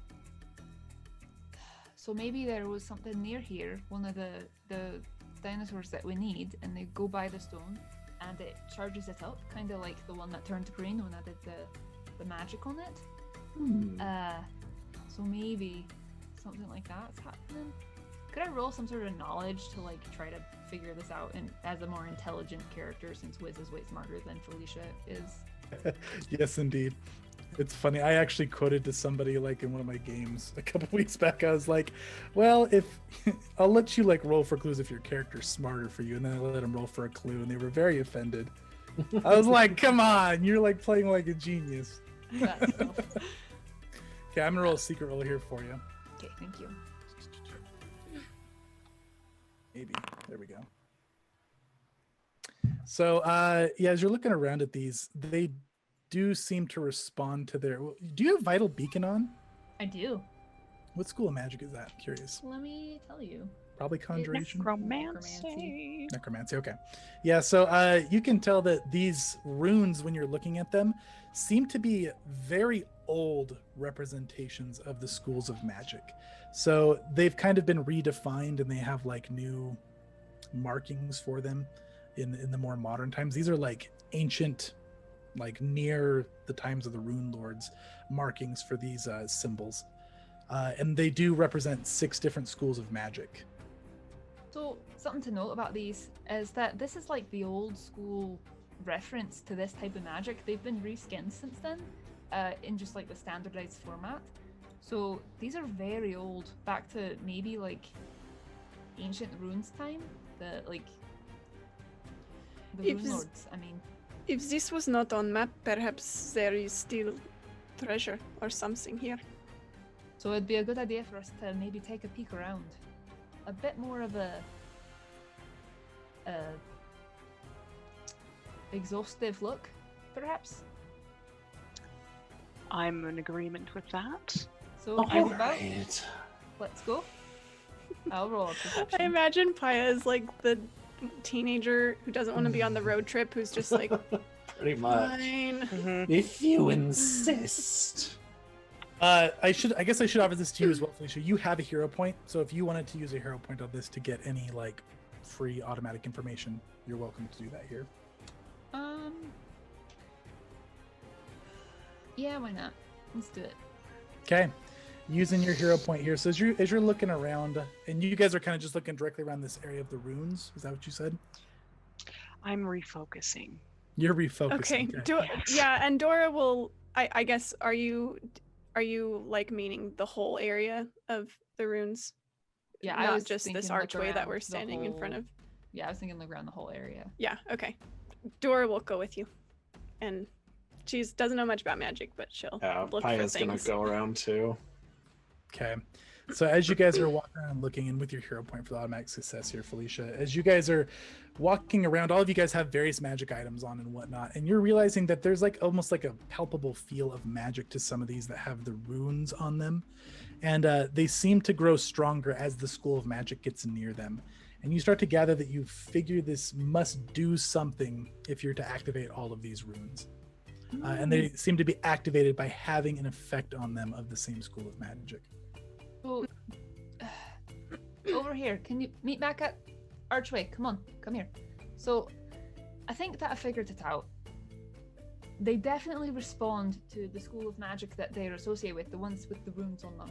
maybe there was something near here, one of the dinosaurs that we need, and they go by the stone, and it charges it up, kind of like the one that turned green when I did the magic on it. So maybe something like that's happening. Could I roll some sort of knowledge to like try to figure this out, and as a more intelligent character, since Wiz is way smarter than Felicia is? Yes, indeed. It's funny. I actually quoted to somebody like in one of my games a couple weeks back. I was like, well, if I'll let you like roll for clues if your character's smarter for you. And then I let them roll for a clue, and they were very offended. I was like, come on, you're like playing like a genius. That's tough. Okay, I'm gonna roll a secret roll here for you. Okay, thank you. Maybe. There we go. So, yeah, as you're looking around at these, they do seem to respond to their. Do you have Vital Beacon on? I do. What school of magic is that? Curious. Let me tell you. Probably Conjuration. Necromancy. Necromancy. Okay. Yeah. So, you can tell that these runes, when you're looking at them, seem to be very old representations of the schools of magic. So they've kind of been redefined, and they have like new markings for them in the more modern times. These are like ancient, like near the times of the rune lords, markings for these symbols, and they do represent 6 different schools of magic. So something to note about these is that this is like the old school reference to this type of magic. They've been reskinned since then, in just like the standardized format. So these are very old, back to maybe like ancient runes time. The If rune s- lords. I mean, If this was not on map, perhaps there is still treasure or something here. so it'd be a good idea for us to maybe take a peek around. A bit more of a exhaustive look, perhaps. I'm in agreement with that. So how's about? Alright. Let's go. I'll roll a I perception. imagine Paya is like the teenager who doesn't want to be on the road trip, who's just like, Pretty much. fine. If you insist. I guess I should offer this to you as well, Felicia. You have a hero point, so if you wanted to use a hero point on this to get any like free automatic information, you're welcome to do that here. Yeah, why not? Let's do it. Okay, using your hero point here. So as you're looking around, and you guys are kind of just looking directly around this area of the runes. Is that what you said? I'm refocusing. You're refocusing. Okay. Yes. Yeah, and Dora will. I guess. Are you like meaning the whole area of the runes? Yeah, I Not was just this thinking, look archway that around we're the standing in front whole- of. Yeah, I was thinking look around the whole area. Yeah. Okay. Dora will go with you, and she doesn't know much about magic, but she'll Yeah, look for Paya's gonna things. go around too. Okay. So as you guys are walking around looking, and with your hero point for the automatic success here, Felicia, as you guys are walking around, all of you guys have various magic items on and whatnot, and you're realizing that there's like almost like a palpable feel of magic to some of these that have the runes on them. And they seem to grow stronger as the school of magic gets near them. And you start to gather that you figure this must do something if you're to activate all of these runes. And they seem to be activated by having an effect on them of the same school of magic. So, over here, can you meet back at Archway? Come on, come here. So, I think that I figured it out. They definitely respond to the school of magic that they're associated with, the ones with the runes on them.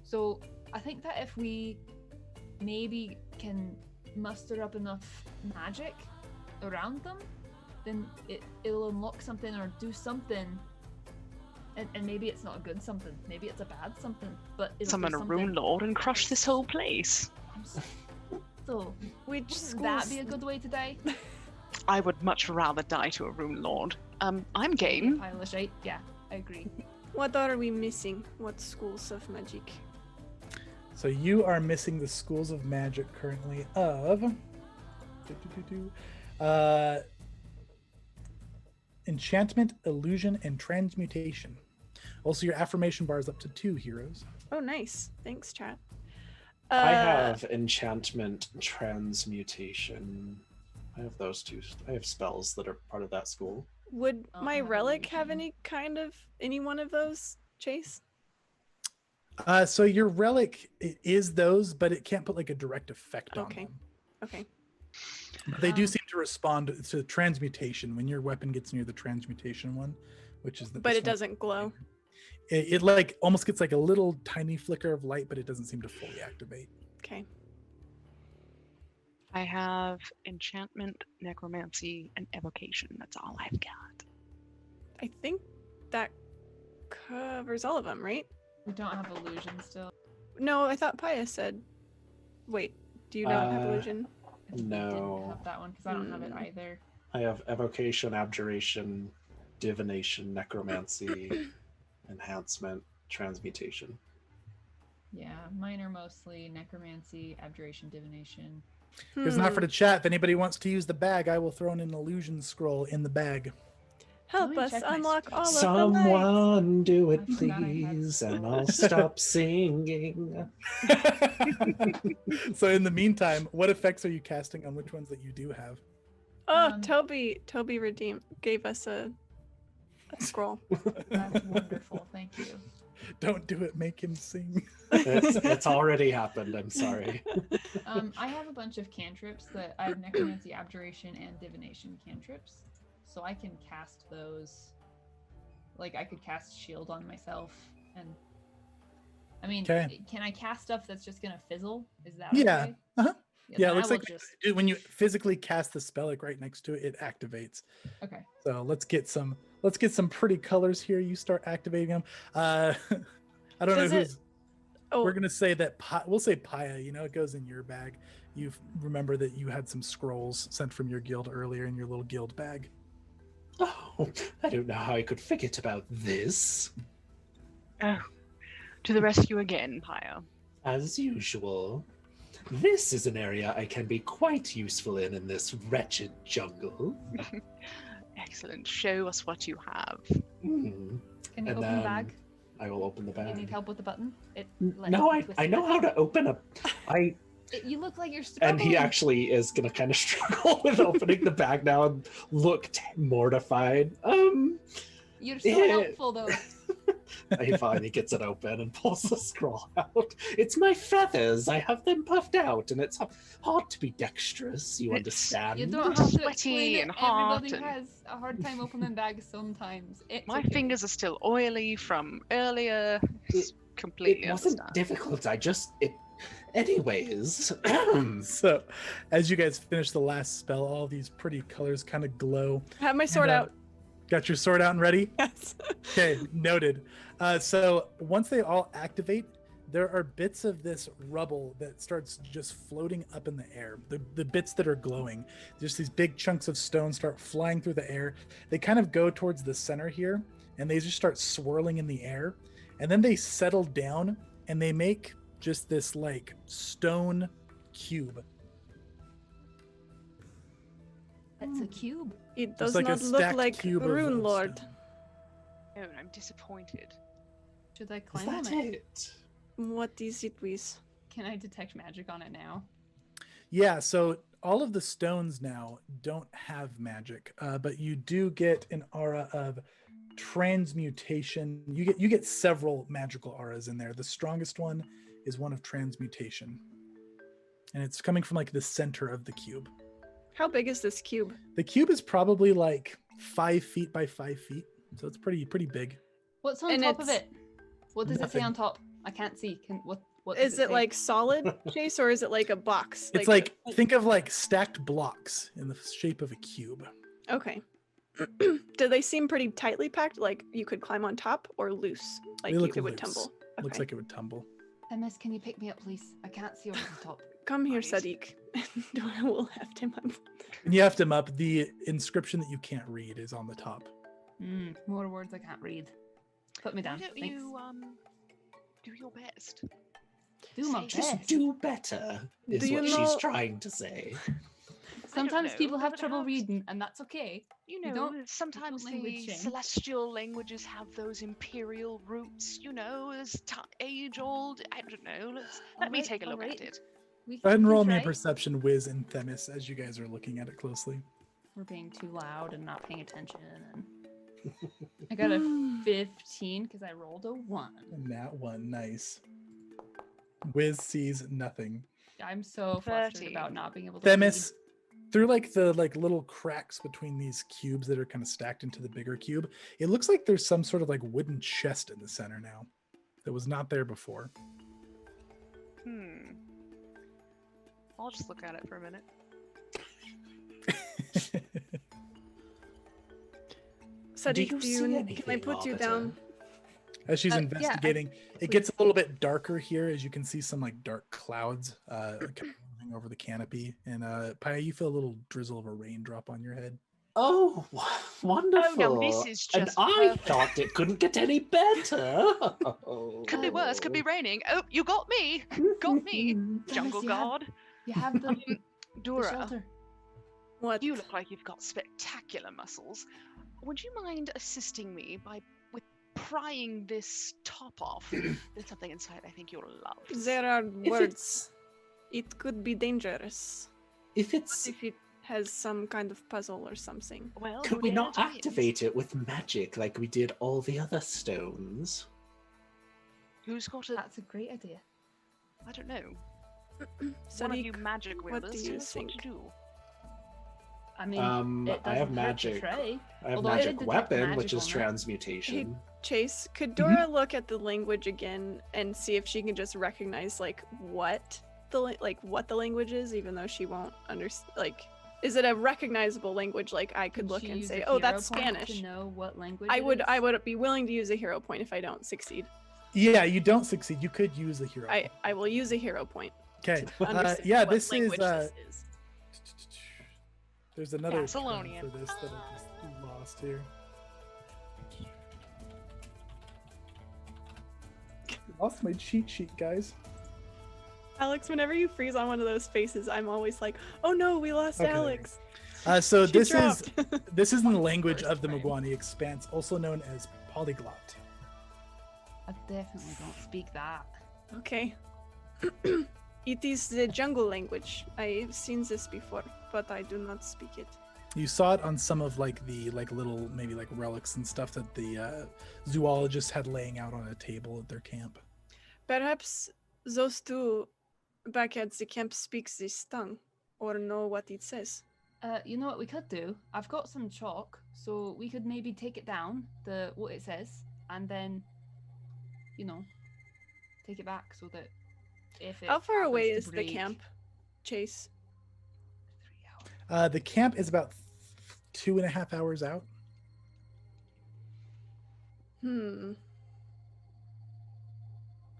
So, I think that if we maybe can muster up enough magic around them, then it'll unlock something or do something. And maybe it's not a good something. Maybe it's a bad something. But it'll Summon do a something. rune lord and crush this whole place. So, Which wouldn't that be a schools- good way to die? I would much rather die to a rune lord. I'm game. Pile of shite. Yeah, I agree. What are we missing? What schools of magic? So you are missing the schools of magic currently of enchantment, illusion, and transmutation. Also, your affirmation bar is up to 2 heroes. Oh, nice. Thanks, chat. I have enchantment, transmutation. I have those 2. I have spells that are part of that school. Would Oh, my I have relic have illusion. any one of those, Chase? So your relic, it is those, but it can't put like a direct effect on Okay. them. Okay. They do Um, seem to respond to transmutation when your weapon gets near the transmutation one, which is the. But this it one. doesn't glow. It like almost gets like a little tiny flicker of light, but it doesn't seem to fully activate. Okay. I have enchantment, necromancy, and evocation. That's all I've got. I think that covers all of them, right? We don't have illusion still. No, I thought Paya said. Wait, do you not have Uh, illusion? I think we No. didn't have that one because I don't have it Hmm. either. I have evocation, abjuration, divination, necromancy, enhancement, transmutation. Yeah, mine are mostly necromancy, abjuration, divination. It's not for the chat. If anybody wants to use the bag, I will throw in an illusion scroll in the bag. Help me us check my unlock screen. all of the lights. Someone do it, I forgot I had please, and scroll. I'll stop singing. So in the meantime, what effects are you casting on which ones that you do have? Oh, Um, Toby gave us a scroll. That's wonderful. Thank you. Don't do it, make him sing. It's already happened. I'm sorry. I have a bunch of cantrips that I have necromancy, abjuration, and divination cantrips, so I can cast those. Like I could cast shield on myself, and I mean, Okay. can I cast stuff that's just gonna fizzle? Is that Yeah. okay? Uh-huh. Yeah, then it I looks will like just when you physically cast the spell, like right next to it, it activates. okay. So let's get some pretty colors here. You start activating them. I don't Does know it- who's. Oh, We're gonna say that we'll say Paya. You know, it goes in your bag. You remember that you had some scrolls sent from your guild earlier in your little guild bag. Oh, I don't know how I could forget about this. Oh, to the rescue again, Pyre. As usual, this is an area I can be quite useful in this wretched jungle. Excellent. Show us what you have. Hmm. Can you And open the then bag? I will open the Do you bag. need help with the button? It No, I know how to open a. You look like you're struggling. And he actually is gonna kind of struggle with opening the bag now and look mortified. You're so Yeah. helpful though. He finally gets it open and pulls the scroll out. It's my feathers. I have them puffed out, and it's hard to be dexterous. You It's- understand? You don't have to Sweaty explain it. and hot Everybody and- has a hard time opening bags sometimes. It's My okay. fingers are still oily from earlier. It- Completely It wasn't understand. difficult. Anyways. So, as you guys finish the last spell, all these pretty colors kind of glow. I have my sword And, out. Got your sword out and ready? Yes. Okay, noted. So once they all activate, there are bits of this rubble that starts just floating up in the air. The bits that are glowing, just these big chunks of stone start flying through the air. They kind of go towards the center here, and they just start swirling in the air, and then they settle down, and they make just this like stone cube. That's a cube. It Just does like a not look stacked like cube of Rune Lord. stone. Oh, I'm disappointed. Should I Is climb that on it? it? What is it with? Can I detect magic on it now? Yeah, so all of the stones now don't have magic, but you do get an aura of transmutation. You get several magical auras in there. The strongest one is one of transmutation, and it's coming from like the center of the cube. How big is this cube? The cube is probably like 5 feet by 5 feet, so it's pretty big. What's on And top of it's- it? What does it say Nothing. on top? I can't see. What does Is it say? like solid, Chase, or is it like a box? It's like think of like stacked blocks in the shape of a cube. Okay. Do they seem pretty tightly packed? Like you could climb on top, or loose? Like They look it would loose. tumble. Looks Okay. like it would tumble. MS, can you pick me up, please? I can't see over the top. Come here, Right. Sadiq. Dora will lift him up. When you lift him up, the inscription that you can't read is on the top. More words I can't read. Put me Why down. don't Thanks. you do your best? Do my say- best. Just do better, is Do you what know- she's trying to say. Sometimes know, people have but trouble how- reading, and that's okay. You You know, don't- sometimes don't language the shame. celestial languages have those imperial roots. You know, as age old. I don't know. Let me Alright, take a look alright. at it. We Go ahead and can roll me a try. perception whiz in Themis as you guys are looking at it closely. We're being too loud and not paying attention. And I got a 15 because I rolled a 1. And that one, nice. Whiz sees nothing. I'm so flustered 30. about not being able to Themis, through like the little cracks between these cubes that are kind of stacked into the bigger cube, it looks like there's some sort of like wooden chest in the center now that was not there before. I'll just look at it for a minute. Sadiq, you see can I anything, put you Arbiter? down? As she's yeah, investigating, it gets a little bit darker here as you can see some like dark clouds kind of moving over the canopy. And Paya, you feel a little drizzle of a raindrop on your head. Oh, wonderful. no, this is And just I perfect. thought it couldn't get any better. Could be worse, could be raining. Oh, you got me. Got me. Jungle you God. You have the Dora, shelter. What? you look like you've got spectacular muscles. Would you mind assisting me with prying this top off? There's something inside I think you'll love. There are If words. It could be dangerous. If it's, If it has some kind of puzzle or something. Well, could we not whatever it is. activate it with magic like we did all the other stones? Who's got a? That's a great idea. I don't know. One of you Sadiq, magic what wielders. do Tell you us what to think? do. I mean, it I have doesn't hurt to magic. try. I have Although I did magic detect weapon, magic which is on that. transmutation. Chase, could Dora look at the language again and see if she can just recognize what the language is, even though she won't understand? Like, is it a recognizable language? Like, I could look she and use say, a "Oh, hero that's point Spanish." To know what language I it would is? be willing to use a hero point if I don't succeed. Yeah, you don't succeed. You could use a hero. I will use a hero point. Okay. to understand Yeah, what this is. language this is. There's another term Thessalonian. for this that I just lost here. Lost my cheat sheet, guys. Alex, whenever you freeze on one of those faces, I'm always like, "Oh no, we lost Okay, there we Alex." So She this dropped. is in the language First of the frame. Mugwani Expanse, also known as polyglot. I definitely don't speak that. Okay. It is the jungle language. I've seen this before, but I do not speak it. You saw it on some of the little maybe relics and stuff that the zoologists had laying out on a table at their camp. Perhaps those two back at the camp speak this tongue or know what it says. You know what we could do? I've got some chalk, so we could maybe take it down, what it says, and then, take it back so that if it How far away happens is to the break- camp, Chase? 3 hours. The camp is about 2.5 hours out.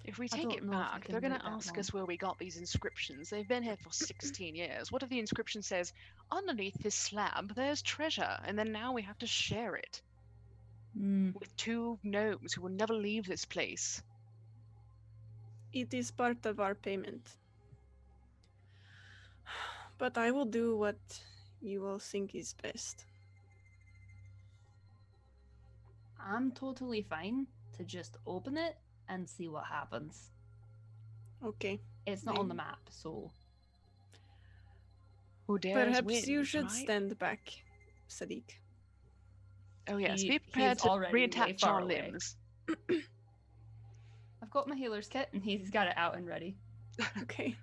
If we I take don't it know if I back, can they're going wait to that ask long. us where we got these inscriptions. They've been here for 16 years. What if the inscription says, underneath this slab, there's treasure, and then now we have to share it with two gnomes who will never leave this place? It is part of our payment. But I will do what you all think is best. I'm totally fine to just open it and see what happens. Okay. It's not on the Maybe. map, so Who dares Perhaps wins, you should right? stand back, Sadiq. Oh yes, He- be prepared he's to already way reattach far our away. limbs. I've got my healer's kit and he's got it out and ready. Okay.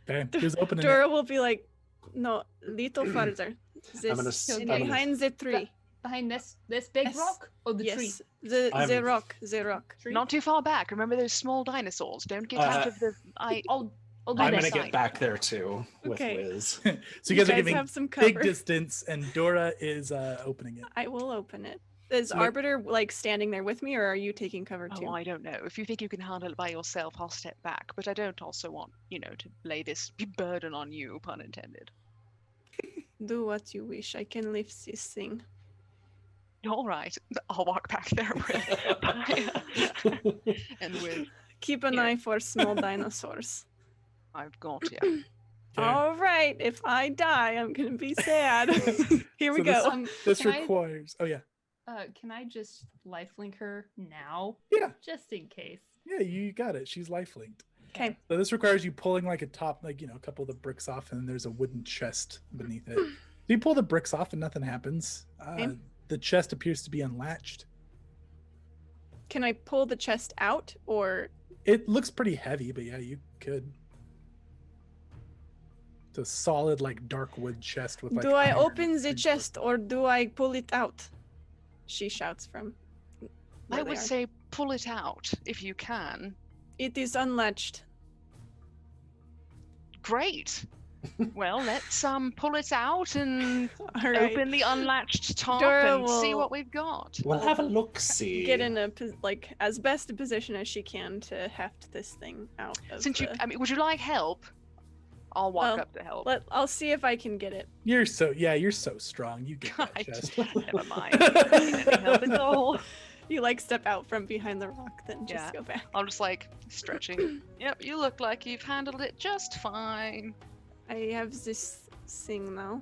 Okay, who's opening it? Dora will be like, no, little further. I'm gonna This, s- I'm gonna- behind the tree. Behind this big Yes. rock or the tree? Yes, the I'm- rock. Tree? Not too far back. Remember those small dinosaurs? Don't get out of the eye. I'll do I'm this gonna side. get back there too with Okay. Wiz. So you guys are giving have some big cover. distance, and Dora is opening it. I will open it. Is So- Arbiter standing there with me, or are you taking cover too? Oh, I don't know. If you think you can handle it by yourself, I'll step back. But I don't also want, to lay this burden on you, pun intended. Do what you wish. I can lift this thing. All right. I'll walk back there with and with Keep an Here. eye for small dinosaurs. I've got you. Okay. All right. If I die, I'm gonna be sad. Here we So this- go. This Can I- requires. Oh yeah, Can I just lifelink her now? yeah, Just in case. yeah. You got it. She's life-linked. Okay. So this requires you pulling a top, a couple of the bricks off, and then there's a wooden chest beneath it. You pull the bricks off, and nothing happens. Okay. The chest appears to be unlatched. Can I pull the chest out, or It looks pretty heavy, but yeah, you could. It's a solid, dark wood chest with. do I iron open the and- chest, or do I pull it out? She shouts from. where I they would are. say pull it out if you can. It is unlatched. Great. Well, let's pull it out and All right. open the unlatched top Dora and see will- what we've got. We'll have a look. See. Get in a as best a position as she can to heft this thing out. Of Since you, the- would you like help? I'll walk Well, up to help. I'll see if I can get it. You're so strong. You get that I chest. Never mind. Can't help it all. You like step out from behind the rock, then just Yeah. go back. I'm just like stretching. Yep, you look like you've handled it just fine. I have this thing now.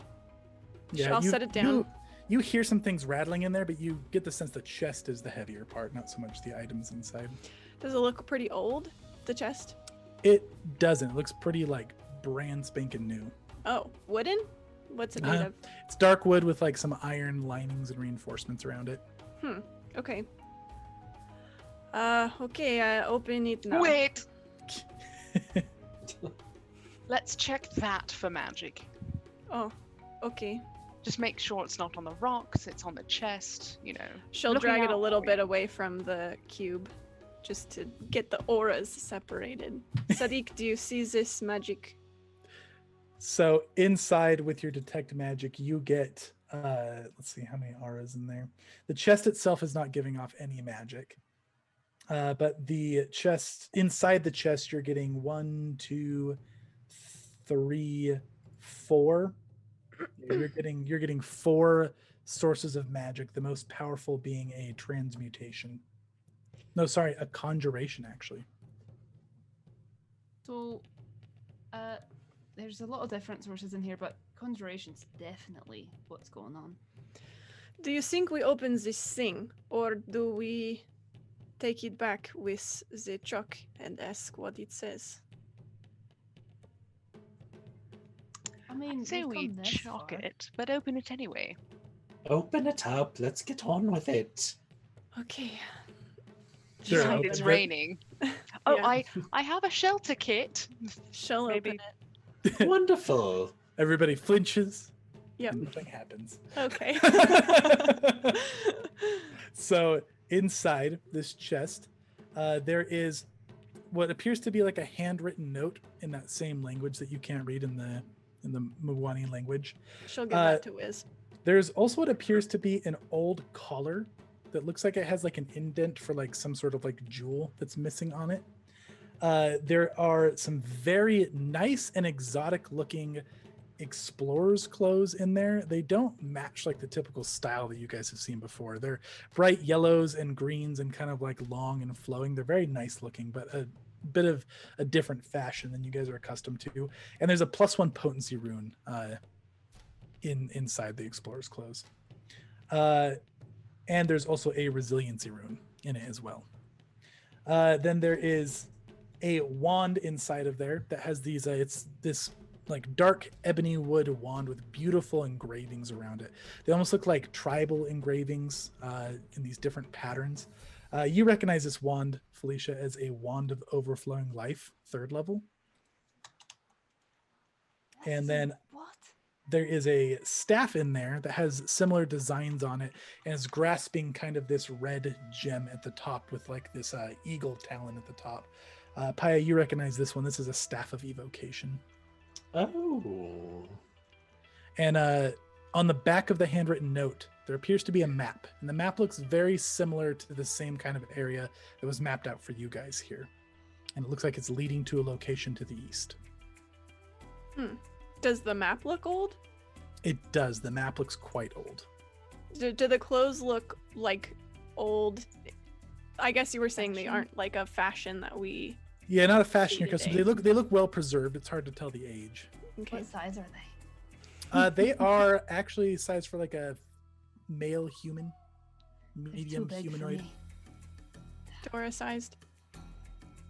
Yeah, I'll set it down. You hear some things rattling in there, but you get the sense the chest is the heavier part, not so much the items inside. Does it look pretty old, the chest? It doesn't. It looks pretty like brand spanking new. Oh, wooden? What's it made Uh-huh. of? It's dark wood with like some iron linings and reinforcements around it. Okay. Okay, I open it now. Wait! Let's check that for magic. Oh, okay. Just make sure it's not on the rocks, it's on the chest, you know. She'll Looking drag it a out little for bit you. away from the cube, just to get the auras separated. Sadiq, do you see this magic? So inside with your detect magic, you get let's see how many auras in there. The chest itself is not giving off any magic. But the chest, inside the chest, you're getting 1, 2, 3, 4. You're getting 4 sources of magic, the most powerful being a transmutation. No, sorry, a conjuration actually. So, there's a lot of different sources in here, but conjuration's definitely what's going on. Do you think we open this thing, or do we take it back with the chalk and ask what it says? I mean, I'd say we've we come this chalk far. it, but open it anyway. Open it up. Let's get on with it. Okay. Sure, Decide open it's it. raining. Oh, Yeah. I have a shelter kit. She'll Maybe- open it. Wonderful. Everybody flinches. Yep. And nothing happens. Okay. So inside this chest, there is what appears to be like a handwritten note in that same language that you can't read in the Mwani language. She'll give that to Wiz. There's also what appears to be an old collar that looks like it has like an indent for like some sort of like jewel that's missing on it. There are some very nice and exotic looking explorer's clothes in there. They don't match like the typical style that you guys have seen before. They're bright yellows and greens and kind of like long and flowing. They're very nice looking, but a bit of a different fashion than you guys are accustomed to. And there's a +1 potency rune inside the explorer's clothes. And there's also a resiliency rune in it as well. Then there is a wand inside of there that has these it's this like dark ebony wood wand with beautiful engravings around it. They almost look like tribal engravings in these different patterns. You recognize this wand, Felicia, as a wand of overflowing life, 3rd level. And then What? there is a staff in there that has similar designs on it and is grasping kind of this red gem at the top with like this eagle talon at the top. Paya, you recognize this one. This is a staff of evocation. Oh. And on the back of the handwritten note, there appears to be a map. And the map looks very similar to the same kind of area that was mapped out for you guys here. And it looks like it's leading to a location to the east. Does the map look old? It does. The map looks quite old. Do the clothes look like old? I guess you were saying they Fashion? aren't like a fashion that we. Yeah, not a fashion Day to custom. day. They look well preserved. It's hard to tell the age. Okay. What size are they? They are actually sized for like a male human, They're too medium big for humanoid. me. Dora sized.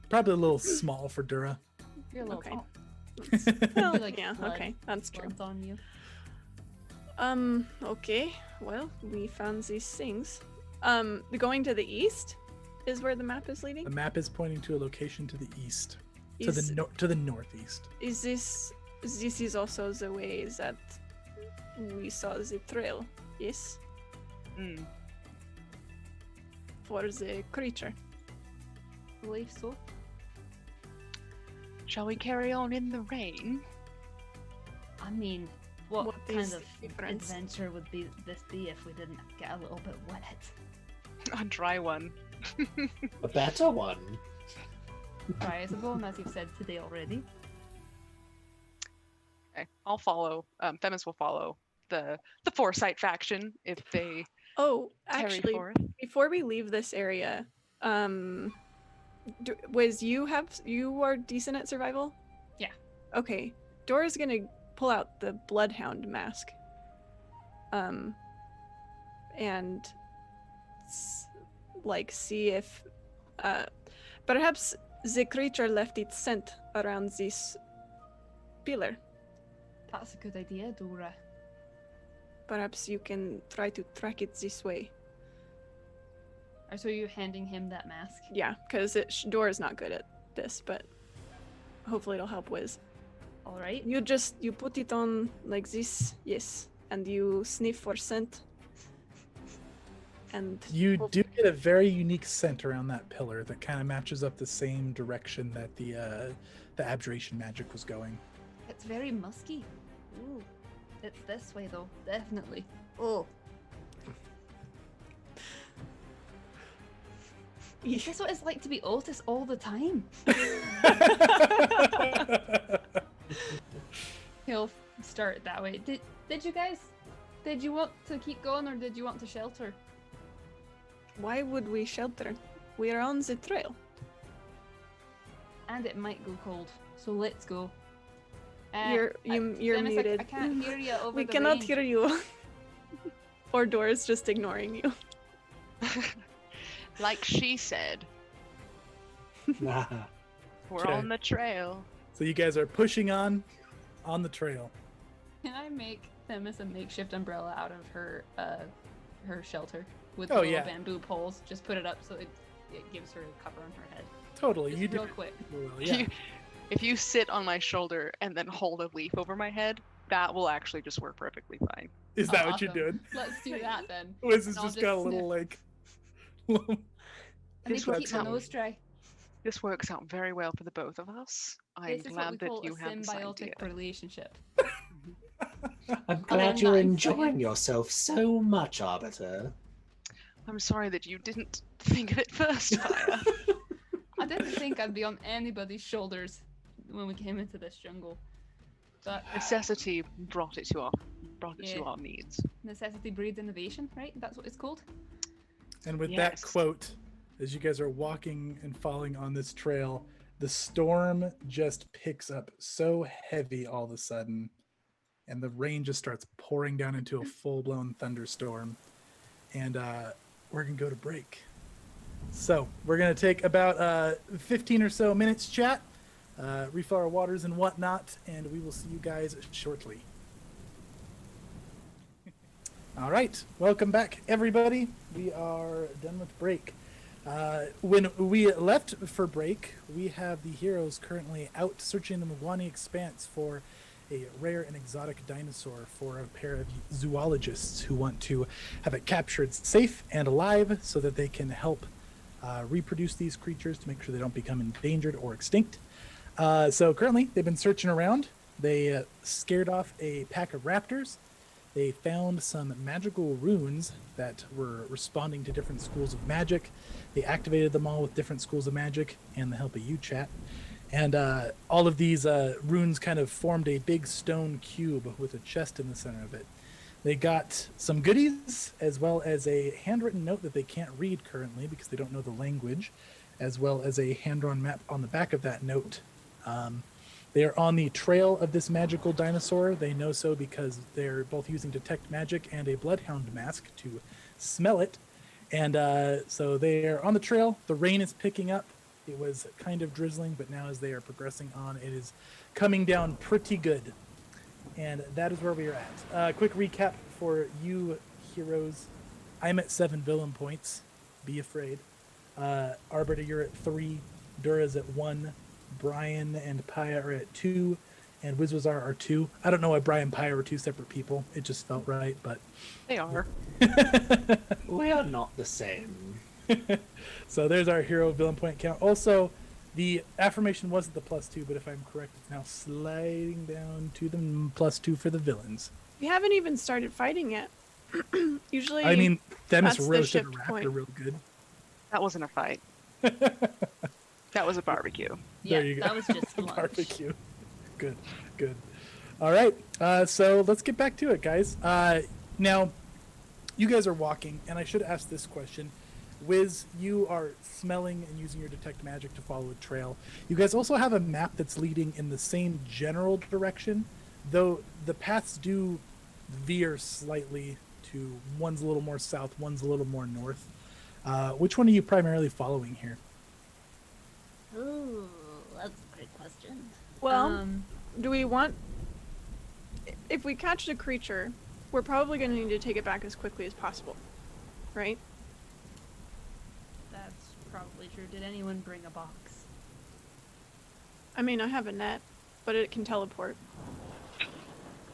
Probably a little small for Dura. You're a little Okay. tall. Well, like yeah, blood okay, that's true. Blood's on you. Okay. Well, we found these things. Going to the east is where the map is leading. The map is pointing to a location to the east, Is, to the northeast. is this is also the way that we saw the trail? Yes, Mm. for the creature. I believe so. Shall we carry on in the rain? I mean, what What kind is of the difference? adventure would this be if we didn't get a little bit wet? A dry one. A better one. Try as a bone, as you've said today already. Okay, I'll follow. Themis will follow the Foresight faction if they Oh, carry actually, forth. before we leave this area, Wiz, you are decent at survival? Yeah. Okay. Dora's gonna pull out the Bloodhound mask. And see if perhaps the creature left its scent around this pillar. That's a good idea, Dora. Perhaps you can try to track it this way. Or so you're handing him that mask? Yeah, because Dora's not good at this, but hopefully it'll help Wiz. All right. You put it on like this, yes, and you sniff for scent. And You do get a very unique scent around that pillar that kind of matches up the same direction that the abjuration magic was going. It's very musky. Ooh. It's this way though, definitely. Oh. Is this what it's like to be Otis all the time? He'll start that way. Did you guys? Did you want to keep going or did you want to shelter? Why would we shelter? We are on the trail. And it might go cold, so let's go. You're Dennis, muted. I can't hear you over We the cannot range. hear you. Or Dora's just ignoring you. Like she said, Nah. we're Okay. on the trail. So you guys are pushing on the trail. Can I make Themis a makeshift umbrella out of her shelter with Oh, little yeah. bamboo poles? Just put it up so it gives her a cover on her head. Totally, Just you real do. quick. Well, yeah. If you sit on my shoulder and then hold a leaf over my head, that will actually just work perfectly fine. Is that what you're Awesome. doing? Let's do that then. Wiz has And I'll just got a little sniff. like. I need This to keep works my out. nose dry. This works out very well for the both of us. I'm This is what we glad that call you a have this idea. symbiotic relationship. I'm Other glad than you're that, enjoying yeah. yourself so much, Arbiter. I'm sorry that you didn't think of it first, Fire. I didn't think I'd be on anybody's shoulders when we came into this jungle. But Necessity brought it to Yeah. our needs. necessity breeds innovation, right? That's what it's called. And with that Yes. quote, as you guys are walking and falling on this trail, the storm just picks up so heavy all of a sudden, and the rain just starts pouring down into a full-blown thunderstorm. And we're gonna go to break. So we're gonna take about 15 or so minutes chat, refill our waters and whatnot, and we will see you guys shortly. All right, welcome back, everybody. We are done with break. When we left for break, we have the heroes currently out searching the Mwani Expanse for a rare and exotic dinosaur for a pair of zoologists who want to have it captured safe and alive so that they can help reproduce these creatures to make sure they don't become endangered or extinct. So currently, they've been searching around. They scared off a pack of raptors. They found some magical runes that were responding to different schools of magic. They activated them all with different schools of magic and the help of you, chat. And all of these runes kind of formed a big stone cube with a chest in the center of it. They got some goodies, as well as a handwritten note that they can't read currently because they don't know the language, as well as a hand-drawn map on the back of that note. They are on the trail of this magical dinosaur. They know so because they're both using Detect Magic and a Bloodhound mask to smell it. And so they are on the trail. The rain is picking up. It was kind of drizzling, but now as they are progressing on, it is coming down pretty good. And that is where we are at. Quick recap for you heroes. I'm at 7 villain points. Be afraid. Arbiter, you're at 3. Dura's at 1. Brian and Paya are at 2, and Wizwazar are 2. I don't know why Brian and Paya were 2 separate people. It just felt right, but They are. We are not the same. so there's our hero villain point count. Also, the affirmation wasn't the +2, but if I'm correct, it's now sliding down to the +2 for the villains. We haven't even started fighting yet. Usually, I mean, Themis that's the roasted a shift raptor point. real good. That wasn't a fight. That was a barbecue. Yeah, There you go. that was just lunch. Barbecue. Good, good. All right. So let's get back to it, guys. Now, you guys are walking, and I should ask this question. Wiz, you are smelling and using your detect magic to follow a trail. You guys also have a map that's leading in the same general direction, though the paths do veer slightly to one's a little more south, one's a little more north. Which one are you primarily following here? Ooh, that's a great question. Well, do we want... If we catch the creature, we're probably going to need to take it back as quickly as possible, right? That's probably true. Did anyone bring a box? I mean, I have a net, but it can teleport.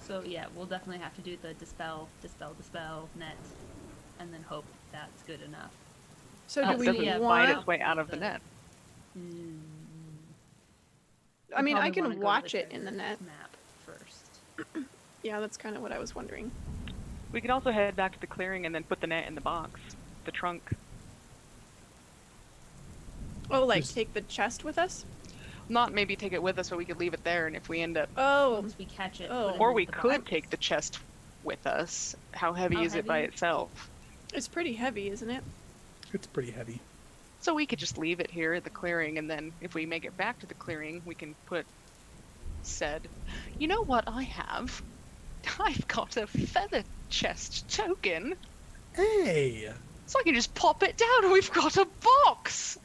So yeah, we'll definitely have to do the dispel net, and then hope that's good enough. So Oh, do we so Doesn't yeah, find want... its way out of the net. Hmm. I mean, I Probably wanna can go to watch the it in the treasure net. map first. Yeah, that's kind of what I was wondering. We could also head back to the clearing and then put the net in the box, the trunk. Oh, like Just- take the chest with us? Not maybe take it with us, but we could leave it there, and if we end up, Oh, Once we catch it, Oh. put it or in we the could box. take the chest with us. How heavy How is it by heavy? itself? it's pretty heavy, isn't it? It's pretty heavy. So we could just leave it here at the clearing, and then if we make it back to the clearing, we can put said, you know what I have? I've got a feather chest token, Hey! so I can just pop it down and we've got a box!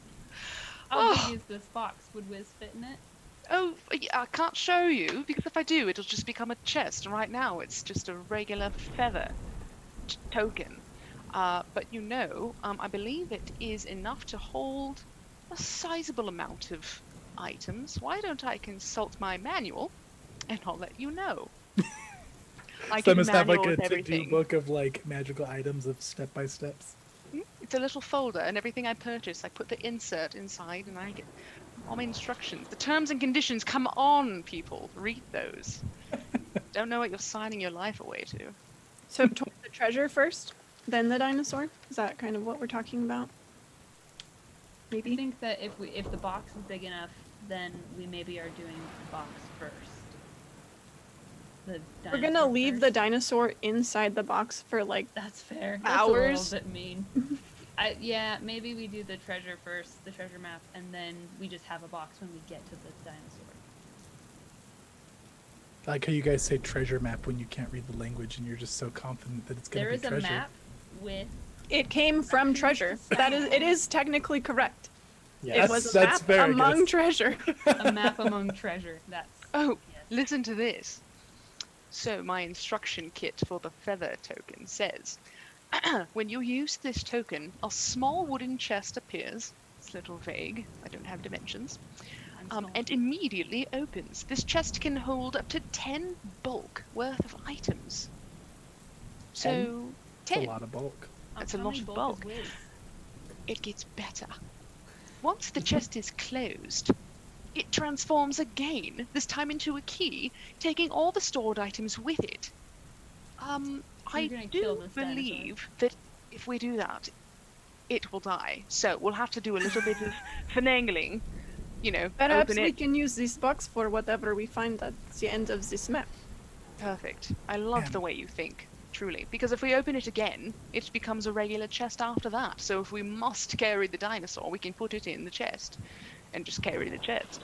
How Oh. big is this box? Would Wiz fit in it? Oh, I can't show you, because if I do, it'll just become a chest, and right now it's just a regular feather token. But you know, I believe it is enough to hold a sizable amount of items. Why don't I consult my manual, and I'll let you know. I So I can must have like manual a with to-do everything. book of like magical items of step-by-steps. It's a little folder, and everything I purchase, I put the insert inside, and I get all my instructions. The terms and conditions, come on, people, read those. Don't know what you're signing your life away to. So towards the treasure first, then the dinosaur? Is that kind of what we're talking about? I Maybe? think that if the box is big enough, then we maybe are doing the box first. The We're gonna dinosaur leave the first. dinosaur inside the box for like... That's fair. hours. That's a little bit mean. Yeah, maybe we do the treasure first, the treasure map, and then we just have a box when we get to the dinosaur. I like how you guys say treasure map when you can't read the language and you're just so confident that it's going There to is be a treasure. map with It came from treasure. It is technically correct. Yes, It was a that's map very among good. treasure. a map among treasure. That's Oh, yes. listen to this. So my instruction kit for the feather token says, when you use this token, a small wooden chest appears. It's a little vague. I don't have dimensions. I'm small. And immediately opens. This chest can hold up to 10 bulk worth of items. So, 10? It's a 10. lot of bulk. That's a How lot many of bulk bulk. is Wiz? It gets better. Once the chest is closed, it transforms again, this time into a key, taking all the stored items with it. I You're gonna kill do this dinosaur. believe that if we do that, it will die. So we'll have to do a little bit of finagling, you know, Perhaps open we it. can use this box for whatever we find at the end of this map. Perfect. I love Man. the way you think, truly. Because if we open it again, it becomes a regular chest after that. So if we must carry the dinosaur, we can put it in the chest and just carry the chest.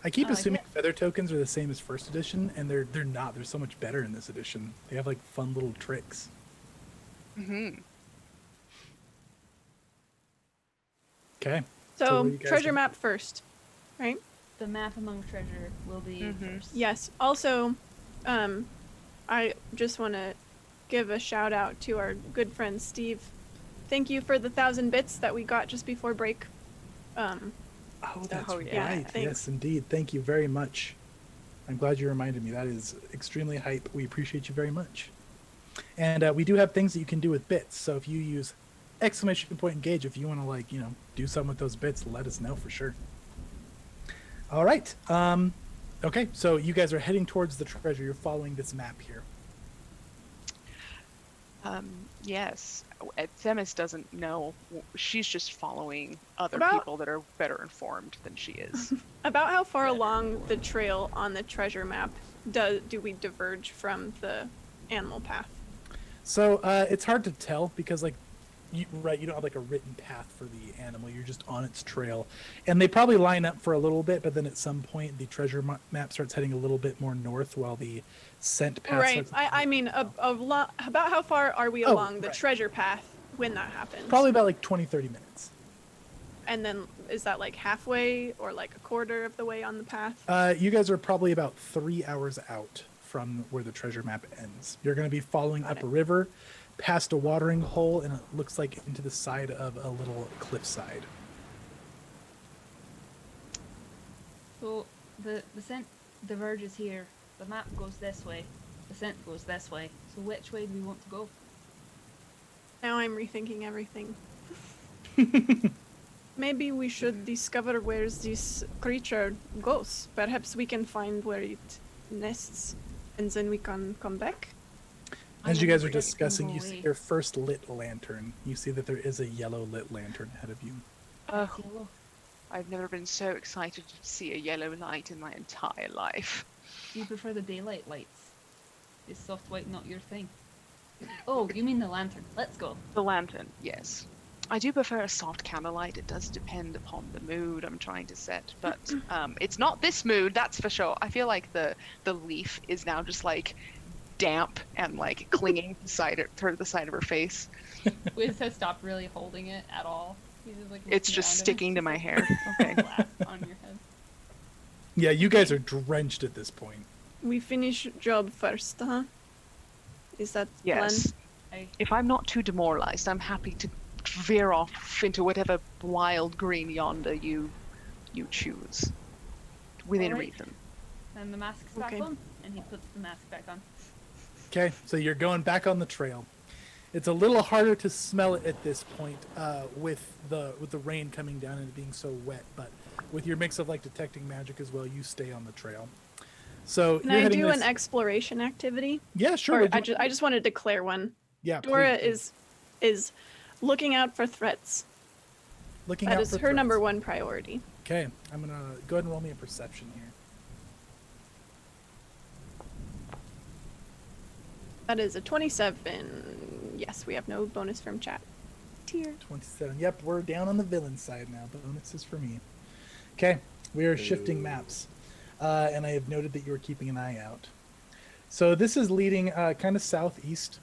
I keep I like assuming it. feather tokens are the same as first edition, and they're not. They're so much better in this edition. They have like fun little tricks. Hmm. Okay. So, what do you guys treasure think? map first, right? The map among treasure will be Mhm. first. Yes. Also, I just want to give a shout out to our good friend Steve. Thank you for the 1,000 bits that we got just before break. Oh, that's Oh, yeah. right. Thanks. Yes, indeed. Thank you very much. I'm glad you reminded me. That is extremely hype. We appreciate you very much. And we do have things that you can do with bits. So if you use exclamation point engage, if you want to like, do something with those bits, let us know for sure. All right. Okay. So you guys are heading towards the treasure. You're following this map here. Yes. Themis doesn't know. She's just following other About- people that are better informed than she is. About how far Better. along the trail on the treasure map do we diverge from the animal path? So it's hard to tell because like you don't have like a written path for the animal. You're just on its trail, and they probably line up for a little bit, but then at some point the treasure map starts heading a little bit more north, while the scent path. Right. starts- I mean, about how far are we Oh, along the right. treasure path when that happens? Probably about like 20-30 minutes. And then is that like halfway or like a quarter of the way on the path? You guys are probably about 3 hours out from where the treasure map ends. You're going to be following Got up it. a river, past a watering hole, and it looks like into the side of a little cliffside. So the scent diverges here. The map goes this way. The scent goes this way. So which way do we want to go? Now I'm rethinking everything. Maybe we should discover where this creature goes. Perhaps we can find where it nests, and then we can come back. As you I'm guys are gonna discussing, go you see away. your first lit lantern. You see that there is a yellow lit lantern ahead of you. Oh, Yellow. I've never been so excited to see a yellow light in my entire life. Do you prefer the daylight lights? Is soft white not your thing? Oh, you mean the lantern. Let's go. The lantern, yes. I do prefer a soft candlelight. It does depend upon the mood I'm trying to set, but it's not this mood, that's for sure. I feel like the leaf is now just like damp and like clinging to the side of her face. Wiz has stopped really holding it at all. He's just, like, It's looking just around and sticking to it's my like hair. Okay. flat on your head. Yeah, you guys are drenched at this point. We finish job first, huh? Is that the plan? Yes. I, If I'm not too demoralized, I'm happy to veer off into whatever wild green yonder you choose. Within Alright. reason. and the mask's back Okay. on, and he puts the mask back on. Okay, so you're going back on the trail. It's a little harder to smell it at this point with the rain coming down and it being so wet, but with your mix of like detecting magic as well, you stay on the trail. So Can you're I heading do this... an exploration activity? Yeah, sure. Or would you- I just want to declare one. yeah, Dora please. is looking out for threats. Looking That out is for her number threats. one priority. Okay, I'm gonna go ahead and roll me a perception here. That is a 27. Yes, we have no bonus from chat. Tier. 27. Yep, we're down on the villain side now. Bonuses for me. Okay, we are shifting maps. And I have noted that you are keeping an eye out. So this is leading kind of southeast.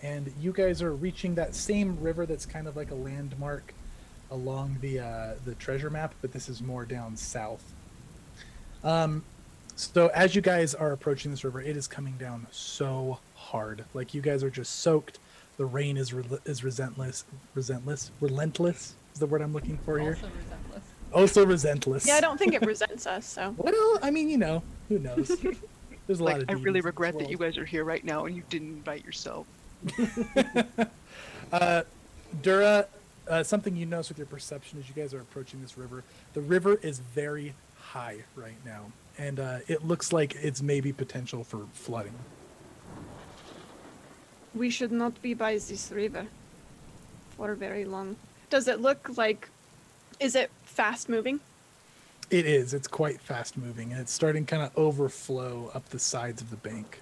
And you guys are reaching that same river that's kind of like a landmark along the treasure map, but this is more down south. So as you guys are approaching this river, it is coming down so hard. Like you guys are just soaked. The rain is relentless is the word I'm looking for here. Also resentless. Also relentless. Yeah, I don't think it resents us, so. Well, I mean, who knows? There's a lot Like, of I really demons in this regret that world. you guys are here right now and you didn't invite yourself. Dura, something you notice with your perception as you guys are approaching this river, the river is very high right now, and it looks like it's maybe potential for flooding. We should not be by this river for very long. Does it look like... Is it fast moving? It is. It's quite fast moving, and it's starting kind of overflow up the sides of the bank.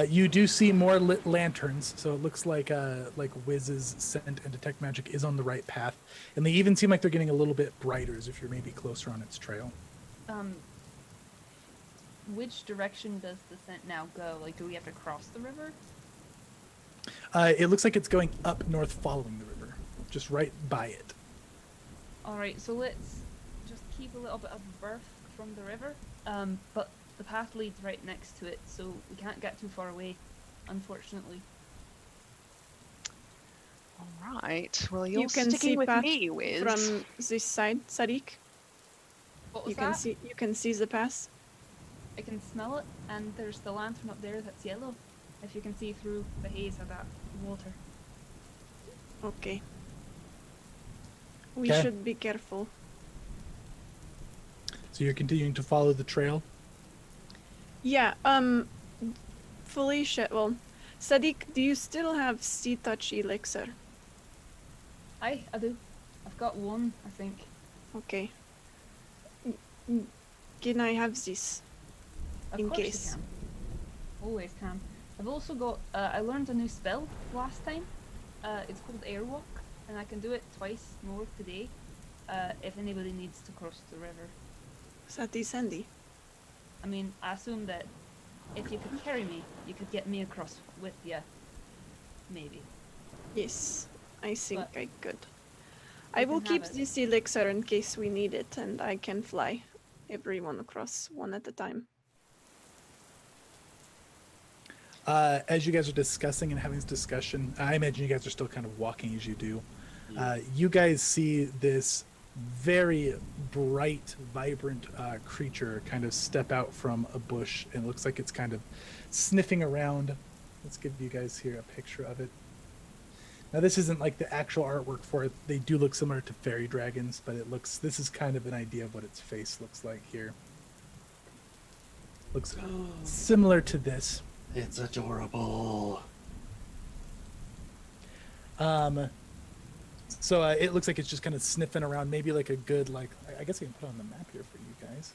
You do see more lit lanterns, so it looks like Wiz's scent and detect magic is on the right path, and they even seem like they're getting a little bit brighter as if you're maybe closer on its trail. Which direction does the scent now go? Like, do we have to cross the river? It looks like it's going up north following the river, just right by it. Alright, so let's just keep a little bit of berth from the river. But the path leads right next to it, so we can't get too far away, unfortunately. All right. Well, you're You can see sticking with path me, Wiz. From this side, Sadiq. What was You can that? see the pass. I can smell it, and there's the lantern up there that's yellow. If you can see through the haze of that water. Okay. We Okay. should be careful. So you're continuing to follow the trail. Yeah, Felicia, well, Sadiq, do you still have sea touch elixir? I do. I've got one, I think. Okay. Can I have this? Of In course case. you can. Always can. I've also got, I learned a new spell last time. It's called Airwalk, and I can do it twice more today, if anybody needs to cross the river. That is handy. I mean, I assume that if you could carry me, you could get me across with you. Maybe. Yes, I think But I could. you I will can keep have it. this elixir in case we need it, and I can fly everyone across one at a time. As you guys are discussing and having this discussion, I imagine you guys are still kind of walking as you do. You guys see this very bright, vibrant creature kind of step out from a bush, and it looks like it's kind of sniffing around. Let's give you guys here a picture of it. Now, this isn't like the actual artwork for it. They do look similar to fairy dragons, but this is kind of an idea of what its face looks like here. Looks similar to this. It's adorable. So it looks like it's just kind of sniffing around, maybe like a good, like, I guess I can put it on the map here for you guys.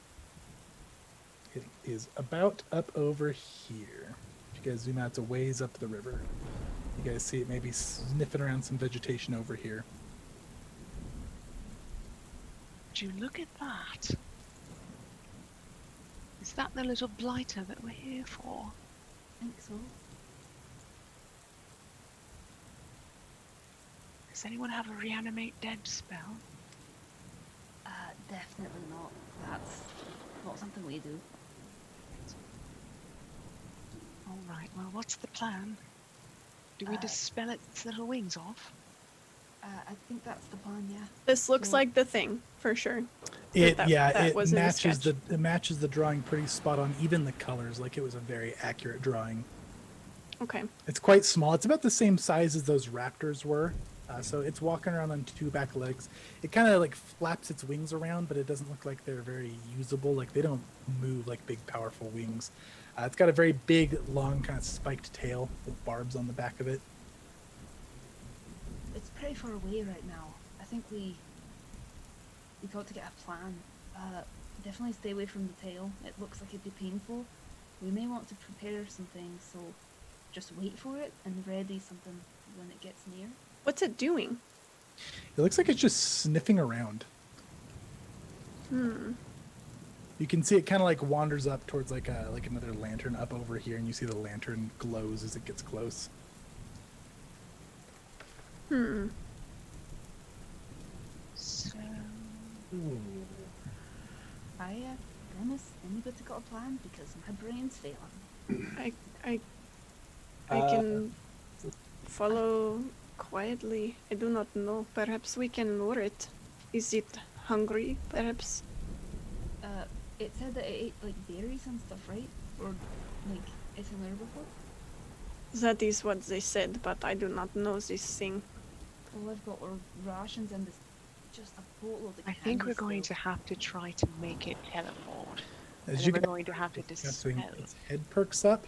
It is about up over here. If you guys zoom out, it's a ways up the river. You guys see it maybe sniffing around some vegetation over here. Would you look at that? Is that the little blighter that we're here for? I think so. Does anyone have a reanimate dead spell? Definitely not. That's not something we do. All right, well, what's the plan? Do we dispel its little wings off? I think that's the plan, yeah. This looks So- like the thing, for sure. It that was in the matches sketch. it matches the drawing pretty spot on. Even the colors, like it was a very accurate drawing. Okay. It's quite small. It's about the same size as those raptors were. So it's walking around on two back legs. It kind of like flaps its wings around, but it doesn't look like they're very usable. Like they don't move like big, powerful wings. It's got a very big, long, kind of spiked tail with barbs on the back of it. It's pretty far away right now. I think we got to get a plan. Definitely stay away from the tail. It looks like it'd be painful. We may want to prepare some things, so just wait for it and ready something when it gets near. What's it doing? It looks like it's just sniffing around. You can see it kind of like wanders up towards like another lantern up over here, and you see the lantern glows as it gets close. So, I promise anybody got a plan because my brain's failing. I can follow quietly. I do not know. Perhaps we can lure it. Is it hungry, perhaps? It said that it ate like berries and stuff, right? Or like it's an herbivore. That is what they said, but I do not know this thing. All I've got are rations and this just a boatload of I think candy we're going still. to have to try to make it teleport. As And you then we're guys going to have to are discussing, dispel. its head perks up,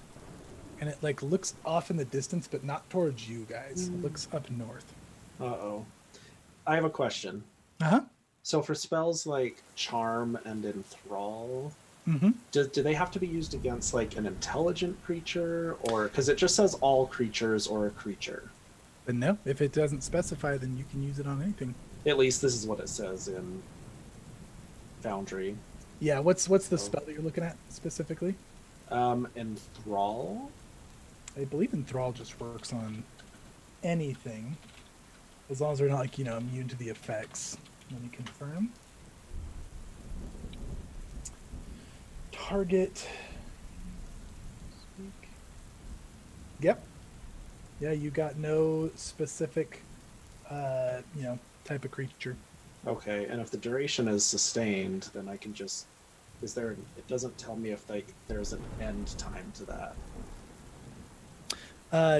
and it like looks off in the distance, but not towards you guys. It looks up north. Uh-oh. I have a question. Uh-huh. So for spells like Charm and Enthrall, Mm-hmm. do they have to be used against like an intelligent creature? Or because it just says all creatures or a creature. But no, if it doesn't specify, then you can use it on anything. At least this is what it says in Foundry. Yeah, what's the spell that you're looking at specifically? Enthrall? I believe Enthrall just works on anything, as long as they're not like, immune to the effects. Let me confirm. Target. Yep. Yeah, you got no specific, type of creature. Okay, and if the duration is sustained, then I can just... it doesn't tell me if there's an end time to that.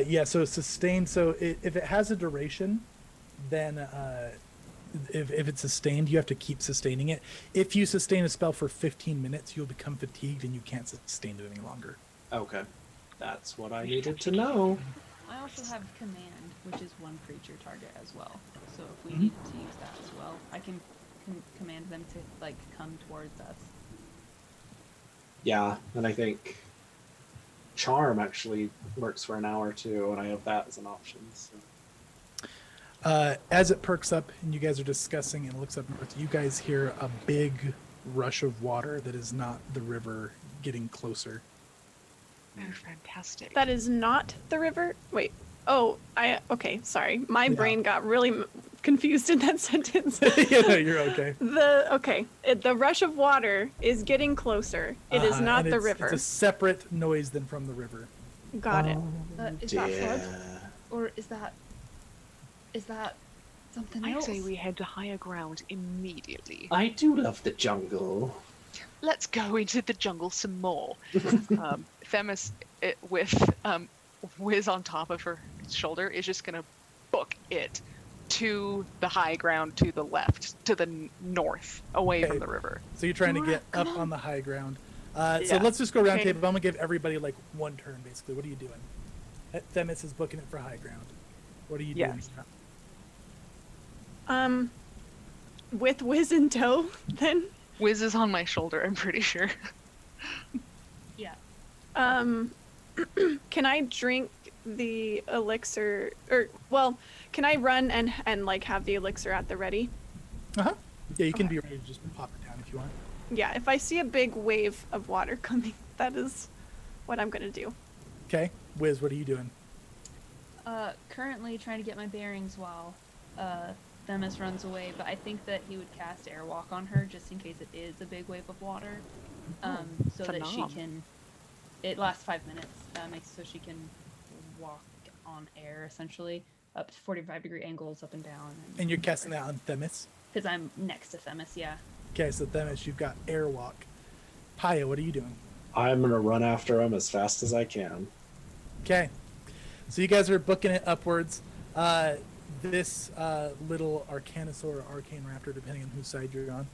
Yeah, so sustained. So if it has a duration, then if it's sustained, you have to keep sustaining it. If you sustain a spell for 15 minutes, you'll become fatigued and you can't sustain it any longer. Okay. That's what I needed to know. I also have command, which is one creature target as well. So if we Mhm. needed to use that as well, I can command them to like come towards us. Yeah, and I think charm actually works for an hour too, and I have that as an option. So. As it perks up and you guys are discussing and looks up north, you guys hear a big rush of water that is not the river getting closer. They're fantastic. That is not the river. Wait. Oh, okay. Sorry, my Yeah. brain got really confused in that sentence. Yeah, no, you're okay. The rush of water is getting closer. It is not and the it's- river. It's a separate noise than from the river. Got it. Is that flood? Or is that something I else? say we head to higher ground immediately. I do love the jungle. Let's go into the jungle some more. Themis, with Wiz on top of her shoulder, is just gonna book it to the high ground to the left, to the north, away Okay. from the river. So you're trying to Dora, get up come on on. the high ground. So Yeah. let's just go round Okay. table. I'm gonna give everybody like one turn basically. What are you doing? Themis is booking it for high ground. What are you doing? Yes. With Wiz in tow, then. Wiz is on my shoulder, I'm pretty sure. Yeah. Can I drink the elixir, or well, can I run and like have the elixir at the ready? Yeah, you can Okay. be ready to just pop it down if you want. Yeah, if I see a big wave of water coming, that is what I'm gonna do. Okay, Wiz, what are you doing? Currently trying to get my bearings while Themis runs away, but I think that he would cast Airwalk on her just in case it is a big wave of water, so that she Phenom. can. It lasts 5 minutes, so she can walk on air essentially up to 45-degree angles up and down. And you're casting that on Themis. Because I'm next to Themis, yeah. Okay, so Themis, you've got airwalk. Paya, what are you doing? I'm gonna run after him as fast as I can. Okay, so you guys are booking it upwards. This little Arcanosaur or Arcane Raptor, depending on whose side you're on,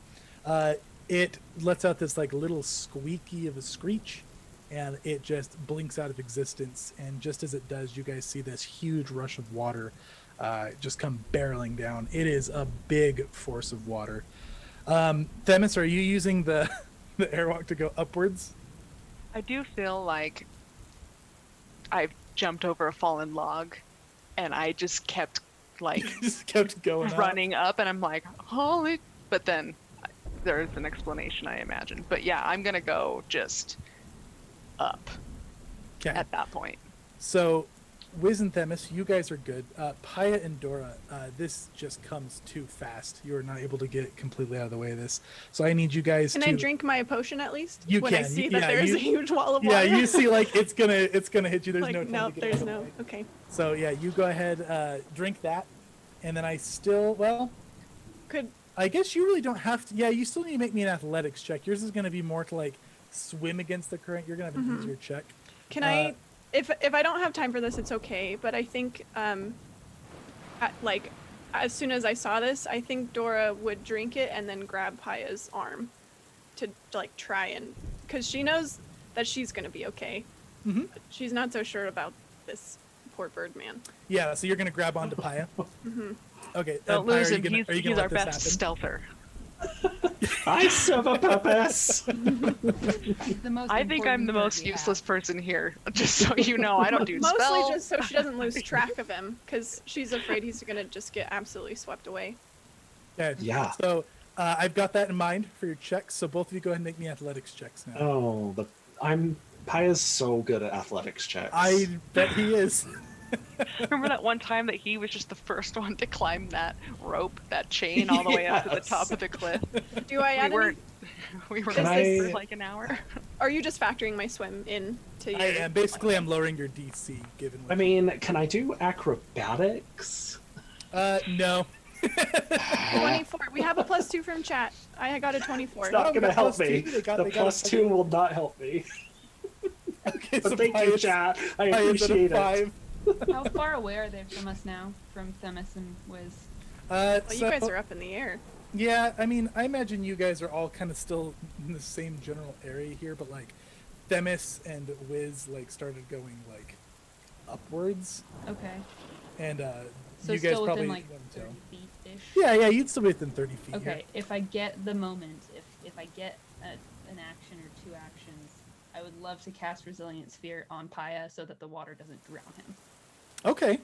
it lets out this like little squeaky of a screech, and it just blinks out of existence. And just as it does, you guys see this huge rush of water just come barreling down. It is a big force of water. Themis, are you using the the airwalk to go upwards? I do feel like I've jumped over a fallen log, and I just kept like Just kept going up. running up, and I'm like, holy! But then there's an explanation, I imagine. But yeah, I'm gonna go just up Okay. at that point. So, Wiz and Themis, you guys are good. Paya and Dora, this just comes too fast. You are not able to get it completely out of the way of this. So I need you guys Can to. I drink my potion at least? You when I can, see you- that yeah, there's you- a huge wall of Yeah, water. you see, like it's gonna hit you. There's like, no time no, to get there's out of the no. way. Okay. So yeah, you go ahead, drink that, and then Could I guess you really don't have to. Yeah, you still need to make me an athletics check. Yours is gonna be more to like swim against the current. You're gonna have an Mhm. easier check. can I? If I don't have time for this, it's okay. But I think like as soon as I saw this, I think Dora would drink it and then grab Paya's arm to like try and because she knows that she's gonna be okay. Mhm. But she's not so sure about this poor bird man. Yeah, so you're gonna grab onto Paya. Hmm. Okay. Don't Paya, lose are you him. gonna- are you He's gonna our let this best happen? stealther. I serve a purpose. The most I think I'm important the bird most we useless have. person here. Just so you know, I don't do Mostly spells. just so she doesn't lose track of him because she's afraid he's gonna just get absolutely swept away. Okay. Yeah. So I've got that in mind for your checks. So both of you go ahead and make me athletics checks now. Oh, Paya's so good at athletics checks. I bet he is. Remember that one time that he was just the first one to climb that rope, that chain, all the way up to the Yes. top of the cliff? Do I We add any? weren't. We were Can there I- for like an hour. Are you just factoring my swim in to your? I am. Basically, I'm lowering your DC given. I mean, can I do acrobatics? No. 24. We have a +2 from chat. I got a 24. It's not we gonna got help +2. me. They got The a +2 will not help me. Okay, But so thank you, Paya's- chat. I Paya's at a appreciate it. 5. How far away are they from us now? From Themis and Wiz? Well, you So, guys are up in the air. yeah, I mean, I imagine you guys are all kind of still in the same general area here, but like Themis and Wiz like started going like upwards, Okay. and So you guys still probably within like wouldn't 30 tell. feet ish. Yeah, you'd still be within 30 feet. Okay. Here. If I get the moment, if I get an action or 2 actions, I would love to cast Resilient Sphere on Paya so that the water doesn't drown him. Okay.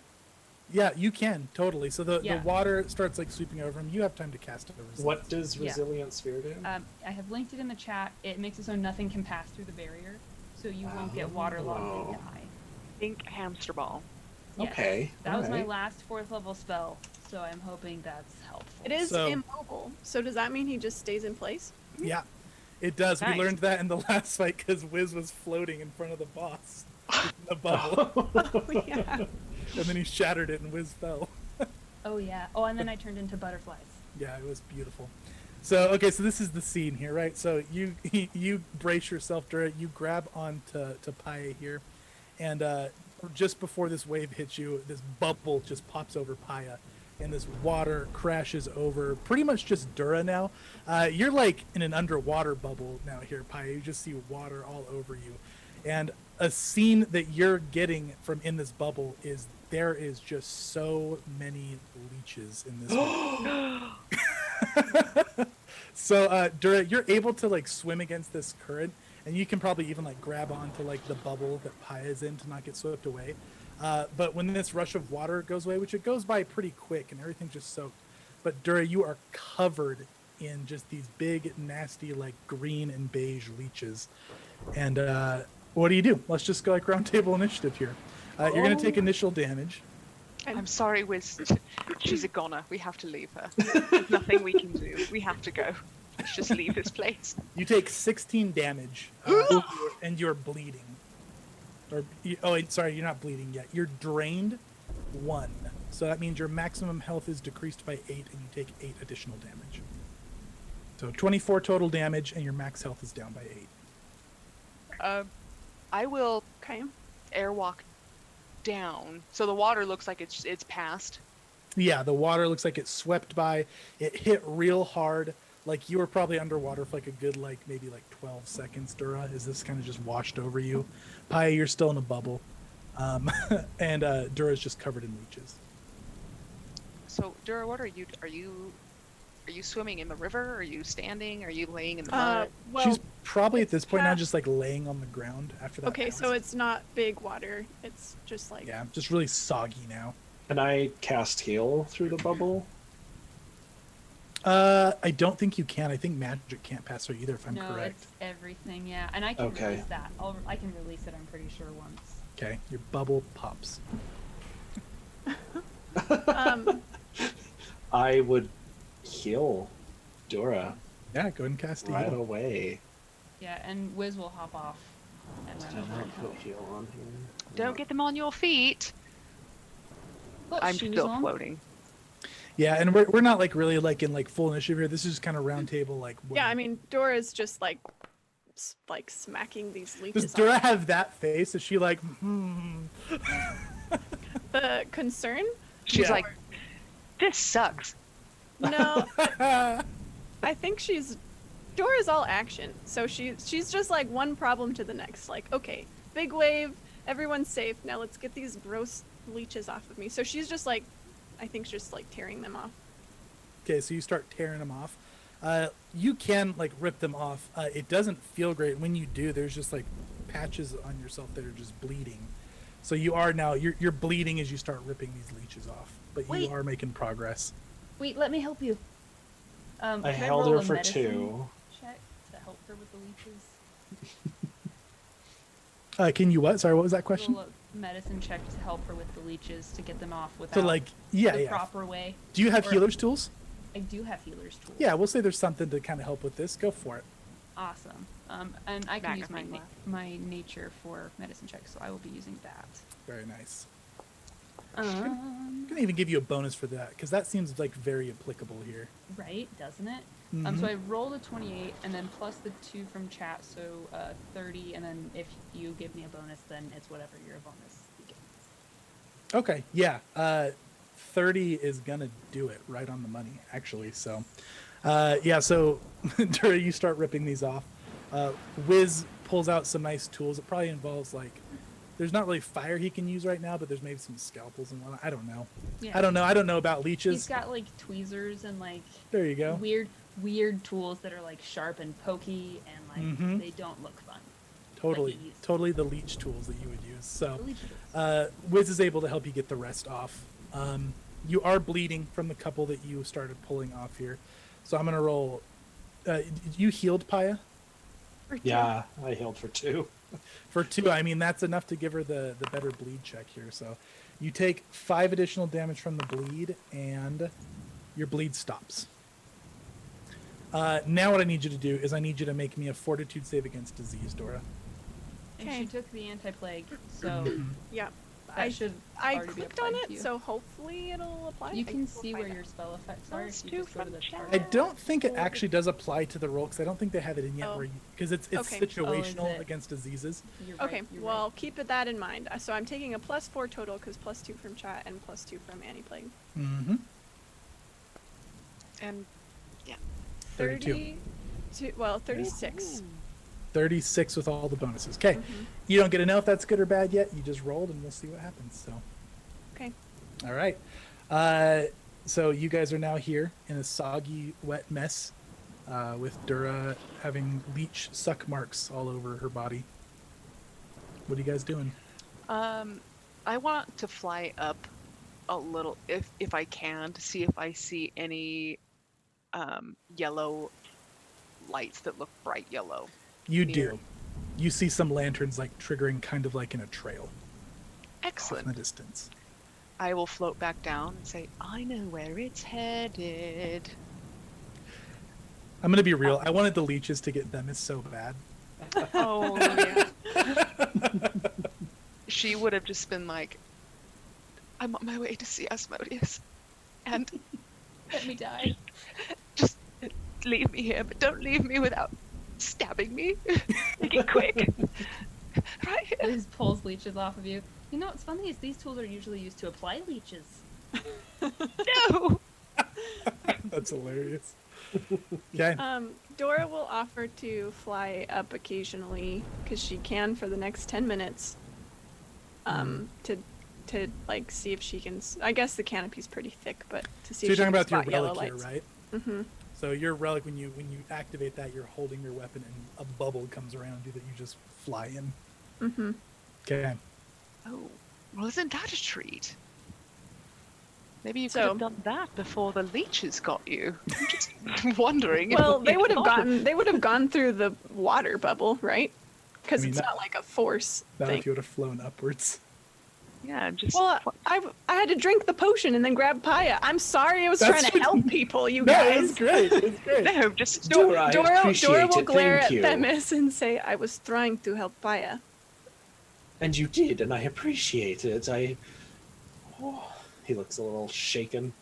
Yeah, you can totally. So the Yeah. water starts like sweeping over him. You have time to cast it. What does Yeah. Resilient Sphere do? I have linked it in the chat. It makes it so nothing can pass through the barrier, so you won't get waterlogged Oh. and die. Think hamster ball. Yes. Okay, That was my alright. last 4th level spell, so I'm hoping that's helpful. It is So- immobile. So does that mean he just stays in place? Yeah, it does. Nice. We learned that in the last fight because Wiz was floating in front of the boss in the bubble, Oh, yeah. and then he shattered it and Wiz fell. Oh yeah. Oh, and then I turned into butterflies. Yeah, it was beautiful. So okay, so this is the scene here, right? So you brace yourself, Dura. You grab onto Paye here, and just before this wave hits you, this bubble just pops over Paya, and this water crashes over pretty much just Dura now. You're like in an underwater bubble now here, Paya. You just see water all over you, and a scene that you're getting from in this bubble is there is just so many leeches in this bubble. So Dura, you're able to like swim against this current, and you can probably even like grab onto like the bubble that Paya is in to not get swept away. But when this rush of water goes away, which it goes by pretty quick and everything just soaked, but Dura, you are covered in just these big, nasty, like green and beige leeches. And what do? Let's just go like round table initiative here. You're gonna take initial damage. I'm sorry, Wiz. She's a goner. We have to leave her. There's nothing we can do. We have to go. Let's just leave this place. You take 16 damage, and you're bleeding. Sorry, you're not bleeding yet. You're drained 1. So that means your maximum health is decreased by 8, and you take 8 additional damage. So 24 total damage, and your max health is down by 8. I will Okay. airwalk down. So the water looks like it's past. Yeah, the water looks like it swept by. It hit real hard. Like you were probably underwater for like a good maybe 12 seconds, Dura, as this kind of just washed over you. Paya, you're still in a bubble. And Dura's just covered in leeches. So Dura, what are you? Are you swimming in the river? Are you standing? Are you laying in the mud? Well, She's probably at this point now half- just like laying on the ground after that. okay, so passed. it's not big water. It's just like Yeah, just really soggy now. Can I cast heal through the bubble? I don't think you can. I think magic can't pass through either, if I'm no, correct. it's everything. Yeah, and I can Okay. release that. I can release it. I'm pretty sure once. Okay, your bubble pops. I would heal Dora Yeah, go ahead and cast a right heal. away. Yeah, and Wiz will hop off and run over and help. Put heal on here. Don't get them on your feet. Put I'm shoes still on. floating. Yeah, and we're not like really like in like full initiative here. This is just kind of round table like. yeah. I mean, Dora's just like smacking these does leeches. Dora off. have that face? Is she like? The concern? She's Yeah. like, this sucks. No, I think Dora's all action. So she's just like one problem to the next. Like, okay, big wave, everyone's safe. Now let's get these gross leeches off of me. So she's just like, I think just like tearing them off. Okay, so you start tearing them off. You can like rip them off. It doesn't feel great when you do. There's just like patches on yourself that are just bleeding. So you are now you're bleeding as you start ripping these leeches off. But Wait. you are making progress. Wait, let me help you. I can held roll her a for medicine 2. check to help her with the leeches. Can you what? Sorry, what was that question? Roll a medicine check to help her with the leeches to get them off without So like yeah, the yeah. proper way. Do you have or- healer's tools? I do have healer's tools. Yeah, we'll say there's something to kind of help with this. Go for it. Awesome. And I can use Magnifying glass. my nature for medicine checks, so I will be using that. Very nice. Um, I'm gonna even give you a bonus for that because that seems like very applicable here. right, doesn't it? Mhm. So I rolled a 28, and then plus the 2 from chat, so 30, and then if you give me a bonus, then it's whatever your bonus you get. Okay, yeah. 30 is gonna do it right on the money, actually. So, yeah. So, Dura, you start ripping these off. Wiz pulls out some nice tools. It probably involves like, there's not really fire he can use right now, but there's maybe some scalpels and whatnot. I don't know. Yeah. I don't know. I don't know about leeches. He's got like tweezers and like There you go. weird tools that are like sharp and pokey and like they don't look fun. Totally the leech tools that you would use. So, The leech tools. Wiz is able to help you get the rest off. You are bleeding from the couple that you started pulling off here. So I'm going to roll. You healed Paya? Yeah, I healed for 2. For 2, I mean, that's enough to give her the better bleed check here. So you take 5 additional damage from the bleed, and your bleed stops. Now what I need you to do is I need you to make me a fortitude save against disease, Dora. And Okay. she took the anti-plague, so Yeah. that should I already be clicked on applied to it, you. so hopefully it'll apply. You I can will see find where out. your spell effects are Plus if you 2 just go to from the chat. I target. don't think it actually does apply to the roll because I don't think they have it in yet Oh. because it's Okay. situational it? against diseases. You're Okay, right, you're well, keep that in mind. So I'm taking a +4 total because +2 from chat and +2 from anti-plague. Mm-hmm. And 32. 36. 36 with all the bonuses. Okay. You don't get to know if that's good or bad yet. You just rolled and we'll see what happens. So. Okay. All right. So you guys are now here in a soggy, wet mess with Dura having leech suck marks all over her body. What are you guys doing? I want to fly up a little, if I can, to see if I see any yellow lights that look bright yellow. You Near. do. You see some lanterns like triggering kind of like in a trail off in Excellent. the distance. I will float back down and say, I know where it's headed. I'm going to be real. I wanted the leeches to get them. It's so bad. Oh, yeah. She would have just been like, I'm on my way to see Asmodeus. And Let me die. just leave me here, but don't leave me without stabbing me. Make it quick. Right here. Liz pulls leeches off of you. You know what's funny is these tools are usually used to apply leeches. No. That's hilarious. Okay. Dora will offer to fly up occasionally because she can for the next 10 minutes. To like see if she can. I guess the canopy's pretty thick, but to see So you're if she talking can about your spot yellow relic here, lights. right? Mm-hmm. So your relic, when you activate that, you're holding your weapon, and a bubble comes around you that you just fly in. Mm-hmm. Okay. Oh, well, isn't that a treat? Maybe you could So- have done that before the leeches got you. I'm just wondering. if Well, they you would have thought of- gotten. They would have gone through the water bubble, right? Because I mean, it's that- not like a force Not thing. if you would have flown upwards. Yeah, just. Well, I had to drink the potion and then grab Paya. I'm sorry, I was That's trying to what- help people, you No, guys. it was great. It was great. No, just. Dora, I Dora appreciate will it. glare Thank at you. Themis and say, "I was trying to help Paya." And you did, and I appreciate it. He looks a little shaken.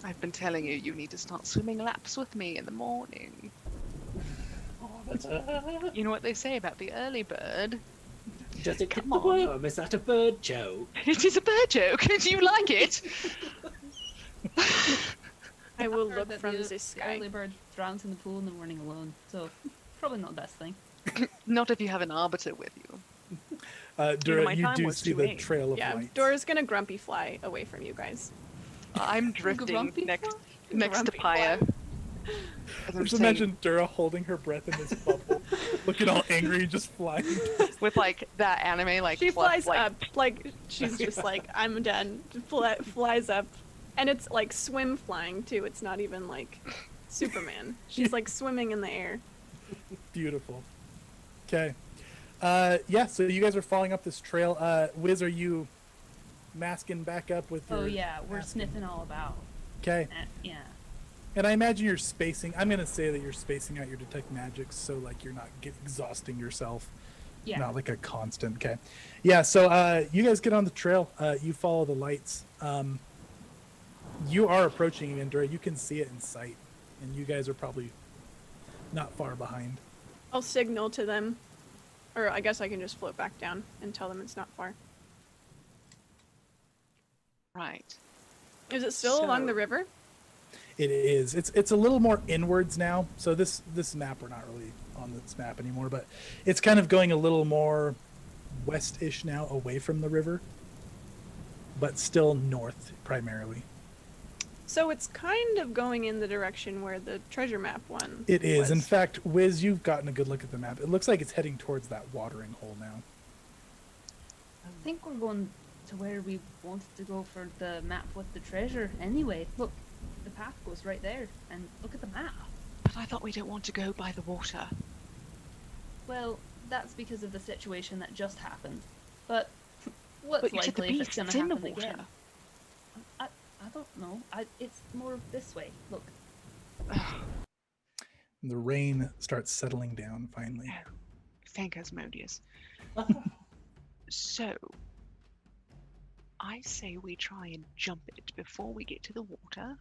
I've been telling you, you need to start swimming laps with me in the morning. Oh, that's You know what they say about the early bird? does it Come come the on. worm? Is that a bird joke? It is a bird joke. Do you like it? I will Heard look that from the the sky. early bird drowns in the pool in the morning alone, so probably not the best thing. Not if you have an arbiter with you. Dura, my you time do was see too the late. trail of Yeah, lights. Dora's gonna grumpy fly away from you guys. I'm drifting Grumpy next fly? next to Grumpy Paya. fly. As I'm Just saying, imagine Dura holding her breath in this bubble, looking all angry and just flying. with like that anime, like She fluff, flies like, up, like she's just like, "I'm done." Flies up, and it's like swim flying too. It's not even like Superman. She's like swimming in the air. Beautiful. Okay. Yeah, so you guys are falling up this trail. Wiz, are you masking back up with your... Oh yeah, we're masking? sniffing all about. Okay. Yeah. And I imagine you're spacing... I'm going to say that you're spacing out your detect magics so, like, you're not exhausting yourself. Yeah. Not like a constant. Okay. Yeah, so you guys get on the trail. You follow the lights. You are approaching Indra. You can see it in sight. And you guys are probably not far behind. I'll signal to them, or I guess I can just float back down and tell them it's not far. right. Is it still along So- the river? It is. It's a little more inwards now. So this map, we're not really on this map anymore, but it's kind of going a little more west-ish now, away from the river, but still north primarily. So it's kind of going in the direction where the treasure map one. It is. In was. fact, Wiz, you've gotten a good look at the map. It looks like it's heading towards that watering hole now. I think we're going to where we wanted to go for the map with the treasure anyway. Look, the path goes right there, and look at the map. But I thought we don't want to go by the water. Well, that's because of the situation that just happened. But what's But you said the likely if it's beast's going to in the happen water. again? I don't know. It's more this way. Look. And the rain starts settling down finally. Oh, thank Asmodeus. So, I say we try and jump it before we get to the water.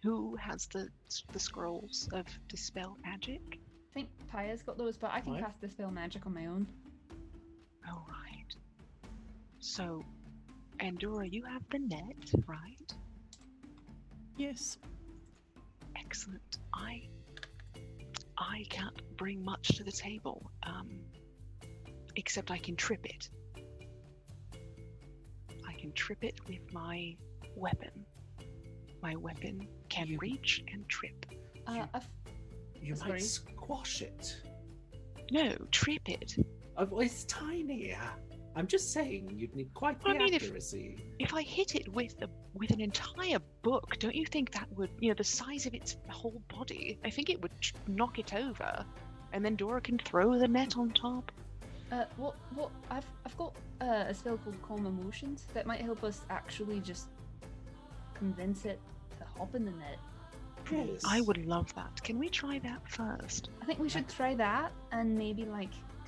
Who has the scrolls of dispel magic? I think Paya's got those, but I can What? cast Dispel Magic on my own. Oh, right. So, Andorra, you have the net, right? Yes. Excellent. I can't bring much to the table, except I can trip it. I can trip it with my weapon. My weapon can reach and trip. You Sorry? might squash it. No, trip it. Well, it's tiny. I'm just saying, you'd need quite the I mean, accuracy. If I hit it with an entire book, don't you think that would, the size of its whole body? I think it would knock it over, and then Dora can throw the net on top. Well, I've got a spell called Calm Emotions that might help us actually just convince it to hop in the net. Yes. I would love that. Can we try that first? I think we should try that and maybe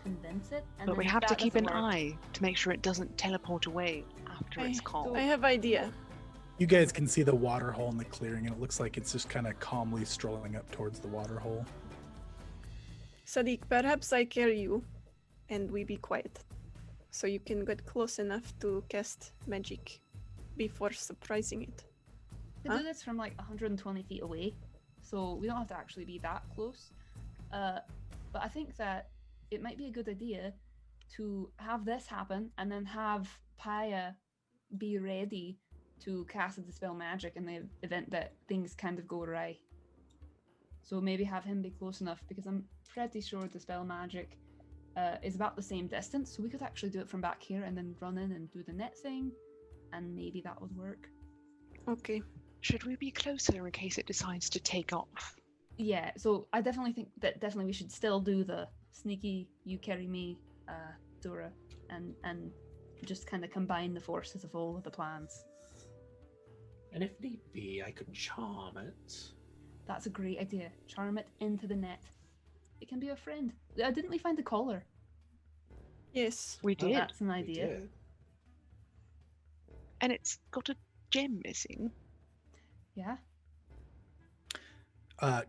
convince it. And But then we if have to that keep an doesn't work- eye to make sure it doesn't teleport away after it's called. I have idea. You guys can see the water hole in the clearing, and it looks like it's just kind of calmly strolling up towards the water hole. Sadiq, perhaps I carry you, and we be quiet, so you can get close enough to cast magic before surprising it. We Huh? do this from 120 feet away, so we don't have to actually be that close. But I think that it might be a good idea to have this happen and then have Paya be ready to cast a Dispel Magic in the event that things kind of go awry. So maybe have him be close enough, because I'm pretty sure Dispel Magic is about the same distance, so we could actually do it from back here and then run in and do the net thing, and maybe that would work. Okay. Should we be closer in case it decides to take off? Yeah, so I definitely think that we should still do the sneaky, you carry me, Dora, and just kind of combine the forces of all of the plans. And if need be, I could charm it. That's a great idea. Charm it into the net. It can be a friend. Didn't we find the collar? Yes. We Well, did. that's an We idea. did. And it's got a gem missing. Yeah.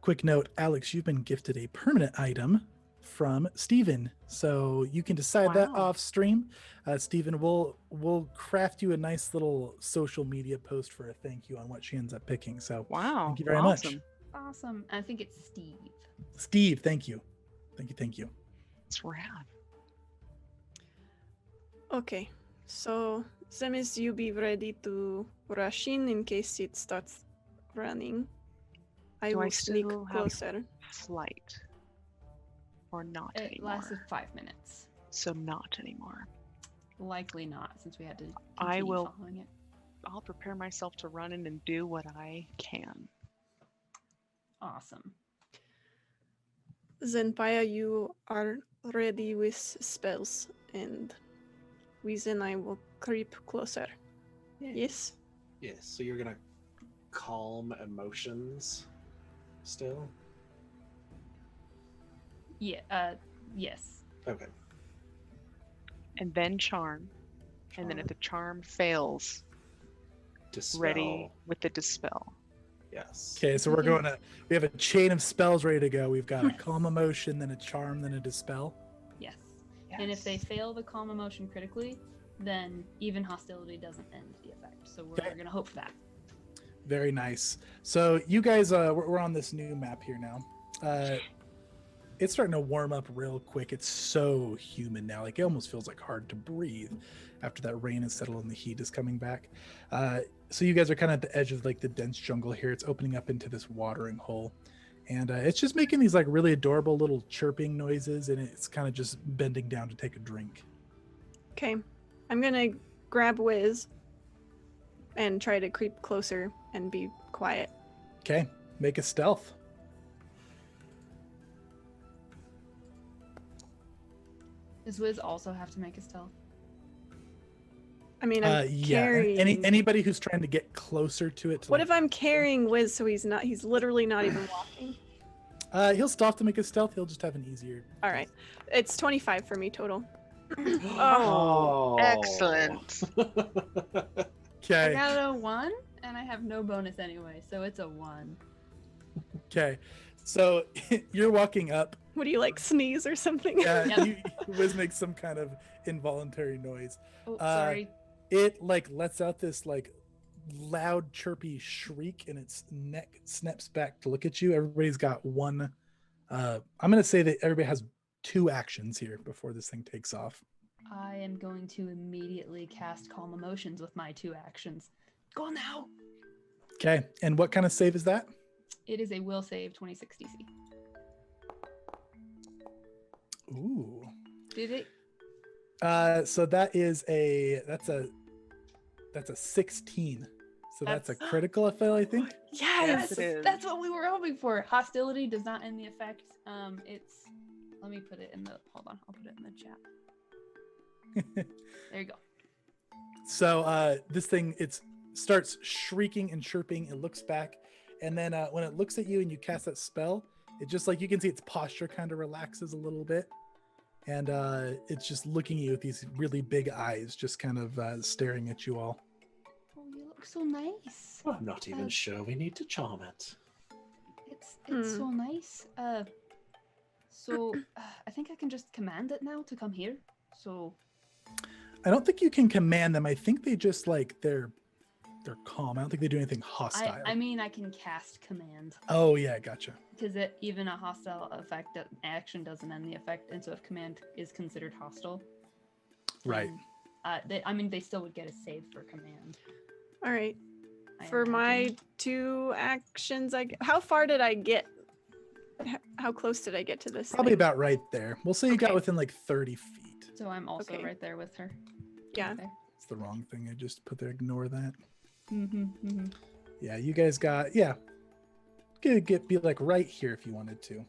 Quick note, Alex, you've been gifted a permanent item from Steven. So you can decide that Wow. off stream. Steven, we'll craft you a nice little social media post for a thank you on what she ends up picking. So Wow. thank you very much. awesome. Awesome. I think it's Steve. Steve, thank you. Thank you. It's rad. Okay. So, Zemis, you be ready to rush in case it starts running. I Do I will sneak still have- closer. Flight. Or not It anymore. lasted 5 minutes. So not anymore. Likely not, since we had to I continue will- following it. I'll prepare myself to run in and do what I can. Awesome. Zenpaya, you are ready with spells, and Wiz and I will creep closer. Yes? Yes, so you're gonna calm emotions still? Yeah, yes. Okay. And then charm. And then if the charm fails, Dispel. ready with the dispel. Yes. Okay, so we're Okay. going to, we have a chain of spells ready to go. We've got a calm emotion, then a charm, then a dispel. Yes. And if they Yes. fail the calm emotion critically, then even hostility doesn't end the effect. So we're Okay. going to hope for that. Very nice. So you guys, we're on this new map here now. It's starting to warm up real quick. It's so humid now. Like it almost feels like hard to breathe after that rain has settled and the heat is coming back. So you guys are kind of at the edge of like the dense jungle here. It's opening up into this watering hole. And it's just making these like really adorable little chirping noises. And it's kind of just bending down to take a drink. Okay. I'm gonna grab Wiz and try to creep closer and be quiet. Okay. Make a stealth. Does Wiz also have to make a stealth? I mean, I'm Yeah. carrying. Anybody who's trying to get closer to it. To What like, if I'm carrying Wiz so he's literally not even walking? He'll stop to make a stealth. He'll just have an easier. All right. It's 25 for me total. Oh, excellent. I Okay. got a 1 and I have no bonus anyway, so it's a 1. Okay. So you're walking up. What do you like, sneeze or something? Yeah. Wiz makes some kind of involuntary noise. Oh, Uh, sorry. It like lets out this like loud chirpy shriek and its neck snaps back to look at you. Everybody's got one. I'm gonna say that everybody has 2 actions here before this thing takes off. I am going to immediately cast Calm Emotions with my 2 actions. Go now! Okay. And what kind of save is that? It is a will save 26 DC. Ooh. Did it? So that's a 16. So that's a That's- critical effect, I think. Yes. It is. That's what we were hoping for. Hostility does not end the effect. It's. Let me put it in the. Hold on, I'll put it in the chat. There you go. So this thing it starts shrieking and chirping. It looks back, and then when it looks at you and you cast that spell, it just like you can see its posture kind of relaxes a little bit, and it's just looking at you with these really big eyes, just kind of staring at you all. Oh, you look so nice. I'm not even sure we need to charm it. It's so nice. So I think I can just command it now to come here. So I don't think you can command them. I think they just like they're calm. I don't think they do anything hostile. I mean I can cast command Oh yeah, gotcha. because even a hostile effect action doesn't end the effect, and so if command is considered hostile, Right. then, they still would get a save for command. All right. I For my imagine. 2 actions, how far did I get? How close did I get to this? Probably thing? about right there. We'll say you got Okay. within like 30 feet. So I'm also Okay. right there with her. Yeah. There. It's the wrong thing. I just put there. Ignore that. Mm-hmm. Yeah, you guys got Could be like right here if you wanted to.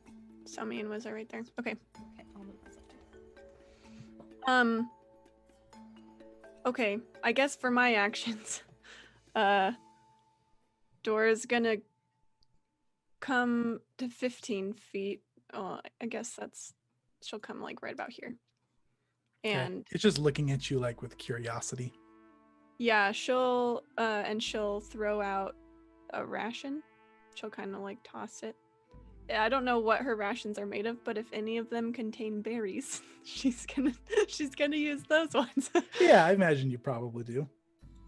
So me and Wiz are right there. Okay. Okay, I'll move myself too. Okay. I guess for my actions, Dora's gonna come to 15 feet. Oh, I guess she'll come like right about here. Okay. And It's just looking at you like with curiosity. yeah, she'll throw out a ration. She'll kind of like toss it. Yeah, I don't know what her rations are made of, but if any of them contain berries, she's gonna use those ones. Yeah, I imagine you probably do.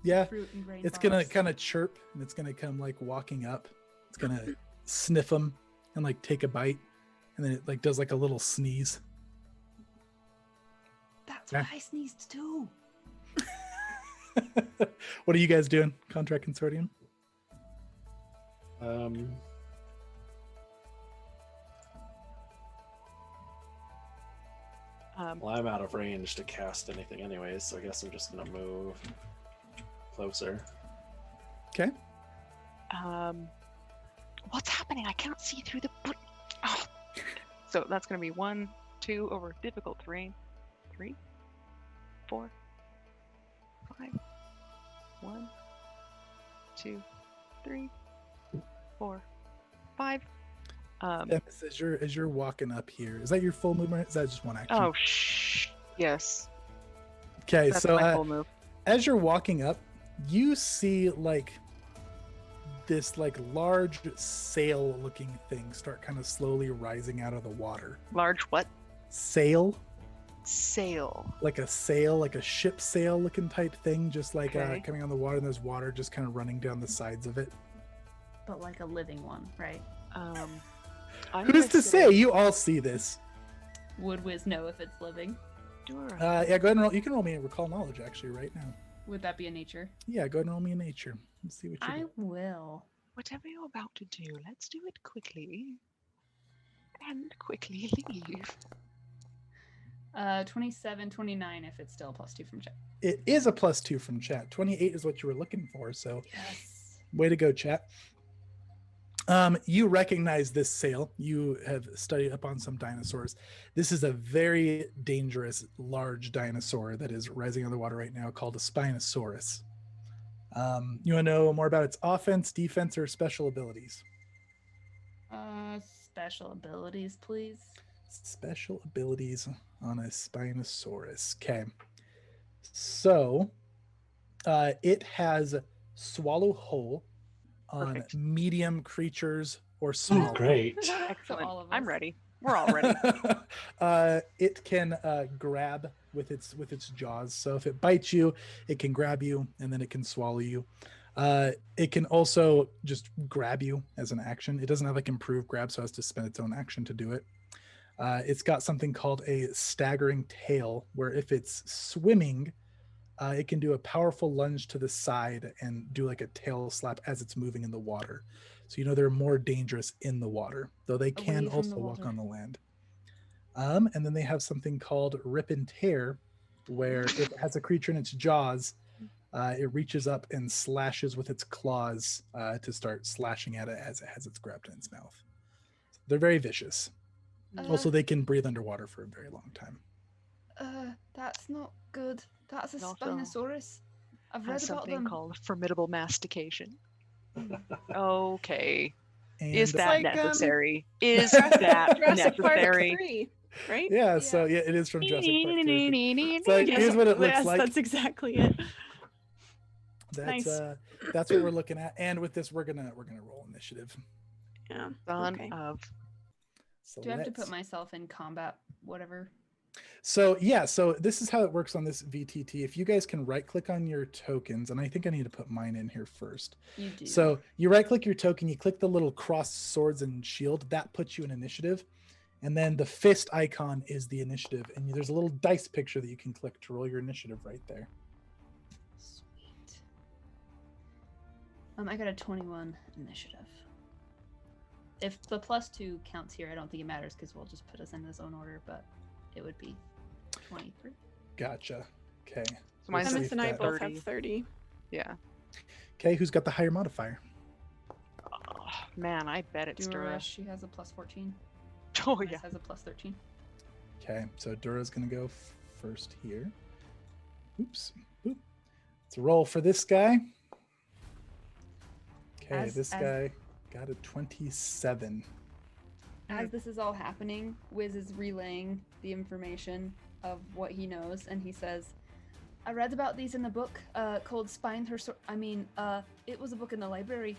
Yeah, Fruit and grain it's gonna bars. kind of chirp and it's gonna come like walking up. It's gonna sniff them and like take a bite, and then it like does like a little sneeze. That's Yeah. what I sneezed too. What are you guys doing? Contract Consortium? Well, I'm out of range to cast anything anyways, so I guess I'm just gonna move closer. Okay. What's happening? I can't see through the. Oh. So that's gonna be 1, 2 over difficult terrain. 3, 4, 5. 1, 2, 3, 4, 5. Dennis, as you're walking up here, is that your full movement? Is that just one action? Oh, yes. okay. That's So my full move. as you're walking up, you see like this like large sail looking thing start kind of slowly rising out of the water. Large what? Sail? sail. like a sail, like a ship sail looking type thing, just like Okay. coming on the water, and there's water just kind of running down the sides of it. But like a living one, right? I'm Who's gonna to say? You all see this. Would Wiz know if it's living? Dora. Yeah, go ahead and roll. You can roll me a recall knowledge actually right now. Would that be a nature? Yeah, go ahead and roll me a nature. Let's see what you I do. will. Whatever you're about to do, let's do it quickly. And quickly leave. 27, 29 if it's still +2 from chat. It is a +2 from chat. 28 is what you were looking for. So Yes. way to go, chat. You recognize this sail. You have studied up on some dinosaurs. This is a very dangerous, large dinosaur that is rising out of the water right now called a Spinosaurus. You want to know more about its offense, defense, or special abilities? Special abilities, please. Special abilities on a Spinosaurus. Okay. So it has swallow whole on Perfect. medium creatures or Oh, small. great. Excellent. all of I'm us. ready. We're all ready. It can grab with its jaws. So if it bites you, it can grab you and then it can swallow you. It can also just grab you as an action. It doesn't have like improved grab, so it has to spend its own action to do it. It's got something called a staggering tail, where if it's swimming, it can do a powerful lunge to the side and do like a tail slap as it's moving in the water. So you know they're more dangerous in the water, though they can Away from also the walk water. on the land. And then they have something called rip and tear, where if it has a creature in its jaws, it reaches up and slashes with its claws to start slashing at it as it has its grabbed in its mouth. They're very vicious. Also, they can breathe underwater for a very long time. That's not good. That's a And also Spinosaurus. I've read Has about something them. called formidable mastication. Okay. And Is that like, necessary? Is Jurassic that Jurassic Park necessary? 3, right? yeah, so Yeah. yeah, it is from Jurassic Park 3. So Yes, here's what it looks yes, like. that's exactly it. That's nice. that's what we're looking at. And with this, we're gonna roll initiative. Yeah. Son Okay. of. So Do I have to put let's- myself in combat, whatever? So yeah, so this is how it works on this VTT. If you guys can right click on your tokens, and I think I need to put mine in here first. You do. So you right click your token, you click the little crossed swords and shield, that puts you in initiative. And then the fist icon is the initiative. And there's a little dice picture that you can click to roll your initiative right there. Sweet. I got a 21 initiative. If the +2 counts here, I don't think it matters because we'll just put us in this own order, but it would be 23. Gotcha. Okay. So mine's Let's see Emmett if and I that- both 30. have 30. Yeah. Okay, who's got the higher modifier? Oh, man, I bet it's Dura, Dura. she has a +14. Oh, Mice yeah. has a +13. Okay, so Dura's gonna go first here. Oops. Boop. Let's roll for this guy. Okay, this guy got a 27. As this is all happening, Wiz is relaying the information of what he knows, and he says, I read about these in a book called it was a book in the library.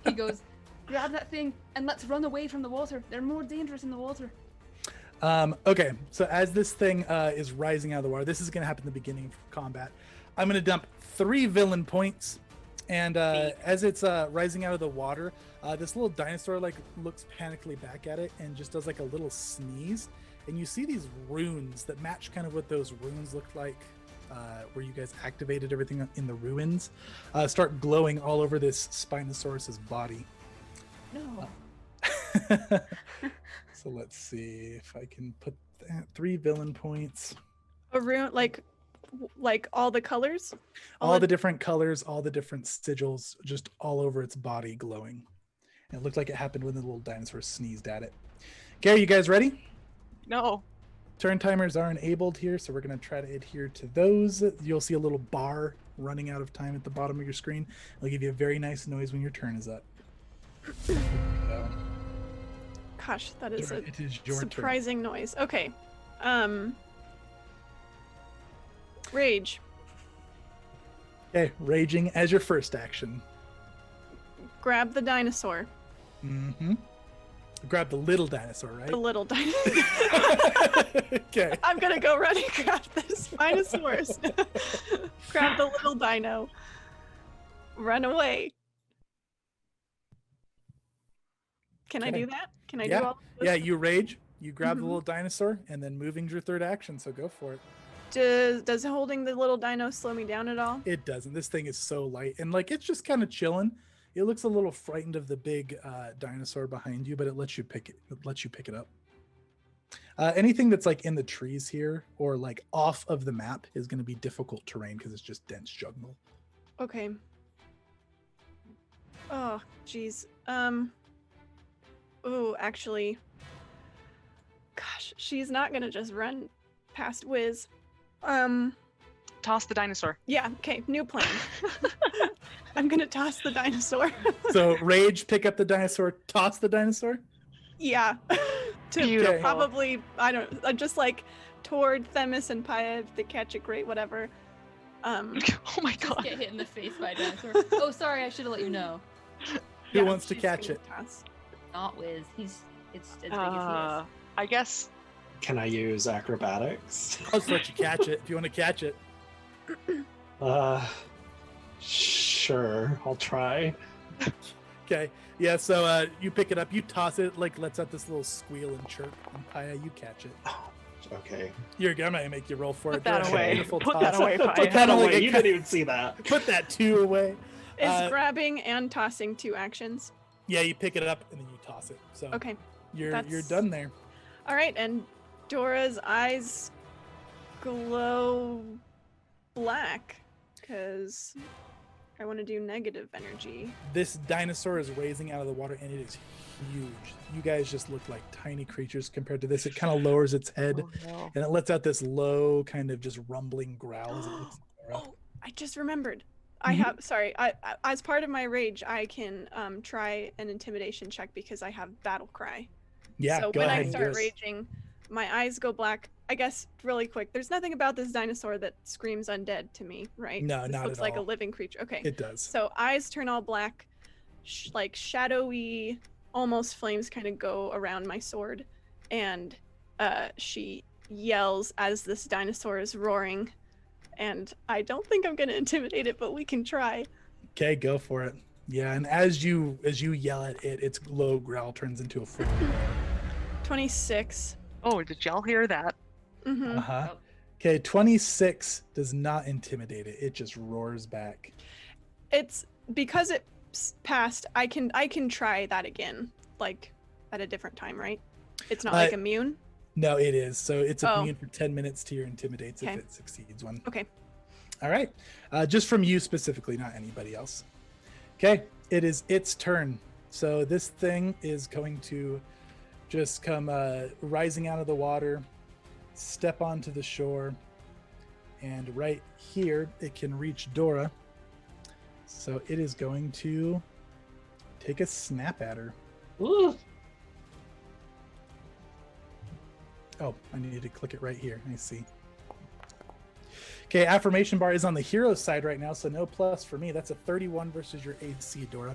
He goes, grab that thing and let's run away from the water. They're more dangerous in the water. Okay, so as this thing is rising out of the water, this is going to happen in the beginning of combat. I'm going to dump 3 villain points, and as it's rising out of the water, this little dinosaur like looks panically back at it and just does like a little sneeze, and you see these runes that match kind of what those runes look like where you guys activated everything in the ruins start glowing all over this Spinosaurus's body. No. So let's see if I can put that 3 villain points. A rune, like all the colors? All the different colors, all the different sigils, just all over its body glowing. And it looked like it happened when the little dinosaur sneezed at it. Okay, are you guys ready? No. Turn timers are enabled here, so we're going to try to adhere to those. You'll see a little bar running out of time at the bottom of your screen. It'll give you a very nice noise when your turn is up. There we go. Gosh, that is a It is your turn. surprising noise. Okay. Rage. Okay, raging as your first action. Grab the dinosaur. Mm-hmm. Grab the little dinosaur, right? The little dinosaur. Okay. I'm gonna go run and grab this Spinosaurus. Grab the little dino. Run away. Can I Okay. do that? Can I Yeah. do all of this? Yeah, you rage, you grab the Mhm. little dinosaur, and then moving's your third action, so go for it. Does holding the little dino slow me down at all? It doesn't. This thing is so light, and like it's just kind of chilling. It looks a little frightened of the big dinosaur behind you, but it lets you pick it. It lets you pick it up. Anything that's like in the trees here or like off of the map is going to be difficult terrain because it's just dense jungle. Okay. Oh, geez. Oh, actually. Gosh, she's not gonna just run past Wiz. Toss the dinosaur. Yeah, okay, new plan. I'm gonna toss the dinosaur. So rage, pick up the dinosaur, toss the dinosaur. Yeah. To Beautiful. probably, I don't just like toward Themis and Paya if they catch it, great, whatever. Oh my Just god. get hit in the face by a dinosaur. Oh, sorry, I should have let you know. Who Yeah, wants to she's catch gonna it? toss. Not Wiz. It's as big as I guess Can I use acrobatics? I'll just let you catch it if you want to catch it. Sure, I'll try. Okay. Yeah. So you pick it up, you toss it, like lets out this little squeal and chirp, and Paya, you catch it. Okay. You're gonna make you roll for Put it. that That's a away. beautiful Put that toss. away, Paya. Put that away. You didn't even see that. Put that 2 away. Is grabbing and tossing 2 actions? Yeah, you pick it up and then you toss it. So Okay. you're that's- done there. All right, and Dora's eyes glow black because I want to do negative energy. This dinosaur is raising out of the water and it is huge. You guys just look like tiny creatures compared to this. It kind of lowers its head oh, no. and it lets out this low kind of just rumbling growl as it looks at Dora. Oh, I just remembered. I Mhm. have sorry. I as part of my rage, I can try an intimidation check because I have battle cry. Yeah, So go when ahead I and do start it. raging, my eyes go black. I guess really quick. There's nothing about this dinosaur that screams undead to me, right? No, this not looks at like all. a living creature. Okay. It does. So eyes turn all black, like shadowy, almost flames kind of go around my sword, and she yells as this dinosaur is roaring. And I don't think I'm gonna intimidate it, but we can try. Okay, go for it. Yeah, and as you yell at it, its low growl turns into a full. 26. Oh, did y'all hear that? Mm-hmm. Uh-huh. Oh. Okay, 26 does not intimidate it. It just roars back. It's because it passed. I can try that again, like at a different time, right? It's not like immune. No, it is. So it's Oh. immune for 10 minutes to your intimidates Okay. if it succeeds one. Okay. All right. Just from you specifically, not anybody else. Okay, it is its turn. So this thing is going to just come rising out of the water, step onto the shore, and right here it can reach Dora. So it is going to take a snap at her. Ooh. Oh, I needed to click it right here. I see. Okay, affirmation bar is on the hero side right now, so no plus for me. That's a 31 versus your AC, Dora.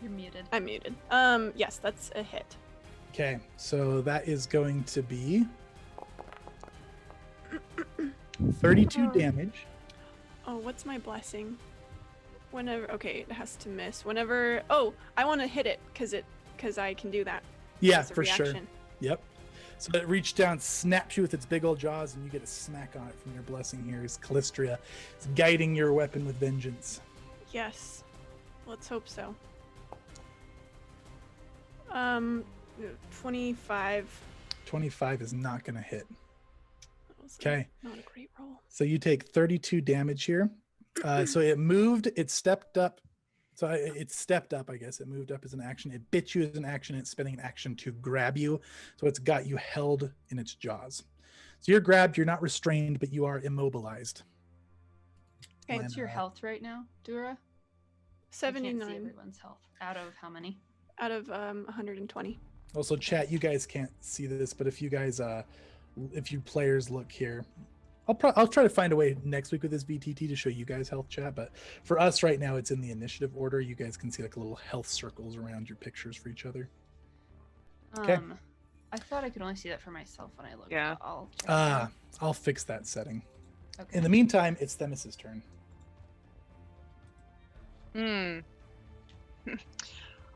You're muted. I'm muted. Yes, that's a hit. Okay, so that is going to be 32 damage. Oh, what's my blessing? Whenever, okay, it has to miss. Whenever, oh, I want to hit it because I can do that. Yeah, as a for sure. reaction. Yep. So it reached down, snaps you with its big old jaws, and you get a smack on it from your blessing here. Is Callistria. It's guiding your weapon with vengeance. Yes. Let's hope so. 25. 25 is not going to hit. That was Okay. not a great roll. So you take 32 damage here. So it moved, it stepped up. So it stepped up, I guess. It moved up as an action. It bit you as an action. It's spending an action to grab you. So it's got you held in its jaws. So you're grabbed. You're not restrained, but you are immobilized. Okay. What's your And, health right now, Dura? I can't see 79 everyone's health. Out of how many? out of 120. Also, chat, you guys can't see this, but if you guys, if you players look here. I'll try to find a way next week with this VTT to show you guys health chat, but for us right now, it's in the initiative order. You guys can see like little health circles around your pictures for each other. Okay. I thought I could only see that for myself when I looked. Yeah. But I'll check it out. I'll fix that setting. Okay. In the meantime, it's Themis's turn.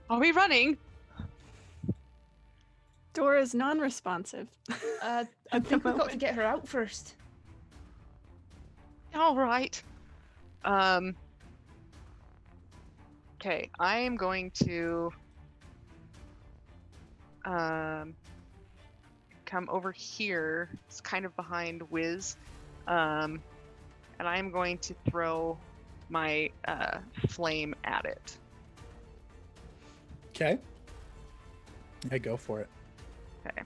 Are we running? Dora's non-responsive. I at the think we've got to moment. get her out first. All right. Okay, I am going to come over here. It's kind of behind Wiz, and I am going to throw my flame at it. Okay. Yeah, go for it. Okay.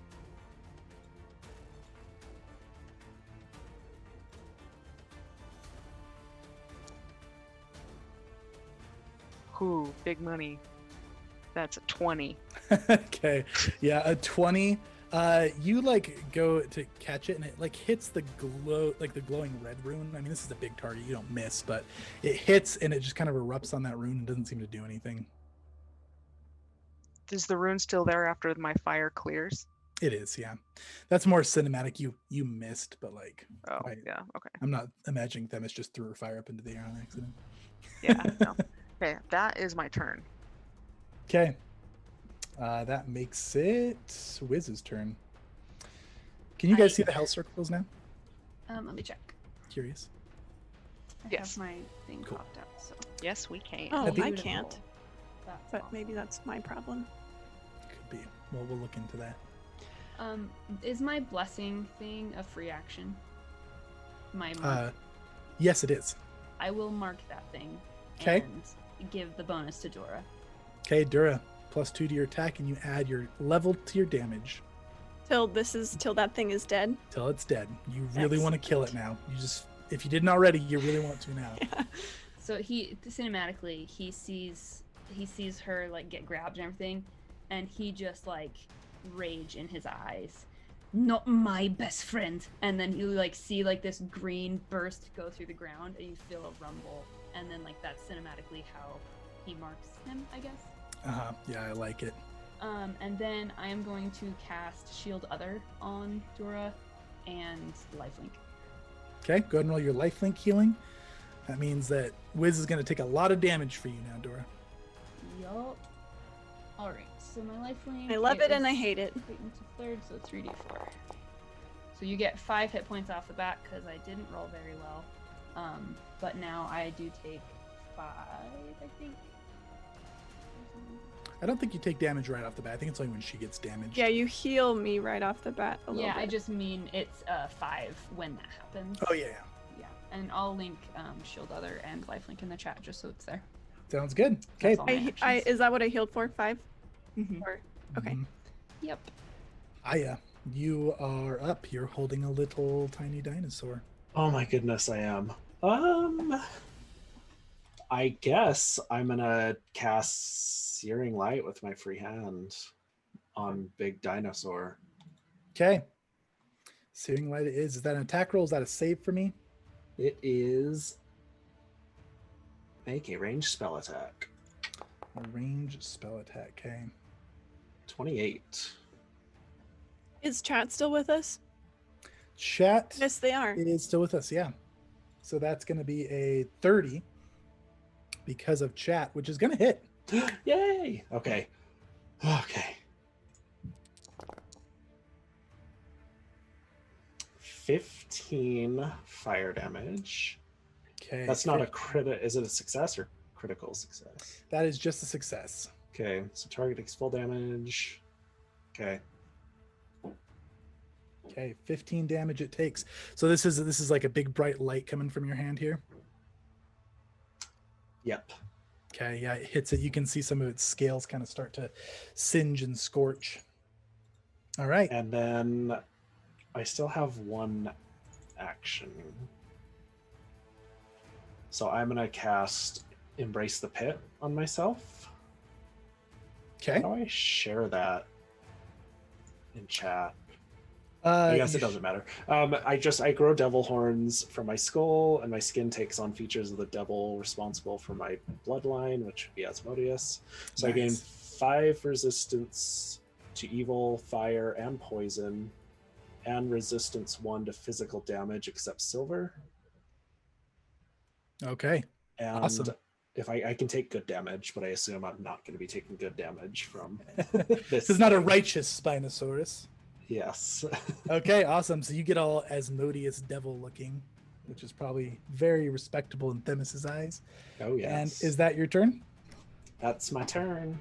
Ooh, big money. That's a 20. Okay. Yeah, a 20. You like go to catch it and it like hits the glowing red rune. I mean, this is a big target. You don't miss, but it hits and it just kind of erupts on that rune and doesn't seem to do anything. Is the rune still there after my fire clears? It is, yeah. That's more cinematic. You missed, but like Oh, I- yeah. Okay. I'm not imagining Themis just threw her fire up into the air on accident. Yeah. No. Okay, that is my turn. Okay. That makes it Wiz's turn. Can you guys see the health circles now? Let me check. Curious. I Yes. have my thing Cool. popped up. So Yes, we can. Oh, That'd be I beautiful. can't. That's But awesome. maybe that's my problem. Could be. Well, we'll look into that. Is my blessing thing a free action? My mark. Yes, it is. I will mark that thing. 'Kay. And give the bonus to Dora. Okay, Dura, +2 to your attack, and you add your level to your damage Till that thing is dead. till it's dead. You really want to kill it now. You just, if you didn't already, you really want to now. Yeah. So he cinematically he sees her like get grabbed and everything, and he just like rage in his eyes. Not my best friend. And then you like see like this green burst go through the ground, and you feel a rumble, and then like that's cinematically how he marks him, I guess. Yeah, I like it. And then I am going to cast Shield Other on Dora and Lifelink. Okay, go ahead and roll your lifelink healing. That means that Wiz is going to take a lot of damage for you now, Dora. Yup. All right. So my lifelink. I love it and I is hate it. straight into third, so 3d4. So you get 5 hit points off the bat because I didn't roll very well. But now I do take 5, I think. I don't think you take damage right off the bat. I think it's only when she gets damaged. Yeah, you heal me right off the bat a little Yeah, bit. I just mean it's 5 when that happens. Oh, yeah. Yeah, and I'll link Shield Other and Lifelink in the chat just so it's there. Sounds good. Okay. That's all my actions. Is that what I healed for? 5? Mhm. Or okay. Mhm. Yep. Aya, you are up. You're holding a little tiny dinosaur. Oh my goodness, I am. I guess I'm gonna cast Searing Light with my free hand on Big Dinosaur. Okay. Searing Light it is. Is that an attack roll? Is that a save for me? It is make a ranged spell attack. A range spell attack. Okay. 28. Is chat still with us? Chat Yes, they are. is still with us. Yeah. So that's going to be a 30 because of chat, which is going to hit. Yay! Okay. Okay. 15 fire damage. Okay. That's not a crit. Is it a success or critical success? That is just a success. Okay, so target takes full damage. Okay. Okay, 15 damage it takes. So this is like a big bright light coming from your hand here. Yep. Okay, yeah, it hits it. You can see some of its scales kind of start to singe and scorch. All right. And then I still have one action. So I'm gonna cast Embrace the Pit on myself. Okay. How do I share that in chat? I guess you it doesn't matter. I grow devil horns from my skull, and my skin takes on features of the devil responsible for my bloodline, which would be Asmodeus. So I gain Nice. 5 resistance to evil, fire, and poison, and resistance 1 to physical damage except silver. Okay. And Awesome. if I can take good damage, but I assume I'm not going to be taking good damage from This is not a thing. righteous Spinosaurus. Yes. Okay, awesome. So you get all Asmodeus devil looking, which is probably very respectable in Themis's eyes. Oh yes. And is that your turn? That's my turn.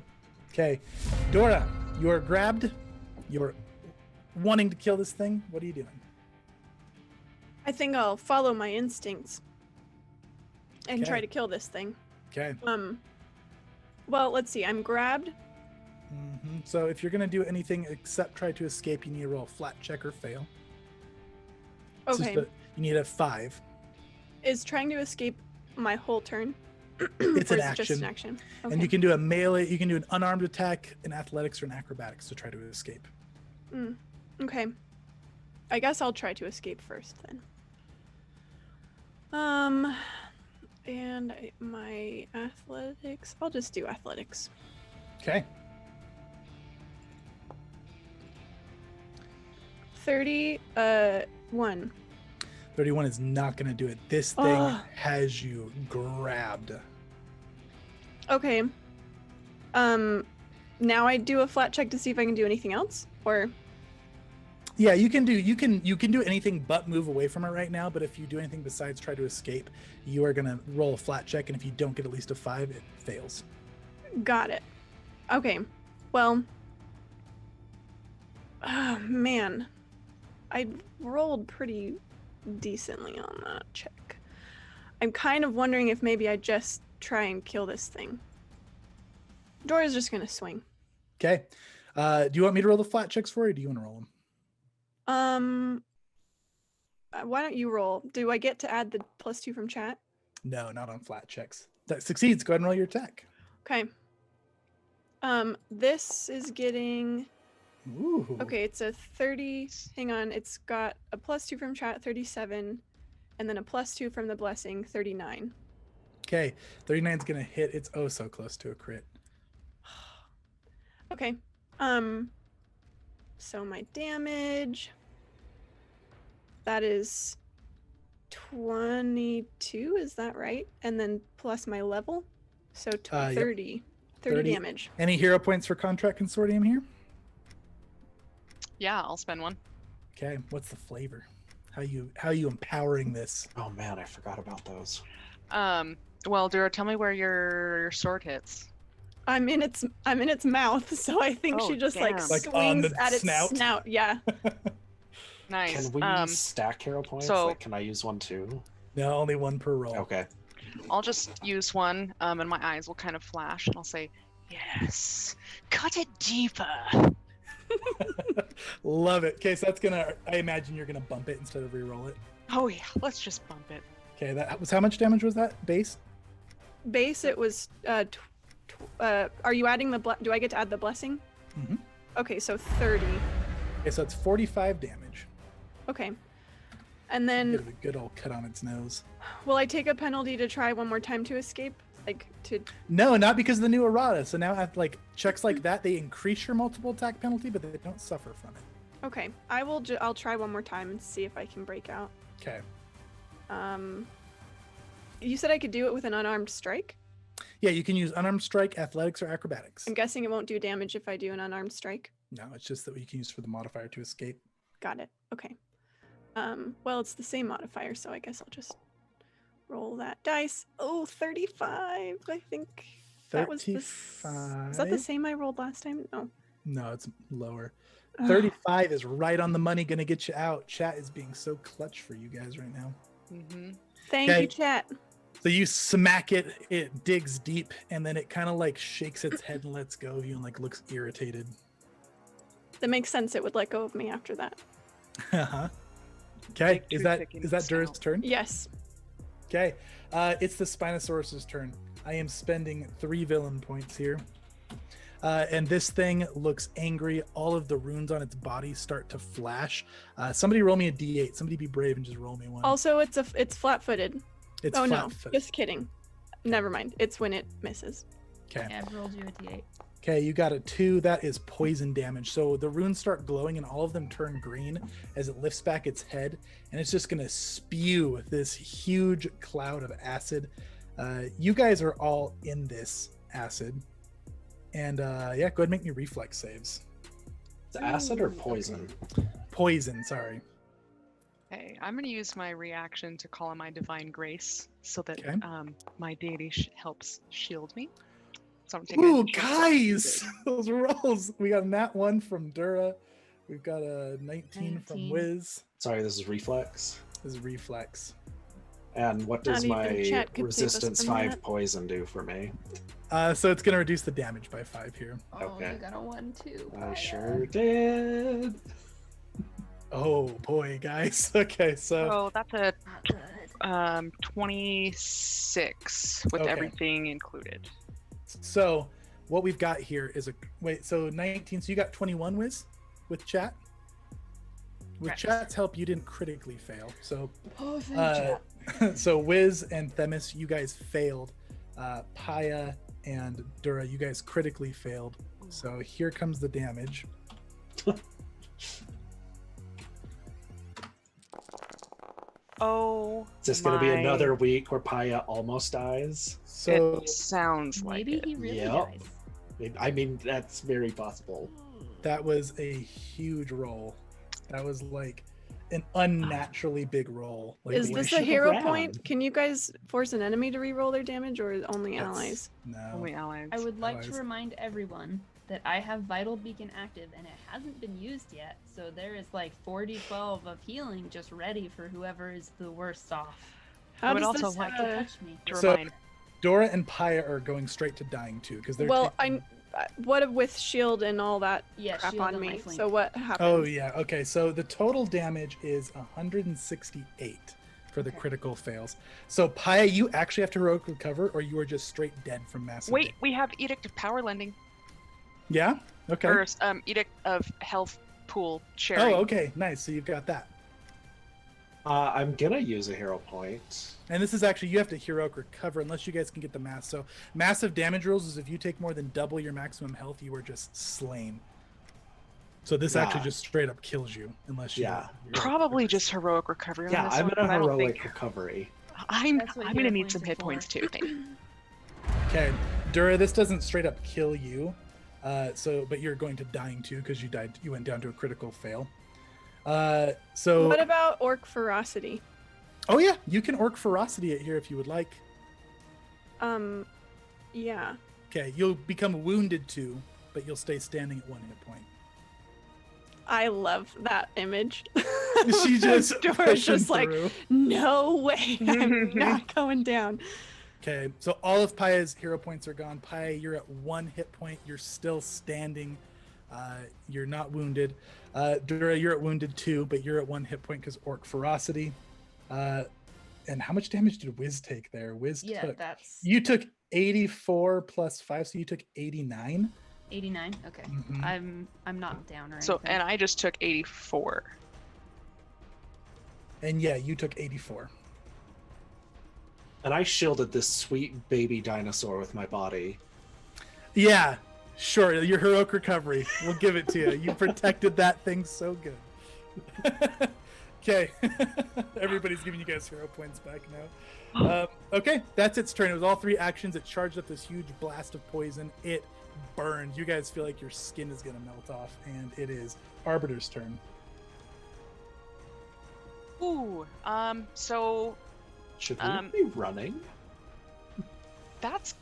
Okay. Dora, you're grabbed. You're wanting to kill this thing. What are you doing? I think I'll follow my instincts and try Okay. to kill this thing. Okay. Well, let's see. I'm grabbed. So if you're going to do anything except try to escape, you need to roll a flat check or fail. It's just Okay. you need a 5. Is trying to escape my whole turn? It's Or an is it just action. an action. And Okay. you can do a melee, you can do an unarmed attack, an athletics, or an acrobatics to try to escape. Okay. I guess I'll try to escape first then. And my athletics. I'll just do athletics. Okay. 31. 31 is not going to do it. This thing Ugh. has you grabbed. Okay. Now I do a flat check to see if I can do anything else, or Yeah, you can do anything but move away from it right now, but if you do anything besides try to escape, you are going to roll a flat check, and if you don't get at least a 5, it fails. got it. Okay. Well. Oh, man. I rolled pretty decently on that check. I'm kind of wondering if maybe I just try and kill this thing. Dora's just gonna swing. Okay. Do you want me to roll the flat checks for you, or do you want to roll them? Why don't you roll? Do I get to add the +2 from chat? No, not on flat checks. That succeeds. Go ahead and roll your attack. Okay. This is getting Ooh. okay. It's a 30. Hang on. It's got a +2 from chat, 37, and then a +2 from the blessing, 39. Okay. 39 is going to hit. It's oh so close to a crit. Okay. So my damage. That is 22. Is that right? And then plus my level, so Yep. 30. 30 damage. Any hero points for Contract Consortium here? Yeah, I'll spend one. Okay. What's the flavor? How you empowering this? Oh man, I forgot about those. Well, Dura, tell me where your sword hits. I'm in its mouth, so I think Oh, she just damn. Like on swings the at its snout? snout. Yeah. Nice. Can we stack hero points? so- Like, can I use one too? No, only one per roll. Okay. I'll just use one, and my eyes will kind of flash, and I'll say, "Yes, cut it deeper." Love it. Okay, so that's gonna. I imagine you're gonna bump it instead of re-roll it. Oh yeah, let's just bump it. Okay, that was how much damage was that base? Base, it was. Are you adding the? Do I get to add the blessing? Mhm. Okay, so 30. Okay, so it's 45 damage. Okay. And then Give it a good old cut on its nose. will I take a penalty to try one more time to escape? Like to No, not because of the new errata. So now, after like checks like that, they increase your multiple attack penalty, but they don't suffer from it. Okay, I will. I'll try one more time and see if I can break out. Okay. You said I could do it with an unarmed strike. Yeah, you can use unarmed strike, athletics, or acrobatics. I'm guessing it won't do damage if I do an unarmed strike. No, it's just that you can use for the modifier to escape. Got it. Okay. Well, it's the same modifier, so I guess I'll just roll that dice. Oh, 35. I think that was the. Is that the 35? same I rolled last time? No. No, it's lower. Ugh. 35 is right on the money, gonna get you out. Chat is being so clutch for you guys right now. Mm-hmm. Thank Okay. you, chat. So you smack it, it digs deep, and then it kind of like shakes its head and lets go of you and like looks irritated. That makes sense. It would let go of me after that. Uh-huh. Okay, Big is that toothpick in is that its Dura's snout. turn? Yes. Okay, it's the Spinosaurus's turn. I am spending 3 villain points here. And this thing looks angry. All of the runes on its body start to flash. Somebody roll me a d8. Somebody be brave and just roll me one. Also, it's flat-footed. It's Oh no, flat-footed. just kidding. Never mind. It's when it misses. Okay. Yeah, I've rolled you a d8. Okay, you got a 2. That is poison damage. So the runes start glowing and all of them turn green as it lifts back its head, and it's just gonna spew this huge cloud of acid. You guys are all in this acid, and yeah, go ahead and make me reflex saves. Is it acid or poison? Poison, sorry. Okay, I'm going to use my reaction to call on my divine grace so that Okay. my deity helps shield me. So I'm taking Ooh, a short guys, rest. those rolls. We got a nat 1 from Dura. We've got a 19 from 19. Wiz. Sorry, this is reflex. This is reflex. And what Not does even my chat could save us resistance from 5 that. poison do for me? So it's gonna reduce the damage by 5 here. Oh, Okay. you got a 1 too. I sure did. Oh boy, guys. Okay, so Oh, that's a Not good. 26 with Okay. everything included. so what we've got here is a wait. So 19. So you got 21, Wiz, with chat. With Correct. chat's help, you didn't critically fail. So Oh, thank so Wiz and Themis, you guys failed. Paya and Dura, you guys critically failed. So here comes the damage. Oh, Is this going to be my- another week where Paya almost dies? So It sounds like Maybe it. he really Yep. dies. I mean, that's very possible. that was a huge roll. That was like an unnaturally big roll. Like Is the- this a should have hero ran. point? Can you guys force an enemy to re-roll their damage, or only That's- allies? No. Only allies. I would like to Allies. remind everyone that I have Vital Beacon active and it hasn't been used yet. So there is like 4d12 of healing just ready for whoever is the worst off. How would does also this? like To touch me. to So- remind. Dora and Paya are going straight to dying too because they're Well, taking- what with shield and all that Yeah, crap shield on and me? lifelink. So what happens? Oh yeah. Okay. So the total damage is 168 for the Okay. critical fails. So Paya, you actually have to heroic recover, or you are just straight dead from massive. Wait, damage. we have Edict of Power Lending. Yeah. Okay. Or Edict of Health Pool Sharing. Oh, okay. Nice. So you've got that. I'm going to use a hero point. And this is actually, you have to heroic recover unless you guys can get the mass. So massive damage rules is if you take more than double your maximum health, you are just slain. So this actually Yeah. just straight up kills you unless you. Yeah. Probably just heroic recovery on Yeah, this I'm one, in a but I don't heroic think recovery. I'm That's what gonna hero need points some are hit for. points too. Okay, Dura, this doesn't straight up kill you. But you're going to dying too because you died. You went down to a critical fail. So. What about orc ferocity? Oh yeah, you can orc ferocity it here if you would like. Yeah. Okay, you'll become wounded too, but you'll stay standing at 1 hit point. I love that image. She just Dora's pushing just like, through. no way, I'm not going down. Okay, so all of Paya's hero points are gone. Paya, you're at 1 hit point. You're still standing. You're not wounded. Dura, you're at wounded 2, but you're at 1 hit point because orc ferocity. And how much damage did Wiz take there? Wiz Yeah, took. that's You took 84 plus 5, so you took 89. 89. Okay. Mhm. I'm not down or So, anything. and I just took 84. And yeah, you took 84. And I shielded this sweet baby dinosaur with my body. Yeah, sure. Your heroic recovery. We'll give it to you. You protected that thing so good. Okay. Everybody's giving you guys hero points back now. Okay, that's its turn. It was all 3 actions. It charged up this huge blast of poison. It burned. You guys feel like your skin is going to melt off, and it is Arbiter's turn. Ooh, so Should we Um, be running? that's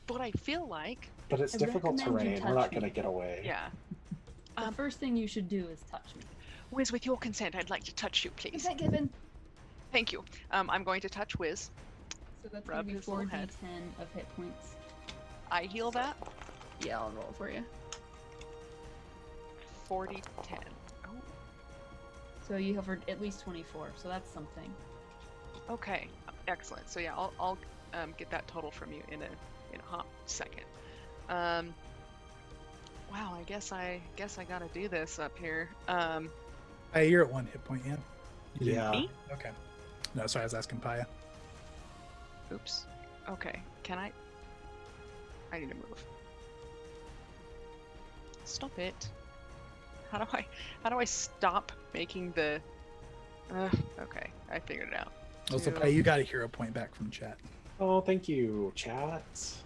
what I feel like. But it's I difficult recommend you terrain. We're not touch going to me. get away. Yeah. the first thing you should do is touch me. Wiz, with your consent, I'd like to touch you, Is please. that given? Thank you. I'm going to touch Wiz. So that's Rub gonna be his little head. 4d10 of hit points. I heal that. Yeah, I'll roll for you. 40, 10. Oh, So you have at least 24. So that's something. okay. Excellent. So yeah, I'll get that total from you in a hot second. Wow, I guess I gotta do this up here. Hey, you're at 1 hit point, yeah? You didn't- Yeah. Me? Okay. No, sorry, I was asking Paya. Oops. Okay. Can I need to move. Stop it. How do I stop making the okay, I figured it out. Also, Two. Paya, you got a hero point back from chat. Oh, thank you, chat.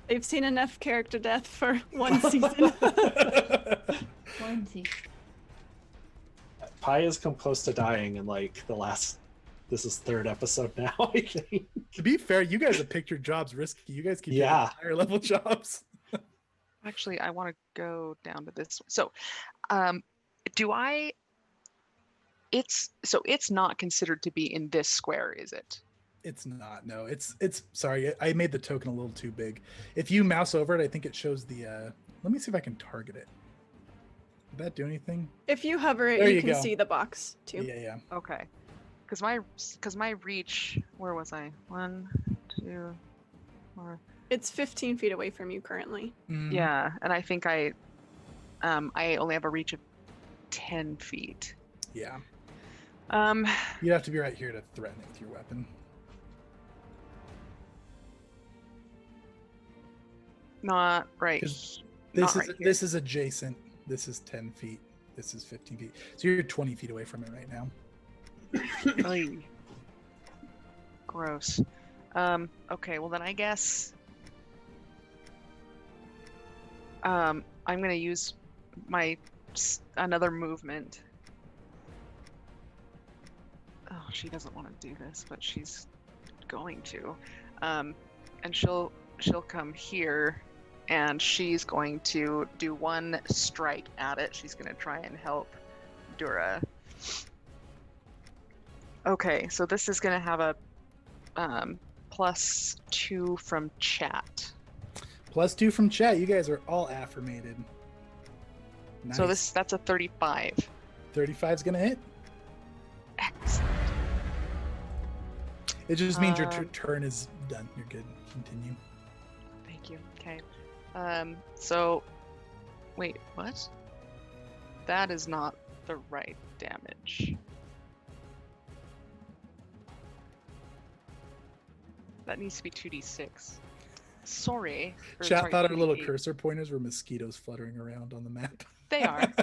They've seen enough character death for one season. 20. Paya's come close to dying in like the last. This is 3rd episode now, I think. To be fair, you guys have picked your jobs risky. You guys keep taking Yeah. higher level jobs. Actually, I want to go down to this. So, do I? It's not considered to be in this square, is it? It's not. No, it's sorry. I made the token a little too big. If you mouse over it, I think it shows the. Let me see if I can target it. Did that do anything? If you hover it, There you you can go. see the box too. Yeah. Okay. Because my reach. Where was I? 1, 2, 4. It's 15 feet away from you currently. Mhm. Yeah, and I think I only have a reach of 10 feet. Yeah. Um, You'd have to be right here to threaten it with your weapon. not right. 'Cause Not This is right here. this is adjacent. This is 10 feet. This is 15 feet. So you're 20 feet away from it right now. Oy. Gross. Okay, well then I guess I'm gonna use my another movement. Oh, she doesn't want to do this, but she's going to. And she'll come here, and she's going to do one strike at it. She's gonna try and help Dura. Okay, so this is gonna have a +2 from chat. +2 from chat. You guys are all affirmated. Nice. So that's a 35. 35 is gonna hit. Excellent. It just means your Um, turn is done. You're good. Continue. Thank you. Okay. So wait, what? That is not the right damage. That needs to be 2d6. Sorry. Chat sorry, thought our little 2d8. cursor pointers were mosquitoes fluttering around on the map. They are.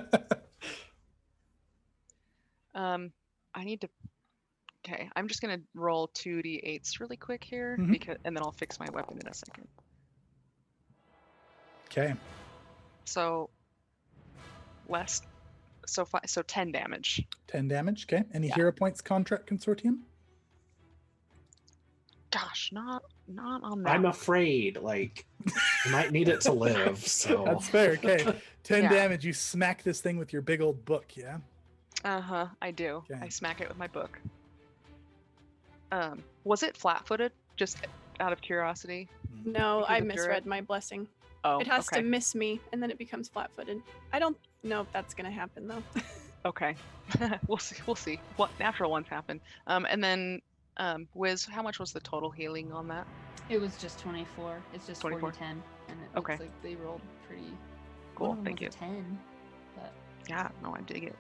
I need to. Okay, I'm just gonna roll 2d8s really quick here Mhm. because, and then I'll fix my weapon in a second. Okay. So less. So 10 damage. 10 damage. Okay. Any Yeah. hero points contract consortium? Gosh, not on that. I'm afraid, like, I might need it to live. So That's fair. Okay. 10 Yeah. damage. You smack this thing with your big old book. Yeah. I do. Okay. I smack it with my book. Was it flat-footed? Just out of curiosity. No, Because I of Dura? misread my blessing. Oh, It has okay. to miss me, and then it becomes flat-footed. I don't know if that's gonna happen though. Okay. We'll see. We'll see. What natural ones happen. And then, Wiz, how much was the total healing on that? It was just 24. It's just 24? 40-10. And it Okay. looks like they rolled pretty. Cool. one of them Thank was you. a 10. But Yeah. No, I dig it.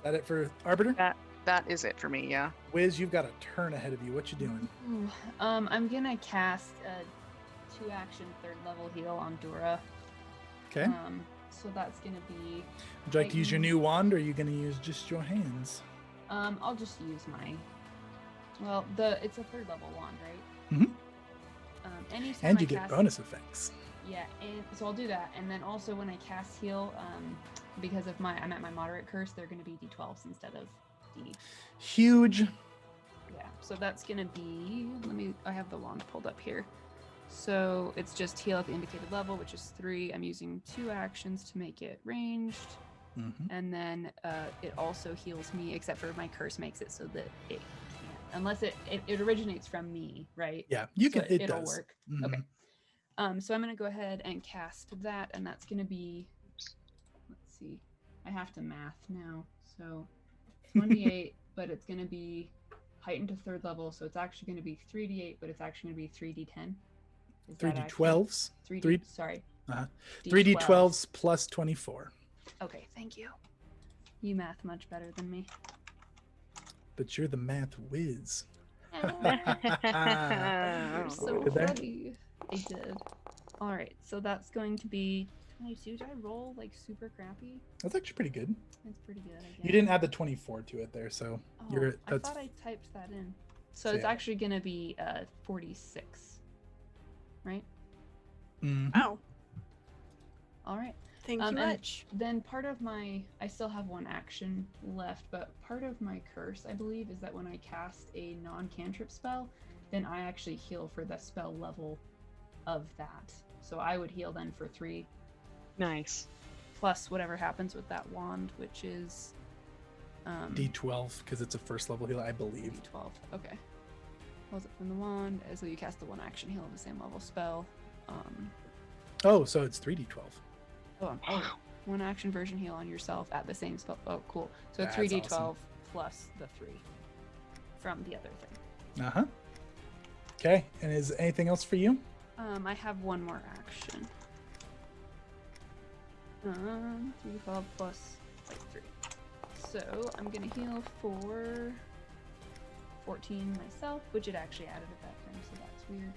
That it for Arbiter? That is it for me. Yeah. Wiz, you've got a turn ahead of you. What you doing? Ooh, I'm gonna cast a 2-action 3rd level heal on Dura. Okay. So that's gonna be. Would you like to use your new wand, or are you going to use just your hands? I'll just use my. Well, it's a 3rd level wand, right? Mhm. Anytime And I you get cast, bonus effects. Yeah, and so I'll do that, and then also when I cast heal, because of I'm at my moderate curse, they're gonna be d12s instead of d. Huge. Yeah, so that's gonna be. I have the wand pulled up here. So it's just heal at the indicated level, which is 3. I'm using 2 actions to make it ranged, Mhm. and then it also heals me, except for my curse makes it so that it can't, unless it originates from me, right? Yeah, you So can. It it'll does. work. Mhm. Okay. So I'm gonna go ahead and cast that, and that's gonna be. Let's see. I have to math now. So 28, but it's gonna be heightened to 3rd level, so it's actually gonna be 3d8, but it's actually gonna be 3d10. Is that accurate? 3d12s. 3D. Three- Sorry. 3d12s plus 24. Okay, thank you. You math much better than me. But you're the math whiz. You're so Did they? funny. I did. All right, so that's going to be 22. Did I roll like super crappy? That's actually pretty good. That's pretty good. I guess. You didn't add the 24 to it there, so Oh, you're I that's thought I typed that in. So So it's yeah. actually gonna be 46, right? Mhm. Wow. All right. Thank you and much. Then part of my, I still have one action left, but part of my curse, I believe, is that when I cast a non-cantrip spell, then I actually heal for the spell level of that. So I would heal then for 3, Nice. plus whatever happens with that wand, which is D12 because it's a first level heal, I believe. 12. Okay. Was it from the wand? So you cast the one action heal of the same level spell. Oh, so it's 3d12. Wow. One action version heal on yourself at the same spell. Oh, cool. So That's 3d12 awesome. plus the 3 from the other thing. Uh-huh. Okay, and is anything else for you? I have one more action. 3d12 plus like 3. So I'm gonna heal for 14 myself, which it actually added at that time, so that's weird.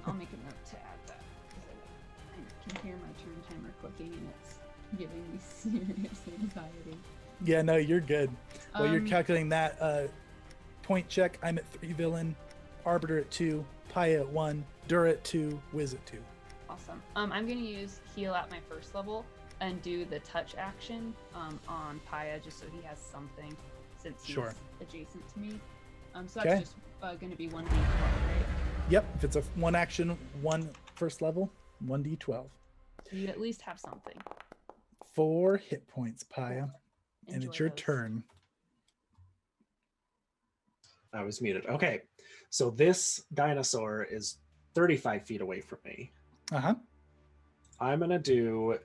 I'll make a note to add that because I can hear my turn timer clicking and it's giving me serious anxiety. Yeah, no, you're good. Well, you're Um, calculating that point check. I'm at 3 villain, Arbiter at 2, Paya at 1, Dura at 2, Wiz at 2. Awesome. I'm gonna use heal at my first level and do the touch action on Paya just so he has something since he's Sure. adjacent to me. So Okay. that's just gonna be 1d12, right? Yep, if it's a one action, one first level, 1d12. So you at least have something. 4 hit points, Paya. And Enjoy it's your those. turn. I was muted. Okay, so this dinosaur is 35 feet away from me. Uh-huh. I'm gonna do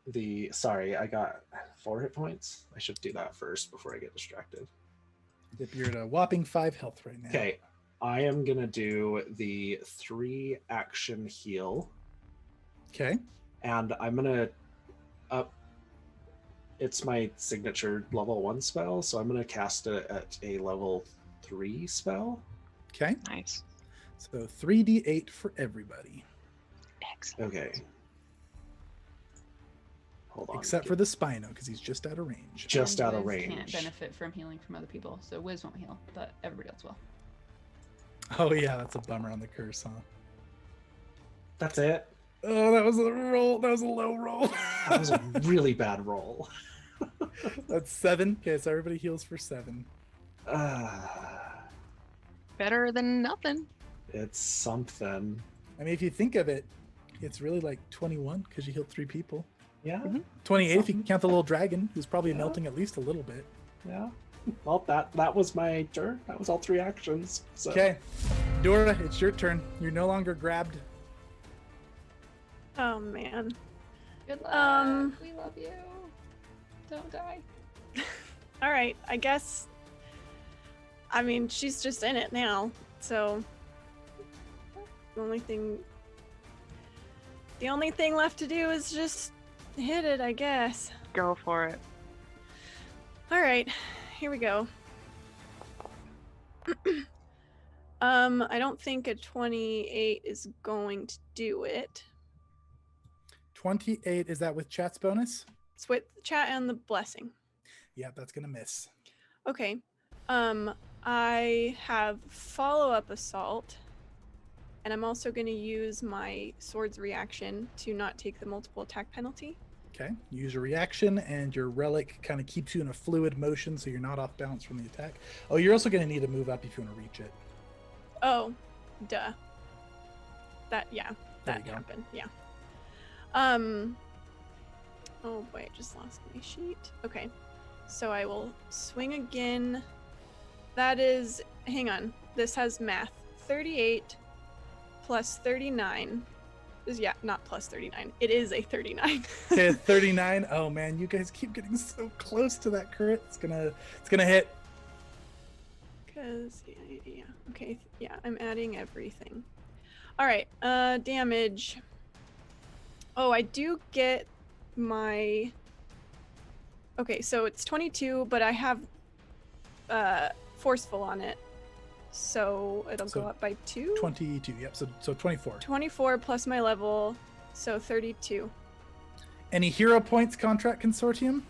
the. Sorry, I got 4 hit points. I should do that first before I get distracted. Yep, you're at a whopping 5 health right now. Okay, I am gonna do the 3 action heal, Okay. and I'm gonna up. It's my signature level 1 spell, so I'm gonna cast it at a level 3 spell. Okay. Nice. So 3d8 for everybody, Excellent. Okay. Hold on. except for the Spino, because he's just out of range. Just And out of Wiz can't range. benefit from healing from other people, so Wiz won't heal, but everybody else will. Oh yeah, that's a bummer on the curse, huh? That's it. Oh, that was a roll. That was a low roll. That was a really bad roll. That's 7. Okay, so everybody heals for 7. Better than nothing. It's something. I mean, if you think of it, it's really like 21 because you healed 3 people. Yeah. 28 if you can count the little dragon, who's probably Yeah. melting at least a little bit. Yeah. Well, that was my turn. That was all 3 actions. So. Okay, Dora, it's your turn. You're no longer grabbed. Oh man. Good luck. We love you. Don't die. All right, I guess. I mean, she's just in it now, so the only thing left to do is just hit it, I guess. Go for it. All right, here we go. I don't think a 28 is going to do it. 28, is that with chat's bonus? It's with chat and the blessing. Yeah, that's gonna miss. Okay. I have follow-up assault, and I'm also going to use my sword's reaction to not take the multiple attack penalty. Okay, use your reaction, and your relic kind of keeps you in a fluid motion so you're not off balance from the attack. Oh, you're also gonna need to move up if you want to reach it. Oh, duh. There That you go. happened. Yeah. Oh boy, I just lost my sheet. Okay. So I will swing again. That is, hang on. This has math. 38 plus 39. Yeah, not plus 39. It is a 39. Okay, 39. Oh man, you guys keep getting so close to that crit. It's gonna hit. Cause yeah. Okay, yeah, I'm adding everything. All right, damage. Oh, I do get my. Okay, so it's 22, but I have forceful on it, so it'll So go up by 2. 22. Yep. So 24. 24 plus my level, so 32. Any hero points, Contract Consortium?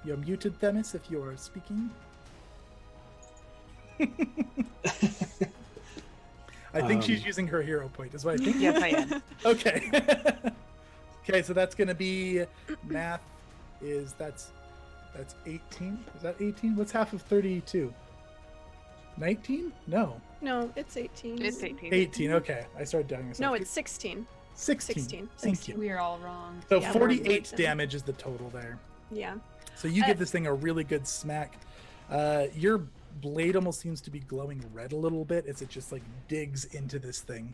You're muted, Themis, if you're speaking. I think she's using her hero point, is what I think. Yes, I am. Okay. Okay, so that's going to be math is that's 18. Is that 18? What's half of 32? 19? No. No, it's 18. It's 18. 18. Okay. I started doubting myself. No, it's 16. 16. 16. Thank you. We're all wrong. So Yeah, we're 48 right then. damage is the total there. Yeah. So you give this thing a really good smack. Your blade almost seems to be glowing red a little bit as it just like digs into this thing.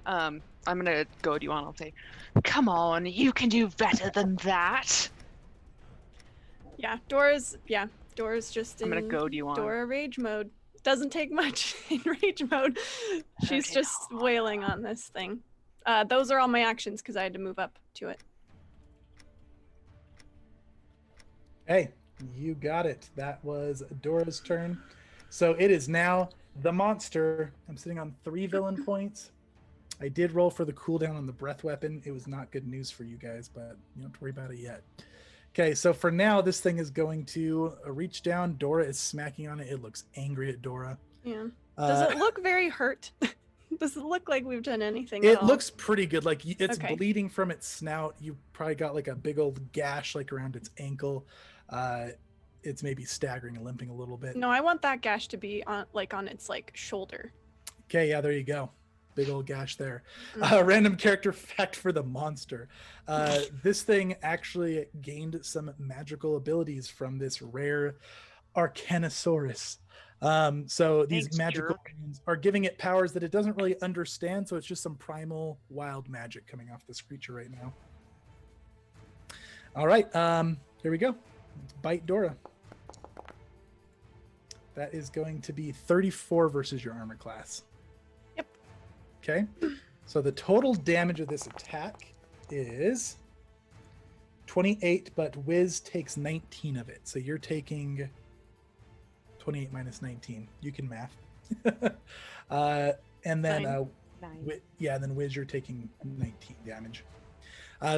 I'm gonna goad you on. I'll say, "Come on, you can do better than that." Yeah, Dora's just in I'm gonna goad you on. Dora rage mode. Doesn't take much in rage mode. She's Okay. just wailing on this thing. Those are all my actions because I had to move up to it. Hey, you got it. That was Dora's turn. So it is now the monster. I'm sitting on 3 villain points. I did roll for the cooldown on the breath weapon. It was not good news for you guys, but you don't have to worry about it yet. Okay, so for now, this thing is going to reach down. Dora is smacking on it. It looks angry at Dora. Yeah. Does it look very hurt? Does it look like we've done anything? at It all? looks pretty good. Like it's Okay. bleeding from its snout. You probably got like a big old gash like around its ankle. It's maybe staggering and limping a little bit. No, I want that gash to be on its shoulder. Okay, yeah, there you go. Big old gash there. Mm. Random character fact for the monster. This thing actually gained some magical abilities from this rare Arcanosaurus. So these Thanks, magical jerk. beings are giving it powers that it doesn't really understand. So it's just some primal wild magic coming off this creature right now. All right, here we go. Let's bite Dora. That is going to be 34 versus your armor class. Yep. Okay. So the total damage of this attack is 28, but Wiz takes 19 of it. So you're taking 28 minus 19. You can math. And then, Nine. Nine. then Wiz, you're taking 19 damage.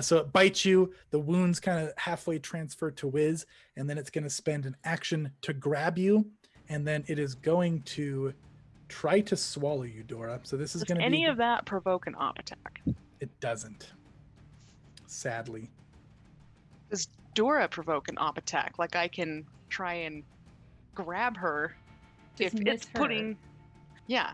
So it bites you. The wounds kind of halfway transfer to Wiz, and then it's going to spend an action to grab you, and then it is going to try to swallow you, Dora. So this is Does going to be... any of that provoke an op attack? It doesn't. Sadly. Does Dora provoke an op attack? Like I can try and grab her Just if miss it's her. putting... Yeah,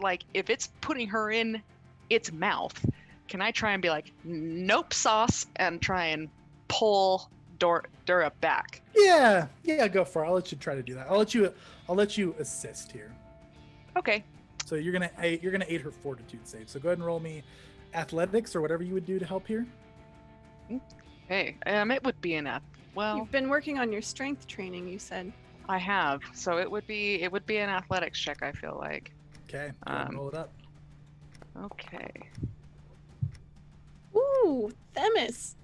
like if it's putting her in its mouth, can I try and be like, nope, sauce, and try and pull Dora back? Yeah, go for it. I'll let you try to do that. I'll let you assist here. Okay. So you're gonna aid her fortitude save. So go ahead and roll me athletics or whatever you would do to help here. Hey, it would be an well, You've been working on your strength training, you said. I have, so it would be an athletics check. I feel like. Okay, go ahead and roll it up. Okay. Ooh, Themis.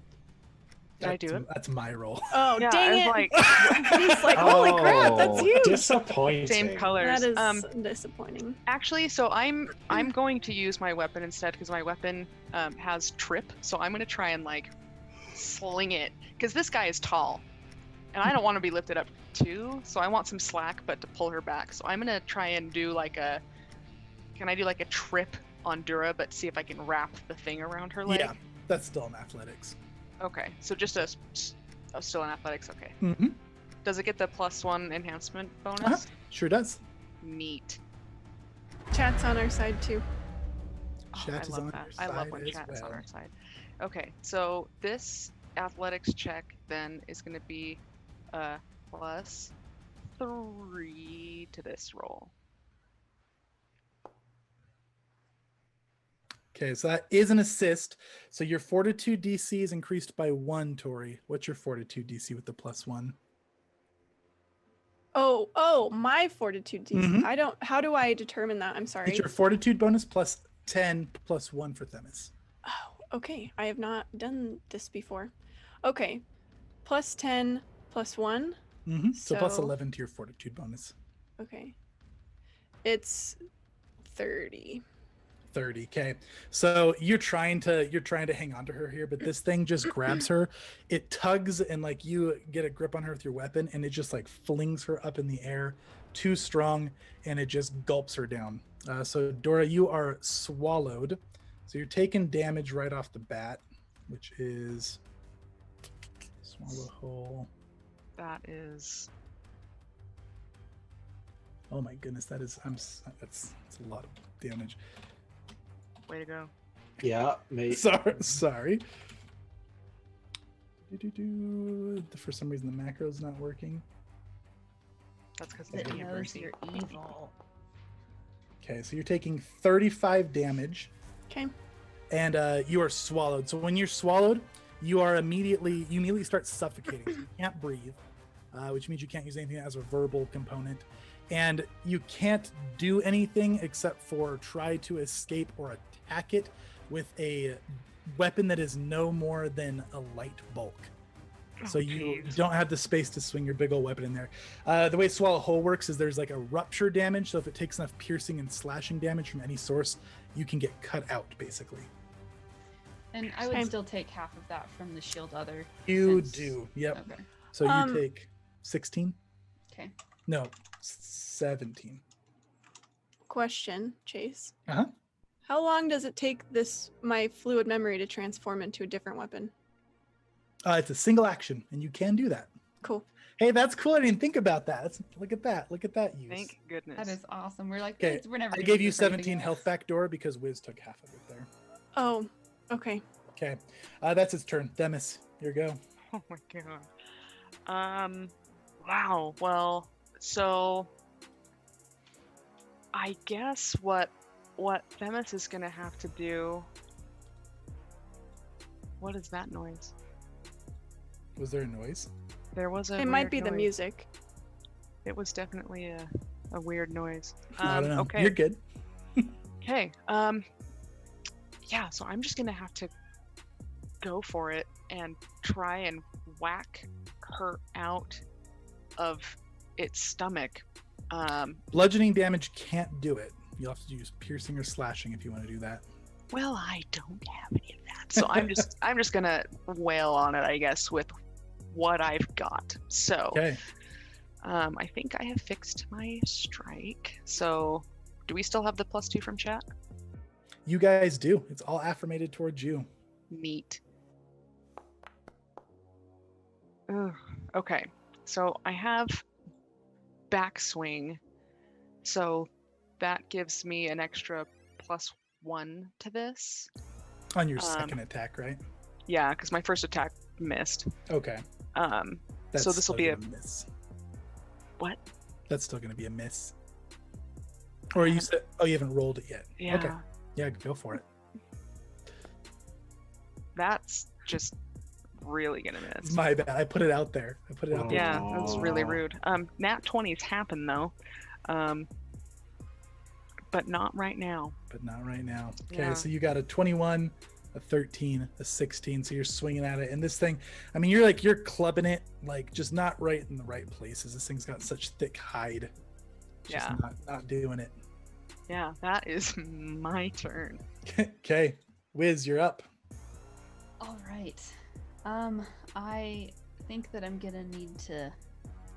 Did I do it? That's my roll. Oh, Yeah, I dang was it. like, He's like, holy crap, that's Oh, you. Disappointing. same colors. That is disappointing. Actually, so I'm going to use my weapon instead because my weapon has trip. So I'm going to try and like sling it because this guy is tall, and I don't want to be lifted up too. So I want some slack, but to pull her back. So I'm going to try and do like a. Can I do like a trip on Dura, but see if I can wrap the thing around her leg? Yeah, that's still in athletics. Okay, so just still in athletics. Okay. Mm-hmm. Does it get the +1 enhancement bonus? Uh-huh. Sure does. Neat. Chat's on our side too. Oh, Chat I is love on that. your I love side when as chat is on well. our side. Okay, so this athletics check then is going to be +3 to this roll. Okay, so that is an assist. So your fortitude DC is increased by 1, Tori. What's your fortitude DC with the +1? Oh, my fortitude DC. Mhm. How do I determine that? I'm sorry. It's your fortitude bonus plus 10 plus 1 for Themis. Oh, okay. I have not done this before. Okay. Plus 10, plus 1. So plus So- 11 to your fortitude bonus. Okay. It's 30. 30. Okay. So you're trying to hang on to her here, but this thing just grabs her. It tugs and like you get a grip on her with your weapon and it just like flings her up in the air, too strong, and it just gulps her down. So Dora, you are swallowed. So you're taking damage right off the bat, which is swallow whole. That is Oh my goodness, that's a lot of damage. way to go. Yeah, mate. Sorry. For some reason the macro's not working. That's because It it's knows mercy. you're evil. Okay, so you're taking 35 damage, Okay. and you are swallowed. So when you're swallowed, you immediately start suffocating. So you can't breathe, which means you can't use anything that has a verbal component, and you can't do anything except for try to escape or attack it with a weapon that is no more than a light bulk. So you don't have the space to swing your big old weapon in there. The way Swallow Whole works is there's like a rupture damage. So if it takes enough piercing and slashing damage from any source, you can get cut out, basically. And I would Okay. still take half of that from the shield other. You since- do. Yep. Okay. So you Um, take 16? Okay. No, 17. Question, Chase. Uh-huh. How long does it take my fluid memory to transform into a different weapon? It's a single action, and you can do that. Cool. Hey, that's cool. I didn't think about that. Look at that. Look at that use. Thank goodness. That is awesome. We're like, Okay, we're never I gonna gave do you this for anything 17 health else. back, Dora, because Wiz took half of it there. Oh, okay. Okay. That's its turn. Themis, here you go. Oh my god. Wow. Well, so I guess what Themis is gonna have to do. What is that noise? Was there a noise? There was a. It might weird be the noise. music. It was definitely a weird noise. I don't know. Okay. You're good. Okay. Yeah. So I'm just gonna have to go for it and try and whack her out of its stomach. Bludgeoning damage can't do it. You'll have to use piercing or slashing if you want to do that. Well, I don't have any of that, so I'm just gonna wail on it, I guess, with what I've got. So, Okay. I think I have fixed my strike. So, do we still have the +2 from chat? You guys do. It's all affirmated towards you. Neat. Ugh. Okay, so I have backswing, so that gives me an extra +1 to this. On your second attack, right? Yeah, because my first attack missed. Okay. That's So this will still be a gonna miss. what? That's still going to be a miss. Or you said, oh, you haven't rolled it yet. Yeah, Okay. Yeah, go for it. that's just really gonna It's miss. my bad. I put it out there. Yeah, that's really Aw. rude. Nat 20s happen though, but not right now. But not right now. Okay, Yeah. so you got a 21, a 13, a 16. So you're swinging at it. And this thing, I mean, you're clubbing it, like just not right in the right places. This thing's got such thick hide. It's just Yeah. not doing it. Yeah, that is my turn. Okay, Wiz, you're up. All right. I think that I'm gonna need to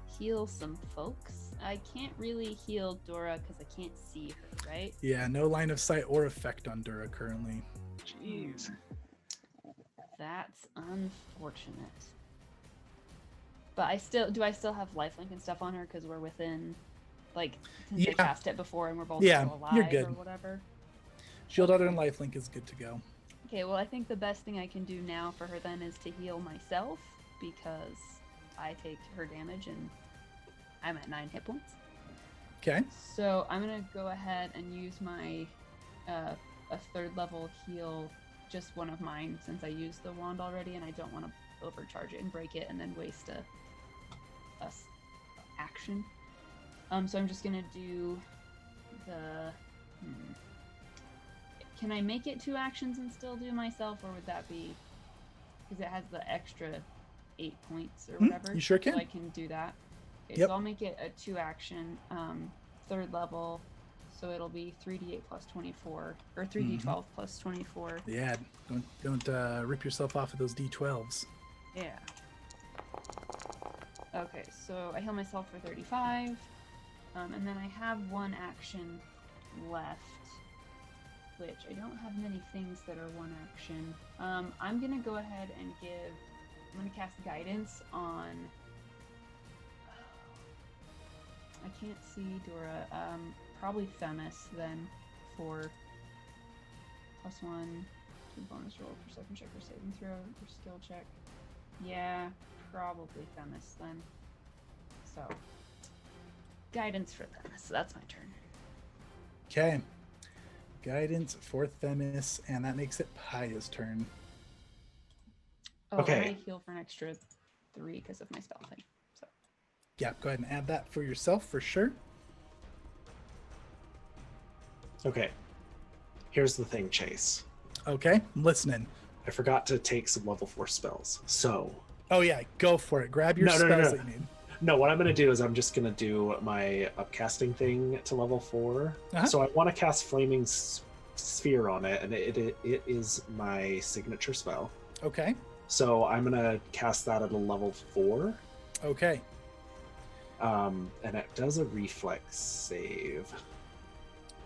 heal some folks. I can't really heal Dora because I can't see her, right? Yeah, no line of sight or effect on Dura currently. Jeez. That's unfortunate. But I still have lifelink and stuff on her because we're within, like, since I Yeah. cast it before and we're both Yeah, still alive you're good. or whatever. Shield Other and Lifelink is good to go. Okay, well, I think the best thing I can do now for her then is to heal myself because I take her damage and I'm at 9 hit points. Okay. So I'm gonna go ahead and use my a 3rd level heal, just one of mine since I used the wand already, and I don't want to overcharge it and break it and then waste a action. So I'm just gonna do the can I make it 2 actions and still do myself, or would that be because it has the extra 8 points or whatever? You sure can. So I can do that. Okay, Yep. so I'll make it a 2 action, 3rd level. So it'll be 3d8 plus 24, or 3d12 plus 24. Yeah, don't rip yourself off of those d12s. Yeah. Okay, so I heal myself for 35, and then I have 1 action left, which I don't have many things that are 1 action. I'm gonna go ahead and I'm gonna cast guidance on. I can't see Dora. Probably Themis then for +1 to bonus roll for second check or saving throw or skill check. Yeah, probably Themis then. So, guidance for Themis. So that's my turn. Okay. Guidance for Themis, and that makes it Paya's turn. Oh, Okay. and I heal for an extra 3 because of my spell thing. So, Yeah, go ahead and add that for yourself for sure. Okay. Here's the thing, Chase. Okay, I'm listening. I forgot to take some level 4 spells. So, Oh yeah, go for it. Grab your No, no, spells no, no. that you need. no, what I'm going to do is I'm just going to do my upcasting thing to level 4. Uh-huh. So I want to cast Flaming Sphere on it, and it is my signature spell. Okay. So I'm going to cast that at a level 4. Okay. And it does a reflex save.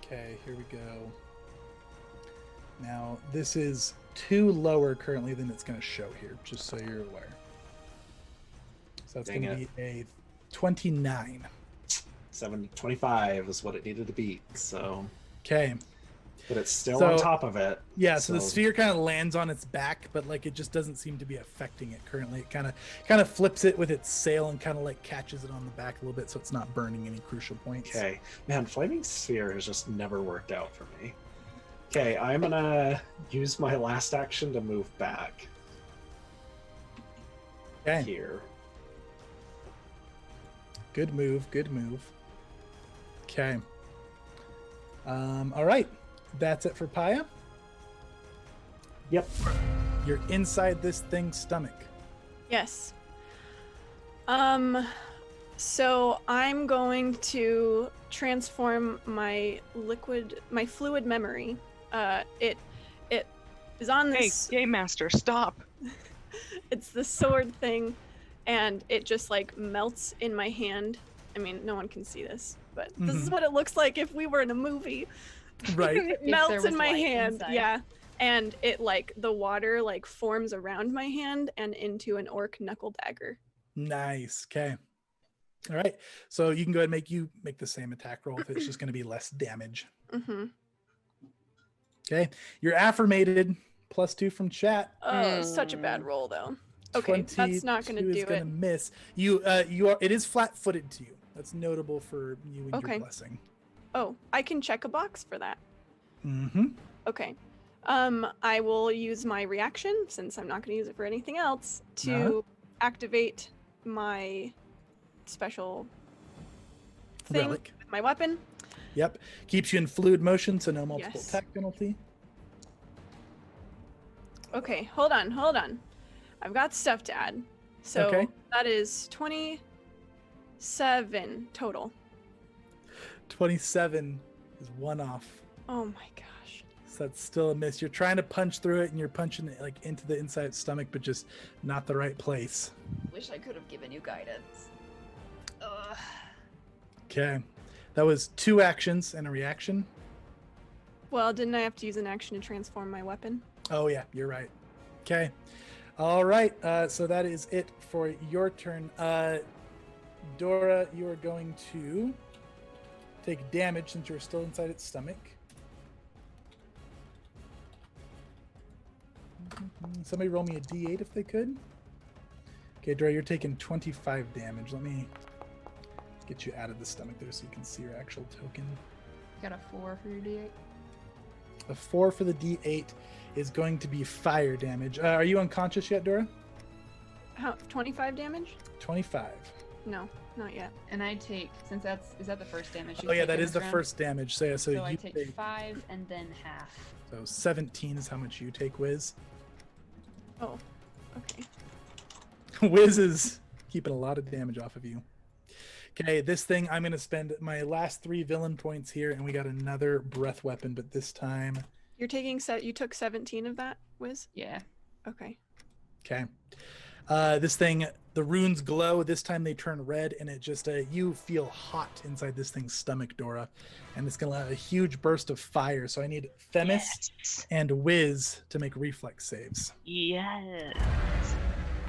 Okay, here we go. Now, this is 2 lower currently than it's going to show here, just so you're aware. So that's Dang going to it. be a 29. 725 is what it needed to beat. So, Okay. but it's still So- on top of it. Yeah, so the sphere kind of lands on its back, but like it just doesn't seem to be affecting it currently. It kind of flips it with its sail and kind of like catches it on the back a little bit, so it's not burning any crucial points. Okay, man, Flaming Sphere has just never worked out for me. Okay, I'm gonna use my last action to move back Okay. here. Good move. Good move. Okay. All right. That's it for Paya. Yep. You're inside this thing's stomach. Yes. So I'm going to transform my fluid memory. It is on Hey, this. Game Master, stop. It's the sword thing, and it just like melts in my hand. I mean, no one can see this, but this is Mhm. what it looks like if we were in a movie. Right. It there melts was in my light hand. inside. Yeah. And it like the water like forms around my hand and into an orc knuckle dagger. Nice. Okay. All right. So you can go ahead and make the same attack roll if it's just going to be less damage. Mm-hmm. Okay. You're affirmated. +2 from chat. Oh, such a bad roll though. Okay, that's not gonna 22 do is gonna it. miss. You are. It is flat-footed to you. That's notable for you and Okay. your blessing. Oh, I can check a box for that. Mm-hmm. Okay. I will use my reaction since I'm not going to use it for anything else to Uh-huh. activate my special thing Relic. with my weapon. Yep. Keeps you in fluid motion, so no multiple Yes. attack penalty. Okay, hold on. I've got stuff to add. So Okay. that is 27 total. 27 is 1 off. Oh my gosh. So that's still a miss. You're trying to punch through it, and you're punching it like into the inside of the stomach, but just not the right place. wish I could have given you guidance. Ugh. Okay. That was 2 actions and a reaction. Well, didn't I have to use an action to transform my weapon? Oh yeah, you're right. Okay. All right. So that is it for your turn. Dora, you are going to take damage since you're still inside its stomach. Somebody roll me a d8 if they could. Okay, Dora, you're taking 25 damage. Let me get you out of the stomach there so you can see your actual token. Got a 4 for your D8. A 4 for the d8 is going to be fire damage. Are you unconscious yet, Dora? How 25 damage? 25. No, not yet. And I take, since is that the first damage? you Oh yeah, take that in is this the round? first damage. So yeah, so I you take take 5 and then half. so 17 is how much you take, Wiz. Oh, okay. Wiz is keeping a lot of damage off of you. Okay, this thing, I'm going to spend my last 3 villain points here, and we got another breath weapon, but this time... You're taking you took 17 of that, Wiz? Yeah. Okay. Okay. This thing, the runes glow. This time they turn red, and it just, you feel hot inside this thing's stomach, Dora. And it's going to let a huge burst of fire. So I need Themis and Wiz to make reflex saves. Yes.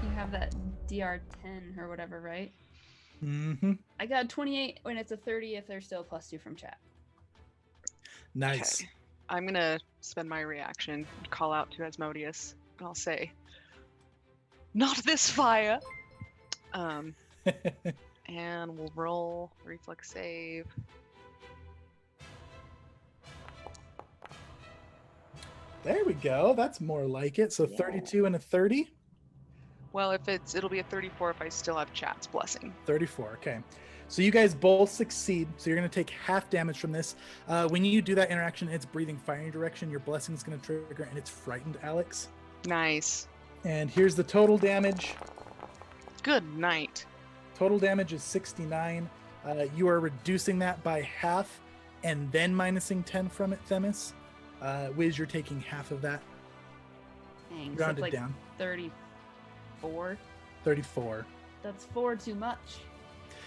You have that DR10 or whatever, right? Mm-hmm. I got 28 when it's a 30 if there's still a +2 from chat. Nice. Okay. I'm gonna spend my reaction and call out to Asmodeus. And I'll say, "Not this fire!" And we'll roll reflex save. There we go. That's more like it. So 32 and a 30? Well, it'll be a 34 if I still have chat's blessing. 34. Okay. So you guys both succeed. So you're going to take half damage from this. When you do that interaction, it's breathing fire in your direction. Your blessing is going to trigger, and it's frightened, Alex. Nice. And here's the total damage. Good night. Total damage is 69. You are reducing that by half and then minusing 10 from it, Themis. Wiz, you're taking half of that. Dang, so Rounded it's like down. 34. 34. That's 4 too much.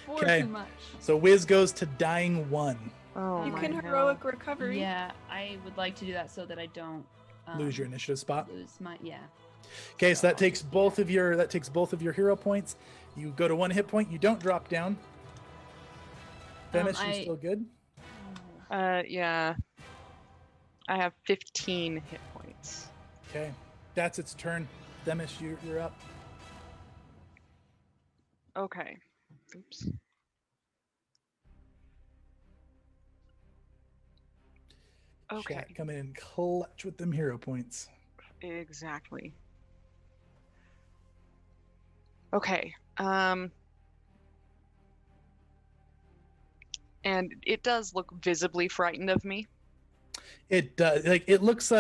4 Okay. too much. So Wiz goes to dying 1. Oh You my can hell. heroic recovery. Yeah, I would like to do that so that I don't Lose your initiative spot. lose my Okay, so that takes both of your hero points. You go to 1 hit point. You don't drop down. Themis, you still good? Yeah. I have 15 hit points. Okay, that's its turn. Themis, you're up. Okay. Oops. Okay. Chat coming in clutch with them hero points. Exactly. Okay. And it does look visibly frightened of me. It does. It looks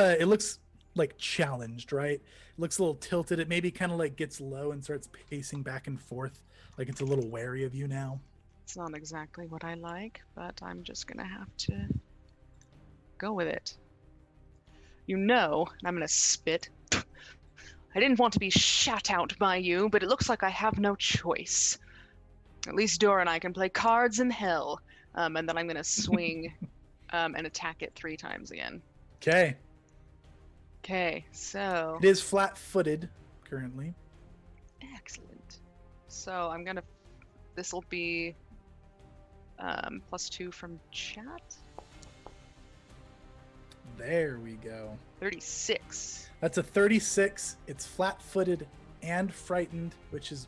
like challenged, right? It looks a little tilted. It maybe kind of like gets low and starts pacing back and forth, like it's a little wary of you now. It's not exactly what I like, but I'm just gonna have to go with it. You know, and I'm gonna spit. I didn't want to be shat out by you, but it looks like I have no choice. At least Dora and I can play cards in hell. And then I'm gonna swing and attack it 3 times again. Okay. Okay, so It is flat-footed currently. excellent. So I'm gonna. This will be +2 from chat. There we go. 36. That's a 36. It's flat-footed and frightened, which is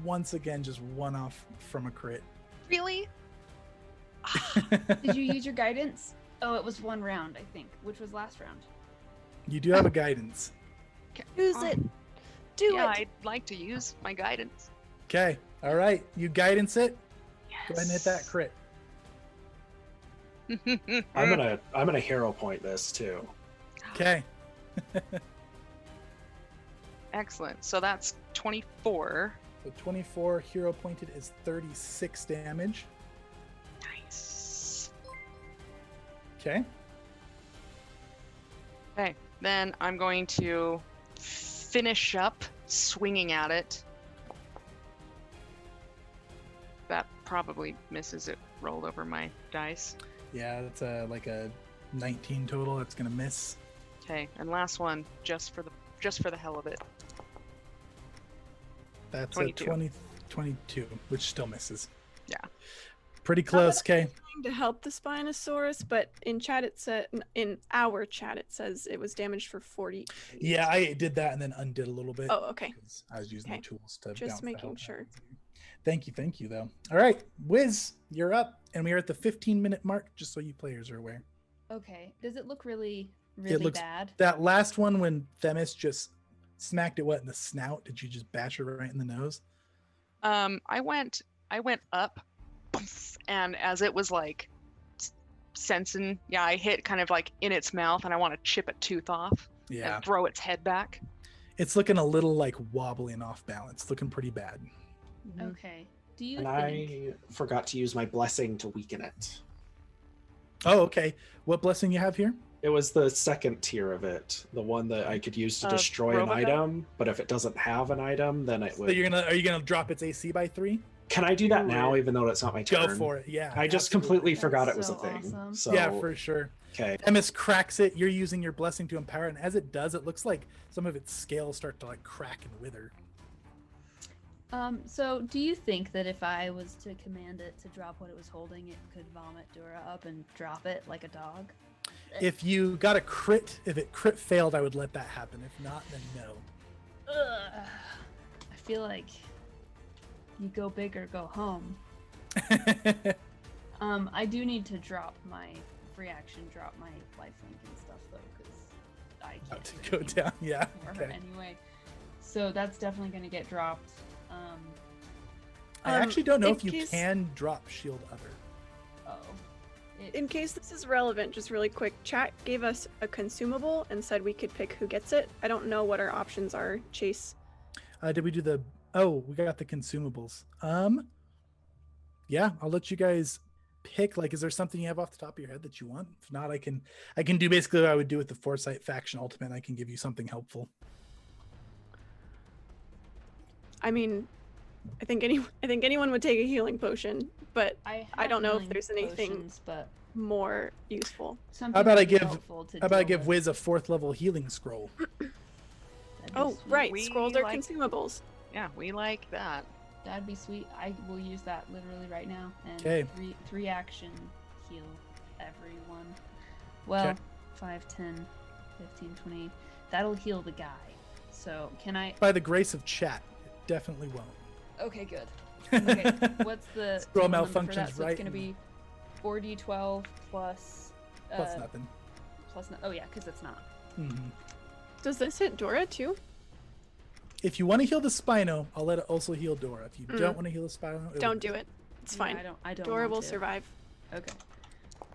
once again just 1 off from a crit. Really? Did you use your guidance? Oh, it was 1 round, I think, which was last round. You do have a guidance. Use it. Do Yeah, it. I'd like to use my guidance. Okay. All right. You guidance it. Yes. Go ahead and hit that crit. I'm gonna hero point this too. Okay. Excellent. So that's 24. So 24 hero pointed is 36 damage. Nice. Okay. Okay, then I'm going to finish up swinging at it. That probably misses. It rolled over my dice. Yeah, that's like a 19 total. That's gonna miss. Okay, and last one, just for the hell of it. That's 22. a 22, which still misses. Yeah. Pretty close. Okay. Trying to help the Spinosaurus, but in chat it said in our chat it says it was damaged for 40. Yeah, I did that and then undid a little bit. Oh, okay. 'Cause I was using Okay. the tools to Just bounce the making hell back. sure. Thank you though. All right, Wiz, you're up, and we are at the 15-minute mark. Just so you players are aware. Okay. Does it look really, really looks- bad? That last one when Themis just smacked it in the snout. Did you just bash her right in the nose? I went I went up, and as it was like sensing, I hit kind of like in its mouth, and I want to chip a tooth off Yeah. and throw its head back. It's looking a little like wobbly and off balance. Looking pretty bad. Okay. Do you And think? I forgot to use my blessing to weaken it. Oh, okay. What blessing you have here? It was the second tier of it, the one that I could use to destroy an Robocop? item. But if it doesn't have an item, then it So would. are you gonna drop its AC by 3? Can I do that now, Ooh. even though it's not my turn? Go for it. Yeah. I just absolutely. completely That's forgot it was a so thing. awesome. So Yeah, for sure. okay. Themis cracks it. You're using your blessing to empower it, and as it does, it looks like some of its scales start to like crack and wither. So do you think that if I was to command it to drop what it was holding, it could vomit Dora up and drop it like a dog? If you got a crit, if it crit failed, I would let that happen. If not, then no. Ugh. I feel like you go big or go home. I do need to drop my free action, drop my lifelink and stuff though, because I About can't to do go anything down. Yeah. for her Okay. anyway. So that's definitely going to get dropped. I actually don't know in if you case- can drop shield other. In case this is relevant, just really quick, chat gave us a consumable and said we could pick who gets it. I don't know what our options are, Chase. Did we do the? Oh, we got the consumables. Yeah, I'll let you guys pick. Like, is there something you have off the top of your head that you want? If not, I can do basically what I would do with the Foresight faction ultimate. I can give you something helpful. I mean, I think anyone would take a healing potion, but I don't know if healing there's anything- potions, but more useful. something about I would be give- helpful to How about I deal give with. Wiz a 4th level healing scroll? That'd be Oh, sweet. right, We scrolls are like- consumables. Yeah, we like that. That'd be sweet. I will use that literally right now. And 'Kay. three action heal everyone. Well, 5, 10, 15, 20. That'll heal the guy. So can I? By the grace of chat, it definitely won't. Okay, good. Okay, what's the Scroll total number for malfunctions that? So right it's gonna and- be 4d12 plus. Plus nothing. Plus oh yeah, because it's not. Mhm. Does this hit Dora too? If you want to heal the Spino, I'll let it also heal Dora. If you don't want to heal the Spino, it Don't won't. do it. It's Yeah, fine. I don't. Dora want will to. survive. Okay.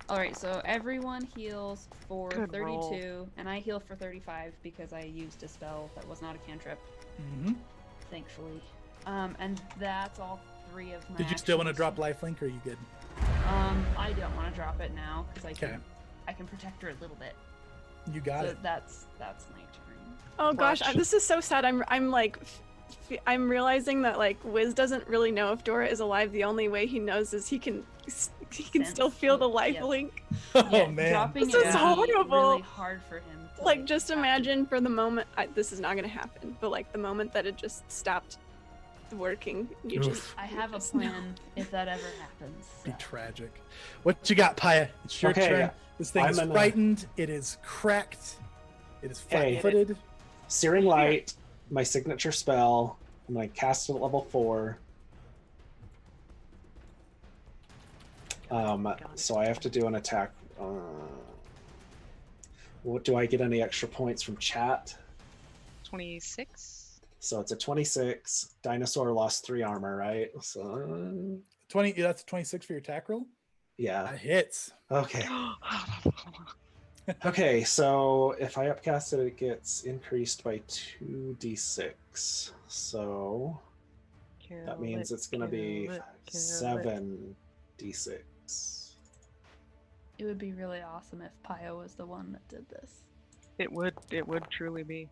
All right, so everyone heals for Good 32, roll. and I heal for 35 because I used a spell that was not a cantrip, Mhm. thankfully. And that's all 3 of my. Did you still want to actions. drop lifelink, or are you good? I don't want to drop it now because Okay. I can protect her a little bit. You got so it. that's my turn. Oh gosh, Clutch. this is so sad. I'm like, I'm realizing that like Wiz doesn't really know if Dora is alive. The only way he knows is he can still Sense. feel the Yep. life link. Oh Yeah, man. dropping This it is would be horrible. really hard for him. To, Like just have to- imagine for the moment, this is not gonna happen. But like the moment that it just stopped working, you Oof. just I have a just know. plan if that ever happens. Be so. tragic. What you got, Paya? It's your Okay, turn. This thing I'm is gonna- frightened. It is cracked. It is Hey. flat-footed. Searing Light, my signature spell. I'm going to cast it at level 4. So I have to do an attack. What do I get any extra points from chat? 26. So it's a 26. Dinosaur lost 3 armor, right? So 20. That's 26 for your attack roll. yeah. That hits. Okay. Okay, so if I upcast it, it gets increased by 2d6. So that means it's going to be 7d6. It would be really awesome if Pio was the one that did this. It would truly be.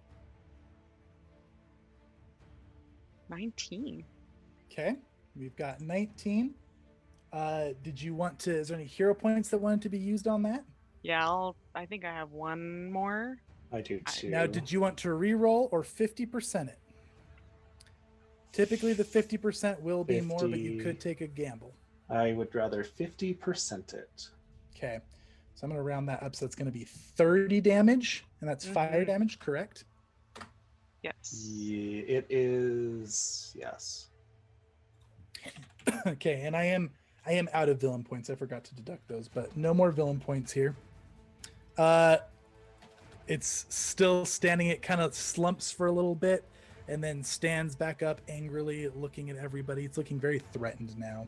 19. Okay, we've got 19. Did you want to? Is there any hero points that wanted to be used on that? Yeah, I think I have one more. I do too. Now, did you want to re-roll or 50% it? Typically, the 50% will be more, but you 50. could take a gamble. I would rather 50% it. Okay, so I'm going to round that up. So it's going to be 30 damage, and that's fire Mhm. damage, correct? Yes. Yeah, it is. Yes. Okay, and I am out of villain points. I forgot to deduct those, but no more villain points here. It's still standing. It kind of slumps for a little bit, and then stands back up angrily, looking at everybody. It's looking very threatened now.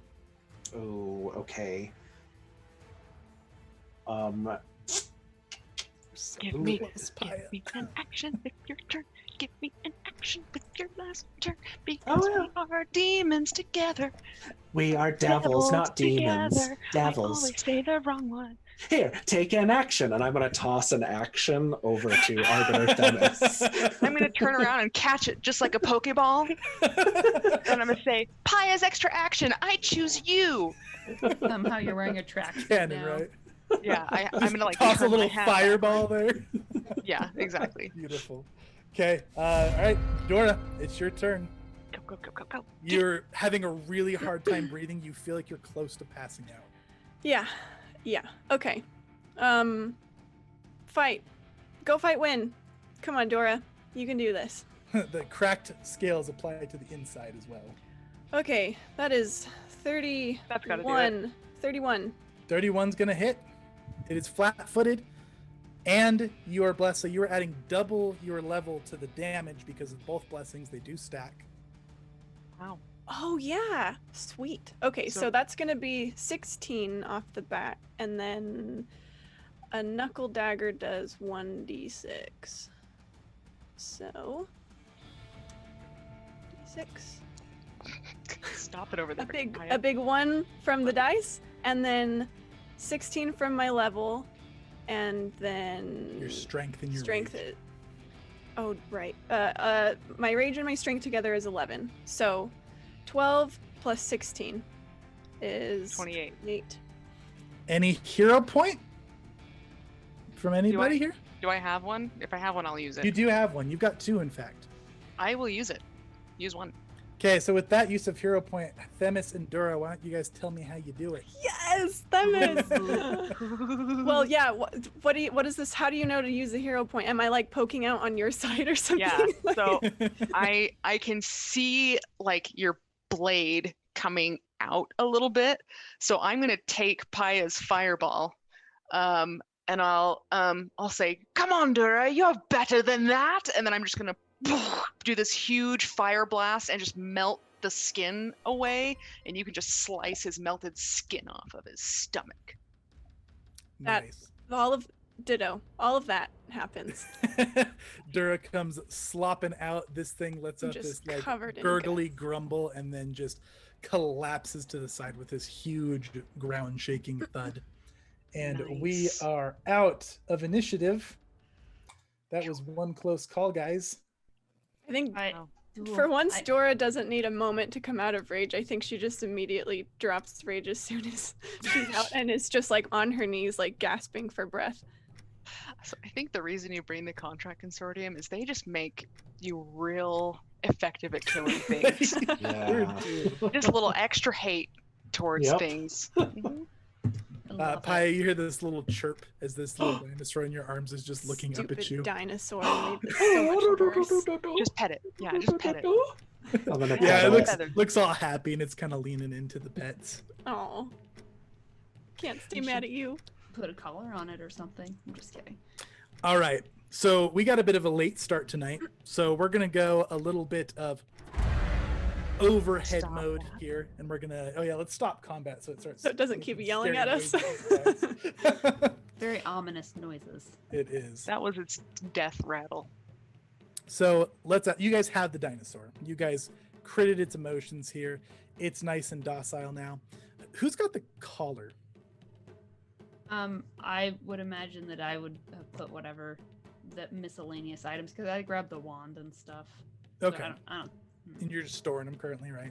Oh, okay. Give Ooh, me, close, give Paya. me an action with your turn. Give me an action with your last turn. Oh, Because yeah. we are demons together. We are devils, not demons. together. I Devils. always say the wrong one. Here, take an action. And I'm going to toss an action over to Arbiter Themis. I'm going to turn around and catch it just like a Pokeball. And I'm going to say, Paya's extra action. I choose you. Somehow you're wearing a tracksuit Cannon, now. right? Yeah, I'm going to like Toss a turn my little hat fireball backward. there. Yeah, exactly. Beautiful. Okay. All right, Dora, it's your turn. Go, go, go, go, go. You're having a really hard time breathing. You feel like you're close to passing out. Yeah. Okay. Fight. Go fight, win. Come on, Dora. You can do this. The cracked scales apply to the inside as well. Okay, that is 31. That's gotta do it. 31. 31's gonna hit. It is flat-footed, and you are blessed, so you are adding double your level to the damage because of both blessings. They do stack. Wow. Oh, yeah. Sweet. Okay, so So- that's going to be 16 off the bat, and then a knuckle dagger does 1d6. So, d6. Stop it over there. A big 1 from the dice, and then 16 from my level, and then Your strength and your strength. rage. Oh, right. My rage and my strength together is 11. So 12 plus 16 is 28. 8. Any hero point from anybody here? Do I have one? If I have one, I'll use it. You do have one. You've got 2, in fact. I will use it. Use one. Okay, so with that use of hero point, Themis and Dura, why don't you guys tell me how you do it? Yes, Themis. Well, yeah. What is this? How do you know to use the hero point? Am I like poking out on your side or something? Yeah. So I can see like your blade coming out a little bit. So I'm gonna take Paya's fireball, and I'll say, "Come on, Dura, you're better than that." And then I'm just gonna do this huge fire blast and just melt the skin away, and you can just slice his melted skin off of his stomach. That- Nice. all of that happens. Dura comes slopping out. This thing lets I'm out just this like covered in gurgly guts. grumble and then just collapses to the side with this huge ground shaking thud. And we Nice. are out of initiative. That was one close call, guys. I think Oh. for once, I- Dora doesn't need a moment to come out of rage. I think she just immediately drops rage as soon as she's out and is just like on her knees, like gasping for breath. So I think the reason you bring the contract consortium is they just make you real effective at killing things. Yeah. Just a little extra hate towards Yep. things. Mhm. I love it. Paya, you hear this little chirp as this little dinosaur in your arms is just looking up Stupid at you. dinosaur made it so much worse. Just pet it. Yeah, just pet it. I'm gonna Yeah, pet it looks, Feathered. looks all happy and it's kind of leaning into the pets. Oh, can't stay You mad should- at you. Put a collar on it or something. I'm just kidding. All right. So we got a bit of a late start tonight. So we're going to go a little bit of overhead Stop mode that. here. And we're going to, let's stop combat so it starts. So it doesn't keep making yelling scary at us. noises. Very ominous noises. It is. That was its death rattle. So you guys have the dinosaur. You guys critted its emotions here. It's nice and docile now. Who's got the collar? I would imagine that I would put whatever the miscellaneous items because I grabbed the wand and stuff. So Okay. I don't. And you're just storing them currently, right?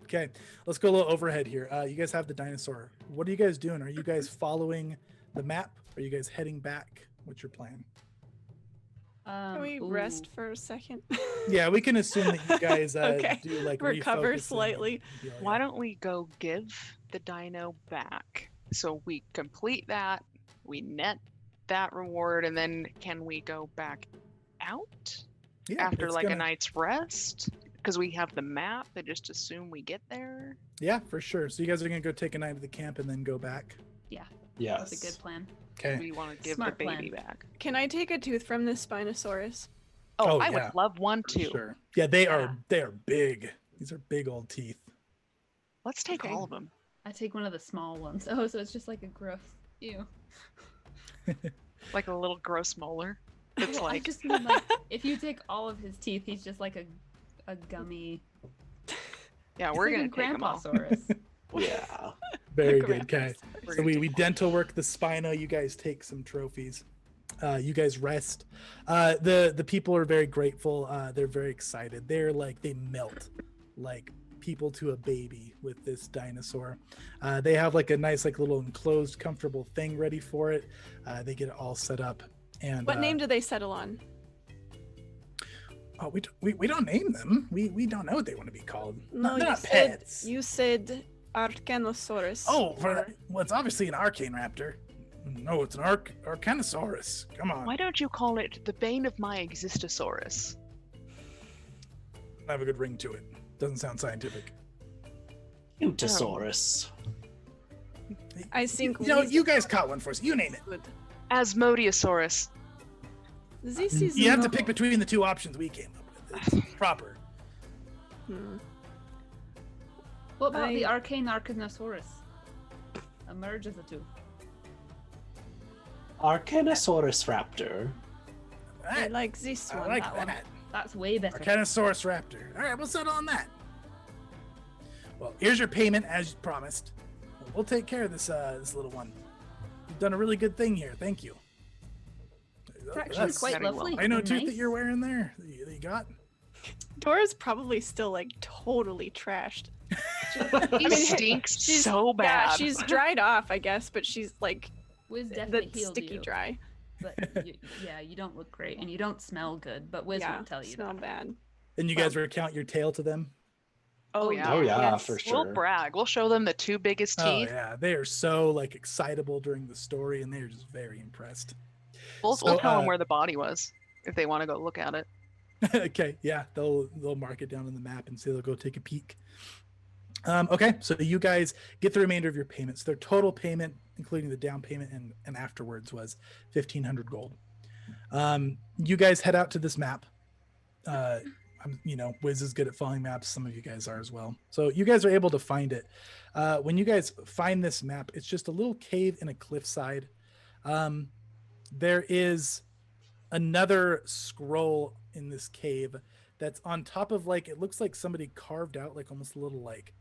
Okay, let's go a little overhead here. You guys have the dinosaur. What are you guys doing? Are you guys following the map? Are you guys heading back? What's your plan? Can we Ooh. rest for a second? Yeah, we can assume that you guys Okay, do like recover refocusing slightly. and deal, Why yeah. don't we go give the dino back? So we complete that, we net that reward, and then can we go back out Yeah, after it's like a gonna- night's rest? Because we have the map, they just assume we get there. Yeah, for sure. So you guys are gonna go take a night at the camp and then go back. Yes. That's a good plan. Okay. We want to give Smart the baby plan. back. Can I take a tooth from this Spinosaurus? Oh, Oh, I yeah. would love one For too. sure. Yeah, they Yeah. are big. These are big old teeth. Let's take Okay. all of them. I take one of the small ones. Oh, so it's just like a gross. Ew. Like a little gross molar. It's Well, I like, just mean like if you take all of his teeth, he's just like a gummy. yeah, It's we're like gonna a take them all. Grandpasaurus. Yeah. Very The good. Okay. grandpas. We're So gonna we take dental work the spino. You guys take some trophies. You guys rest. The people are very grateful. They're very excited. They're like they melt like people to a baby with this dinosaur. They have like a nice like little enclosed comfortable thing ready for it. They get it all set up. And What name do they settle on? oh, we don't name them. We don't know what they want to be called. No, They're you not said pets. you said Arcanosaurus. Oh, or- well, it's obviously an arcane raptor. No, it's an Arcanosaurus. Come on. Why don't you call it the bane of my existosaurus? Have a good ring to it. Doesn't sound scientific. Utosaurus. I think You know, we you guys caught one for us. You name it. should. Asmodiosaurus. This is You have to not- pick between the two options we came up with. It's proper. Hmm. What about the I- arcane Arcanosaurus? A merge of the two. Arcanosaurus raptor. I Alright, like this I one. like that one. that. That's way better. Arcanosaurus raptor. All right, we'll settle on that. Well, here's your payment as promised. We'll take care of this little one. You've done a really good thing here. Thank you. It's actually That's quite very well. lovely. I know and tooth nice. that you're wearing there. That you got. Dora's probably still like totally trashed. He stinks She's so bad. Yeah, she's dried off, I guess, but she's like Wiz the definitely healed sticky you, dry. but yeah, you don't look great and you don't smell good. But Wiz yeah, won't tell you. smell that. bad. And you guys recount your tale to them. oh Oh, yeah. Oh yeah, Yes. for We'll sure. brag. We'll show them the two biggest Oh teeth. yeah, they are so like excitable during the story, and they're just very impressed. We'll So, tell them where the body was if they want to go look at it. Okay, yeah, they'll mark it down on the map and say they'll go take a peek. Okay, so you guys get the remainder of your payments. Their total payment, including the down payment and afterwards, was 1,500 gold. You guys head out to this map. Wiz is good at following maps. Some of you guys are as well. So you guys are able to find it. When you guys find this map, it's just a little cave in a cliffside. There is another scroll in this cave that's on top of like, it looks like somebody carved out like almost a little like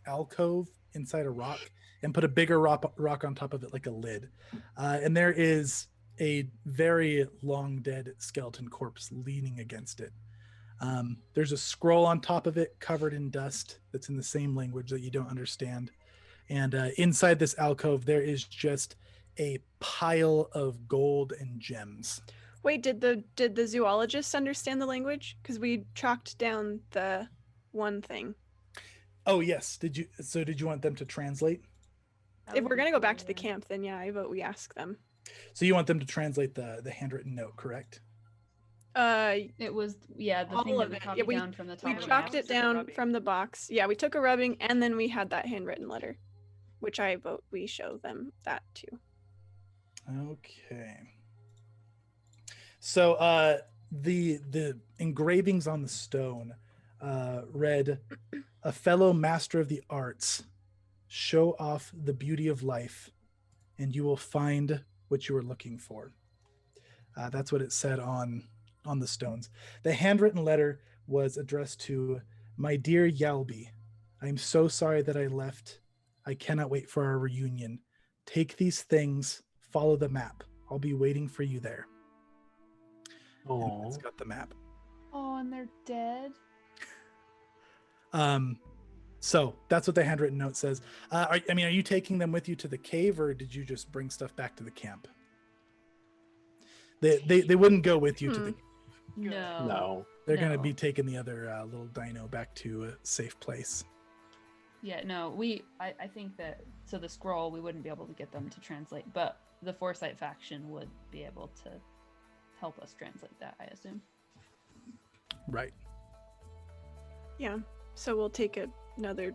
alcove inside a rock and put a bigger rock on top of it like a lid. And there is a very long dead skeleton corpse leaning against it. There's a scroll on top of it covered in dust that's in the same language that you don't understand. And inside this alcove, there is just a pile of gold and gems. Wait, did the zoologist understand the language? Because we chalked down the one thing. Oh yes, did you want them to translate? That If would we're be gonna go cool, back to the yeah. camp, then yeah, I vote we ask them. So you want them to translate the handwritten note, correct? It was the All thing that of we it. copied Yeah, we- down from the top. We of the chalked box. it down from the box. Yeah, we took a rubbing and then we had that handwritten letter, which I vote we show them that too. Okay. So the engravings on the stone read, "A fellow master of the arts, show off the beauty of life, and you will find what you are looking for." That's what it said on the stones. The handwritten letter was addressed to "My dear Yalby, I am so sorry that I left. I cannot wait for our reunion. Take these things, follow the map. I'll be waiting for you there." And Oh, it's got the map. Oh, and they're dead. So that's what the handwritten note says. Are you taking them with you to the cave, or did you just bring stuff back to the camp? They wouldn't go with you to the. No. no. They're gonna No. be taking the other little dino back to a safe place. Yeah, no. I think that so the scroll we wouldn't be able to get them to translate, but the Foresight faction would be able to help us translate that, I assume. Right. Yeah. So we'll take another,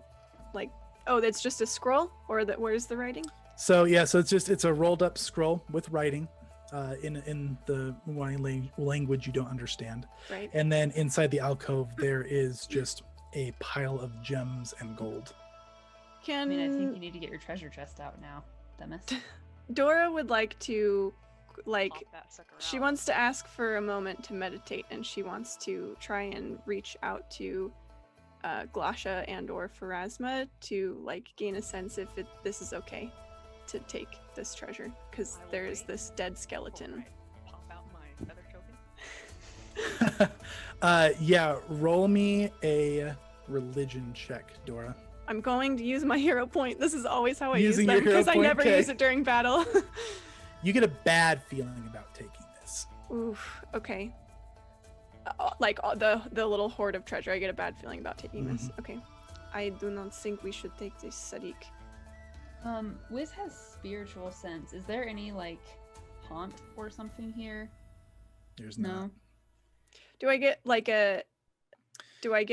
like, oh, that's just a scroll, or that where's the writing? So yeah, so it's a rolled up scroll with writing. in the language you don't understand. Right. And then inside the alcove, there is just a pile of gems and gold. Can I mean, I think you need to get your treasure chest out now, Demis. Dora would like to, like, Pop that sucker she out. wants to ask for a moment to meditate, and she wants to try and reach out to Glasha and or Pharasma to like gain a sense if this is okay to take this treasure, because I will there's wait. this dead skeleton. Alright, pop out my feather token. Yeah, roll me a religion check, Dora. I'm going to use my hero point. This is always how I Using use your them hero because I point, never okay. use it during battle. You get a bad feeling about taking this. Oof. Okay. The little hoard of treasure. I get a bad feeling about taking this. Okay. I do not think we should take this, Sadiq. Wiz has spiritual sense. Is there any like haunt or something here? There's not. No. Do I get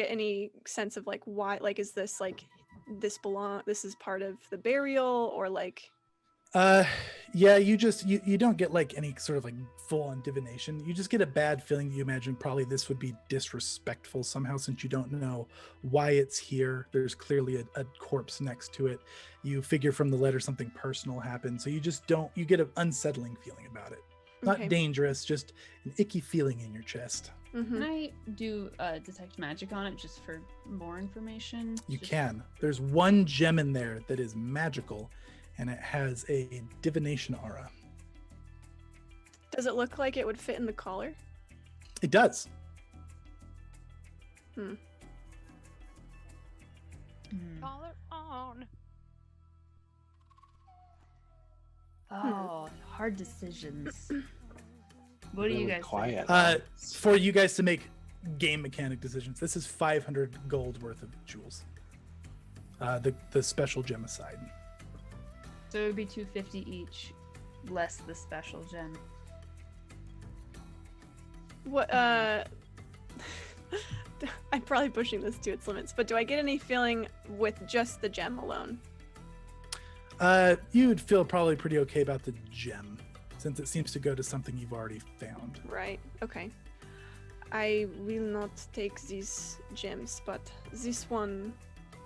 any sense of like why, like, is this like this is part of the burial, or like Yeah, you don't get like any sort of like full on divination. You just get a bad feeling that you imagine probably this would be disrespectful somehow, since you don't know why it's here. There's clearly a corpse next to it. You figure from the letter something personal happened, so you get an unsettling feeling about it. Not Okay. dangerous, just an icky feeling in your chest. Can I do detect magic on it just for more information? You Just- can. There's one gem in there that is magical, and it has a divination aura. Does it look like it would fit in the collar? It does. Hmm. Collar on. Oh, hard decisions. What do you Really guys quiet. think? For you guys to make game mechanic decisions, this is 500 gold worth of jewels. The special gem aside. So it would be 250 each, less the special gem. What I'm probably pushing this to its limits, but do I get any feeling with just the gem alone? You would feel probably pretty okay about the gem, since it seems to go to something you've already found. Right. Okay. I will not take these gems, but this one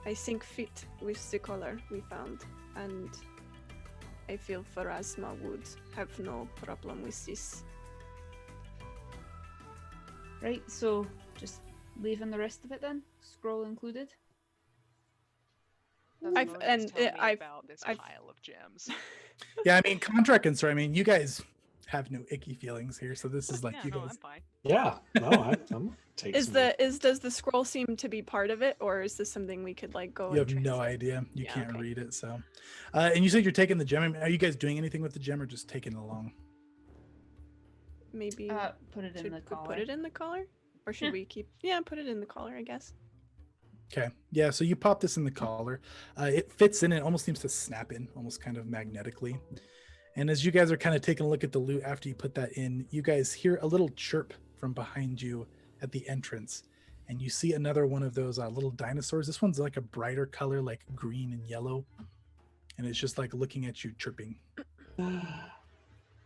I think fit with the color we found, and I feel Pharasma would have no problem with this. Right, so just leaving the rest of it then? Scroll included? I've- Moses, and, tell me I've- about this I've- pile of gems. Yeah, I mean, contract concern. I mean, you guys have no icky feelings here, so this is like yeah, you no, guys. I'm fine. Yeah, no, I'm taking Does the scroll seem to be part of it, or is this something we could like go? You and have no translate? idea. You Yeah, can't okay. read it. So, and you said you're taking the gem. I mean, are you guys doing anything with the gem, or just taking it along? Maybe Put it in should the we collar. put it in the collar, or should we keep? Yeah, put it in the collar, I guess. Okay. Yeah. So you pop this in the collar. It fits in. It almost seems to snap in, almost kind of magnetically. And as you guys are kind of taking a look at the loot after you put that in, you guys hear a little chirp from behind you at the entrance, and you see another one of those little dinosaurs. This one's like a brighter color, like green and yellow, and it's just like looking at you, chirping.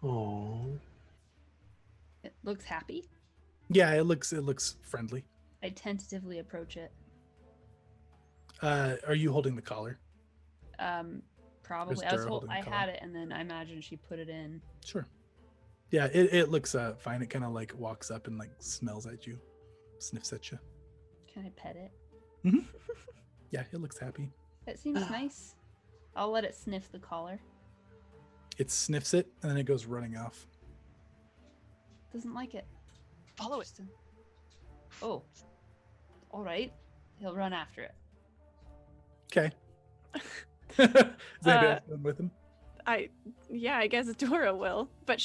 Oh, It looks happy. Yeah, it looks friendly. I tentatively approach it. Are you holding the collar? Probably. Dora holding the I collar? had it, and then I imagine she put it in. Sure. Yeah, it looks fine. It kind of like walks up and like smells at you, sniffs at you. Can I pet it? Yeah, it looks happy. That seems nice. I'll let it sniff the collar. It sniffs it and then it goes running off. Doesn't like it. Follow it. Interesting. Oh. All right. He'll run after it. Okay. Is anybody else going with him? I guess Dora will, but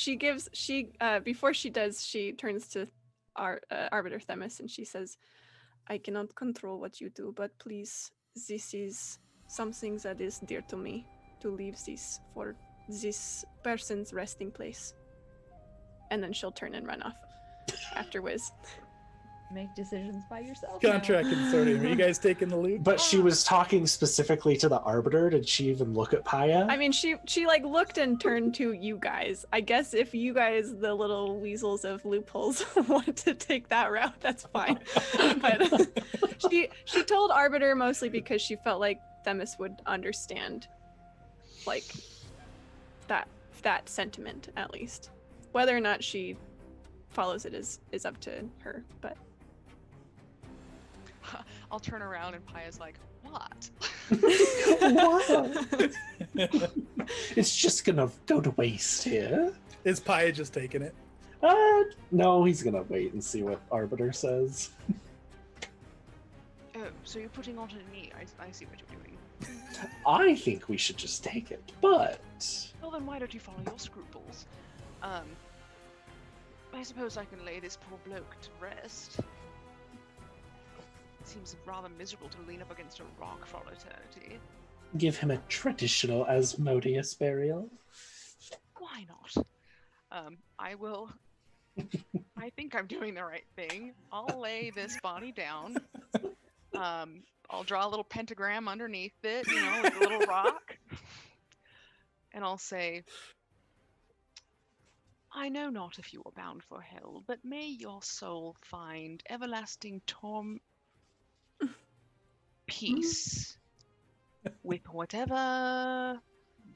before she does, she turns to Arbiter Themis and she says, "I cannot control what you do, but please, this is something that is dear to me, to leave this for this person's resting place." And then she'll turn and run off after Wiz. make decisions by yourself. now. Contract Consortium. Are you guys taking the loot? But she was talking specifically to the Arbiter. Did she even look at Paya? I mean, she like looked and turned to you guys. I guess if you guys, the little weasels of loopholes, want to take that route, that's fine. But she told Arbiter mostly because she felt like Themis would understand, like that sentiment at least. Whether or not she follows it is up to her. But I'll turn around and Paya's like, what? What? It's just gonna go to waste here. Is Paya just taking it? No, he's gonna wait and see what Arbiter says. Oh, so you're putting on to me. I see what you're doing. I think we should just take it, but Well, then why don't you follow your scruples? I suppose I can lay this poor bloke to rest. It seems rather miserable to lean up against a rock for all eternity. give him a traditional Asmodeus burial. Why not? I will. I think I'm doing the right thing. I'll lay this body down. I'll draw a little pentagram underneath it, you know, with a little rock. And I'll say, I know not if you are bound for hell, but may your soul find everlasting peace with whatever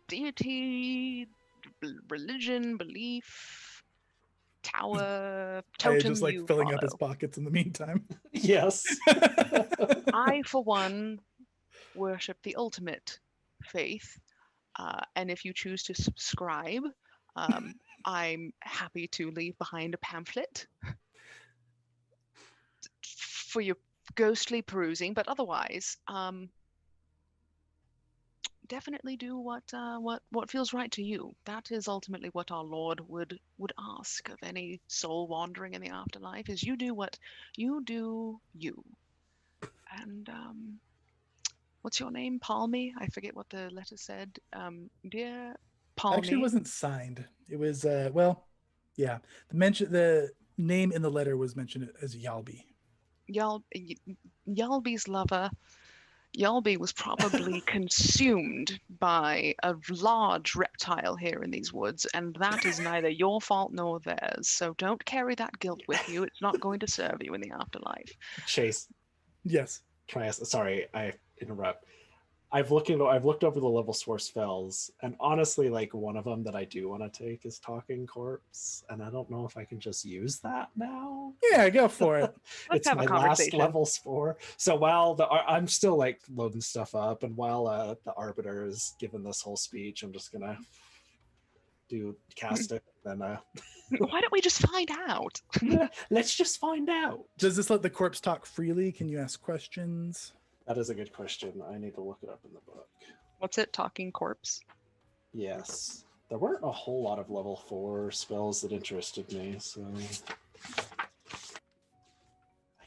deity, religion, belief, tower, totem Just like you filling up his follow. pockets in the meantime. Yes. I, for one, worship the ultimate faith, and if you choose to subscribe, I'm happy to leave behind a pamphlet for your ghostly perusing. But otherwise, definitely do what feels right to you. That is ultimately what our Lord would ask of any soul wandering in the afterlife: is you do what you do, you. And what's your name? Palmy? I forget what the letter said. Dear Palmy. Actually, it wasn't signed. It was well, yeah. The name in the letter was mentioned as Yalby. Yalby's lover. Yalby was probably consumed by a large reptile here in these woods, and that is neither your fault nor theirs. So don't carry that guilt with you. It's not going to serve you in the afterlife. Chase, Yes. can I ask? Sorry, I interrupt. I've looked over the level 4 spells, and honestly, like, one of them that I do want to take is Talking Corpse, and I don't know if I can just use that now. Yeah, go for it. Let's It's have a my last conversation. level 4. So while I'm still like loading stuff up, and while the Arbiter is giving this whole speech, I'm just gonna cast it. Then Why don't we just find out? let's just find out. Does this let the corpse talk freely? Can you ask questions? That is a good question. I need to look it up in the book. What's it? Talking corpse? Yes. There weren't a whole lot of level 4 spells that interested me, so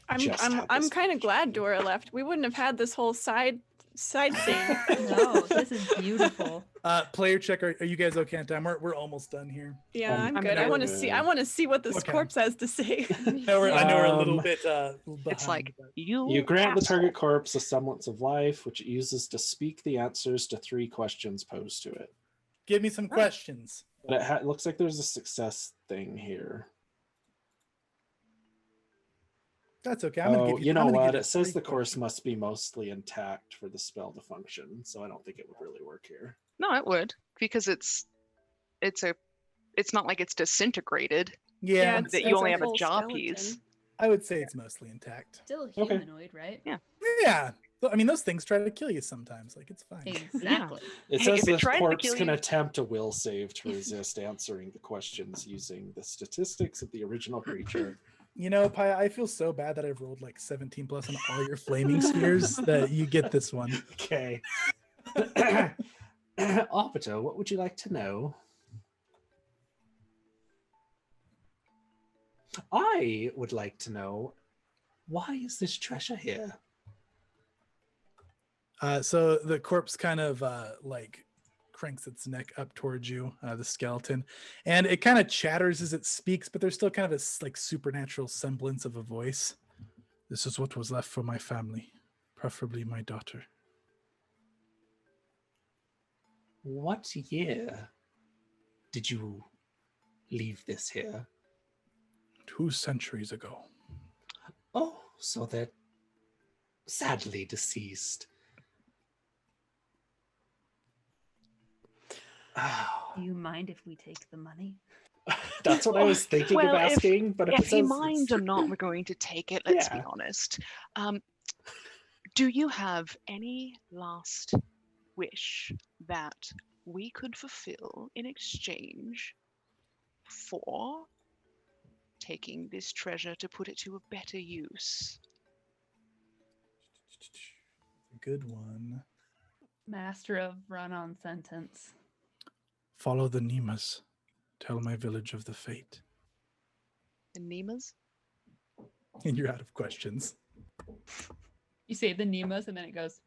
I'm kind of glad Dora left. We wouldn't have had this whole side thing. No, this is beautiful. Player check. Are you guys okay on time? We're almost done here. Yeah, I'm I'm good. I good. want to see. I want to see what this Okay. corpse has to say. I know we're a little Um, bit behind. It's like, but- you grant the asshole. target corpse a semblance of life, which it uses to speak the answers to 3 questions posed to it. Give me some questions. But it looks like there's a success thing here. That's okay. I'm gonna give you. You know I'm gonna what? give you It says 3 the course questions. must be mostly intact for the spell to function, so I don't think it would really work here. No, it would, because it's not like it's disintegrated. Yeah, it's- that it's you only have a full jaw skeleton. piece. I would say it's mostly intact. Still Okay. humanoid, right? Yeah. Yeah. I mean, those things try to kill you sometimes. Like, it's fine. Exactly. It Hey, says if it the tries to corpse kill can you- attempt a will save to resist answering the questions using the statistics of the original creature. You know, Paya, I feel so bad that I've rolled like 17 plus on all your flaming spheres that you get this one. Okay. Arbiter, what would you like to know? I would like to know, why is this treasure here? So the corpse kind of like cranks its neck up towards you, the skeleton, and it kind of chatters as it speaks, but there's still kind of a like supernatural semblance of a voice. This is what was left for my family, preferably my daughter. What year did you leave this here? 2 centuries ago. Oh, so they're sadly deceased. Oh, Do you mind if we take the money? that's what I was thinking of Well, asking, but If it he says minds or not, we're going to take it. Let's be Yeah. honest. Do you have any last wish that we could fulfill in exchange for taking this treasure to put it to a better use? Good one. Master of run-on sentence. Follow the Nemas. Tell my village of the fate. The Nemas? And you're out of questions. You say the Nemas and then it goes.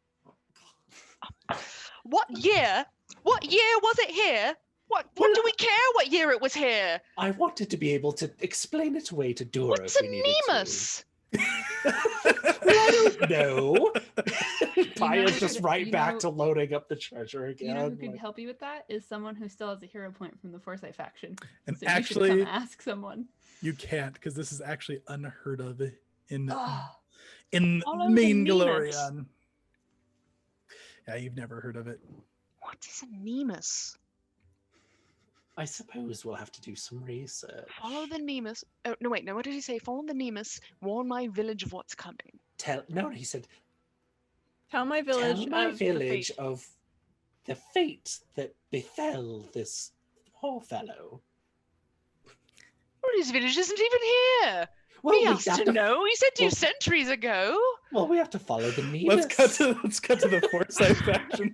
What year? What year was it here? What do we care what year it was here? I wanted to be able to explain it away to Dora What's if a we needed Nemus? I don't know. Paya's who just could- right you back know- to loading up the treasure again. You know who could like- help you with that? Is someone who still has a hero point from the Foresight faction. And So you should actually, come ask someone. you can't, because this is actually unheard of in Oh, Follow the main Nemas. Galorian. Yeah, you've never heard of it. What is a Nemus? I suppose we'll have to do some research. Follow the Nemus. Oh, no, wait, no, what did he say? Follow the Nemus, warn my village of what's coming. No, he said, Tell my village tell my of the village fate. of the fate that befell this poor fellow. Well, his village isn't even here. Well, He we has have to know. He said 2 well- centuries ago. Well, we have to follow the Nemus. Let's cut to the Foresight faction.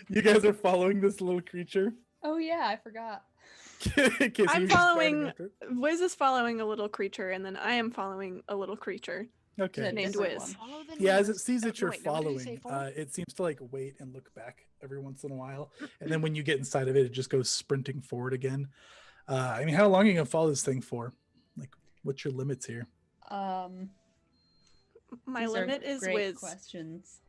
You guys are following this little creature. oh yeah, I forgot. In case I'm you're just starting following- after it. Wiz is following a little creature, and then I am following a little creature. Okay. That named different Wiz. one. Follow the Yeah, as it Nemus. sees Oh, that no, you're wait, no, what did he say, following, follow? it seems to like wait and look back every once in a while, and then when you get inside of it, it just goes sprinting forward again. I mean, how long are you gonna follow this thing for? Like, what's your limits here? My These are limit is great Wiz. questions.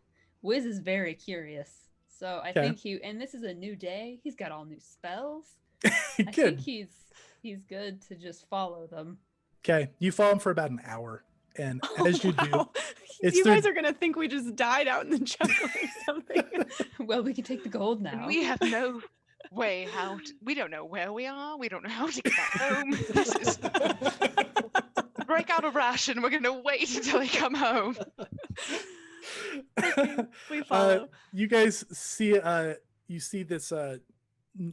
Wiz is very curious, so I Okay. think and this is a new day. He's got all new spells. I think Good. he's good to just follow them. Okay, you follow him for about an hour, and as you do, Wow. it's you through- guys are gonna think we just died out in the jungle or something. Well, we can take the gold And now. we have no way how to, we don't know where we are. We don't know how to get back home. This is break out a ration. We're gonna wait until they come home. We follow. you guys see you see this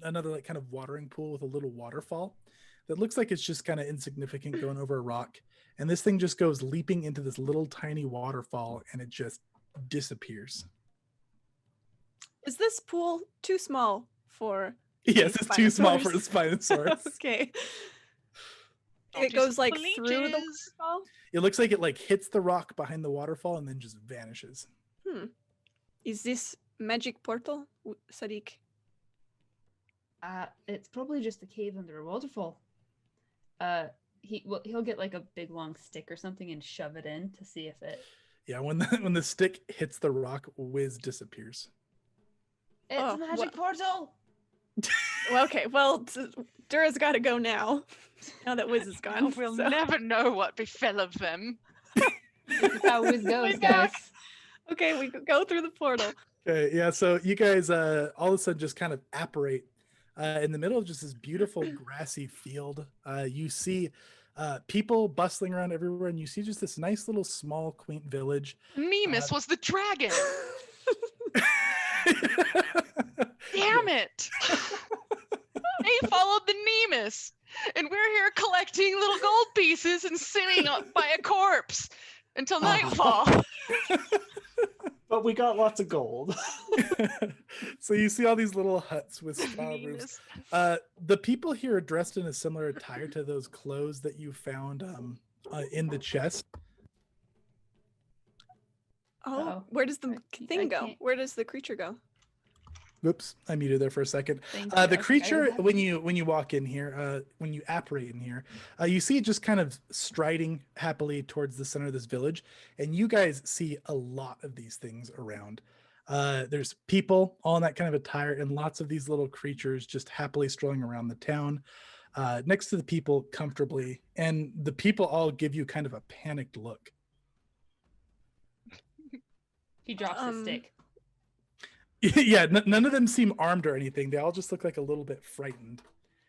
another like kind of watering pool with a little waterfall that looks like it's just kind of insignificant going over a rock, and this thing just goes leaping into this little tiny waterfall and it just disappears. Is this pool too small for? Yes, it's too small for a Spinosaurus? Spinosaurus. Okay. Don't It do goes some like through the bleaches. waterfall. It looks like it like hits the rock behind the waterfall and then just vanishes. Is this magic portal, Sadiq? It's probably just a cave under a waterfall. He'll get like a big long stick or something and shove it in to see if it. Yeah, when the stick hits the rock, Wiz disappears. It's Oh, a magic portal. Well, okay, well, Dura's got to go now. Now that Wiz is gone. We'll so- never know what befell of them. This is how Wiz goes, My back. guys. Okay, we go through the portal. Okay, yeah, so you guys all of a sudden just kind of apparate in the middle of just this beautiful grassy field. You see people bustling around everywhere, and you see just this nice little small quaint village. Nemus was the dragon. Damn it! They followed the Nemus, and we're here collecting little gold pieces and sitting up by a corpse until nightfall. But we got lots of gold. So you see all these little huts with straw roofs. Nemus. The people here are dressed in a similar attire to those clothes that you found in the chest. Oh, Uh-oh. where does the I thing go? can't- Where does the creature go? Whoops, I muted there for a second. Thank The you. I was like, I creature, heard when that. you walk in here, when you apparate in here, you see it just kind of striding happily towards the center of this village, and you guys see a lot of these things around. There's people all in that kind of attire, and lots of these little creatures just happily strolling around the town, next to the people comfortably, and the people all give you kind of a panicked look. He drops his Um, stick. Yeah, none of them seem armed or anything. They all just look like a little bit frightened.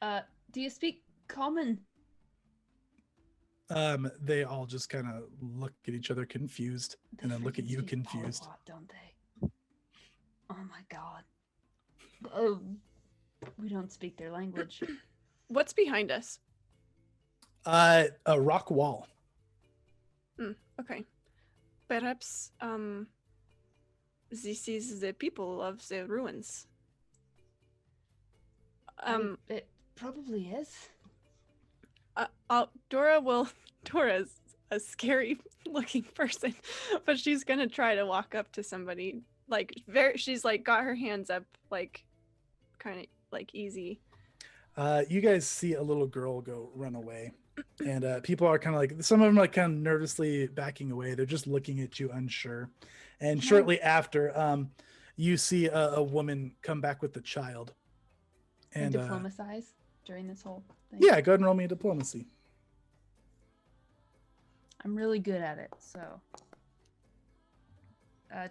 Do you speak common? They all just kind of look at each other confused, and then look at freaking you speak confused. polyglot, don't they? Oh my god. Oh, we don't speak their language. What's behind us? A rock wall. Okay. Perhaps this is the people of the ruins. It probably is. Dora's a scary looking person, but she's gonna try to walk up to somebody. She's like got her hands up, like kind of like easy. You guys see a little girl go run away, and people are kind of like, some of them are like kind of nervously backing away. They're just looking at you, unsure. And Can I- shortly after, you see a woman come back with the child. And And diplomatize during this whole thing. yeah, go ahead and roll me a diplomacy. I'm really good at it, so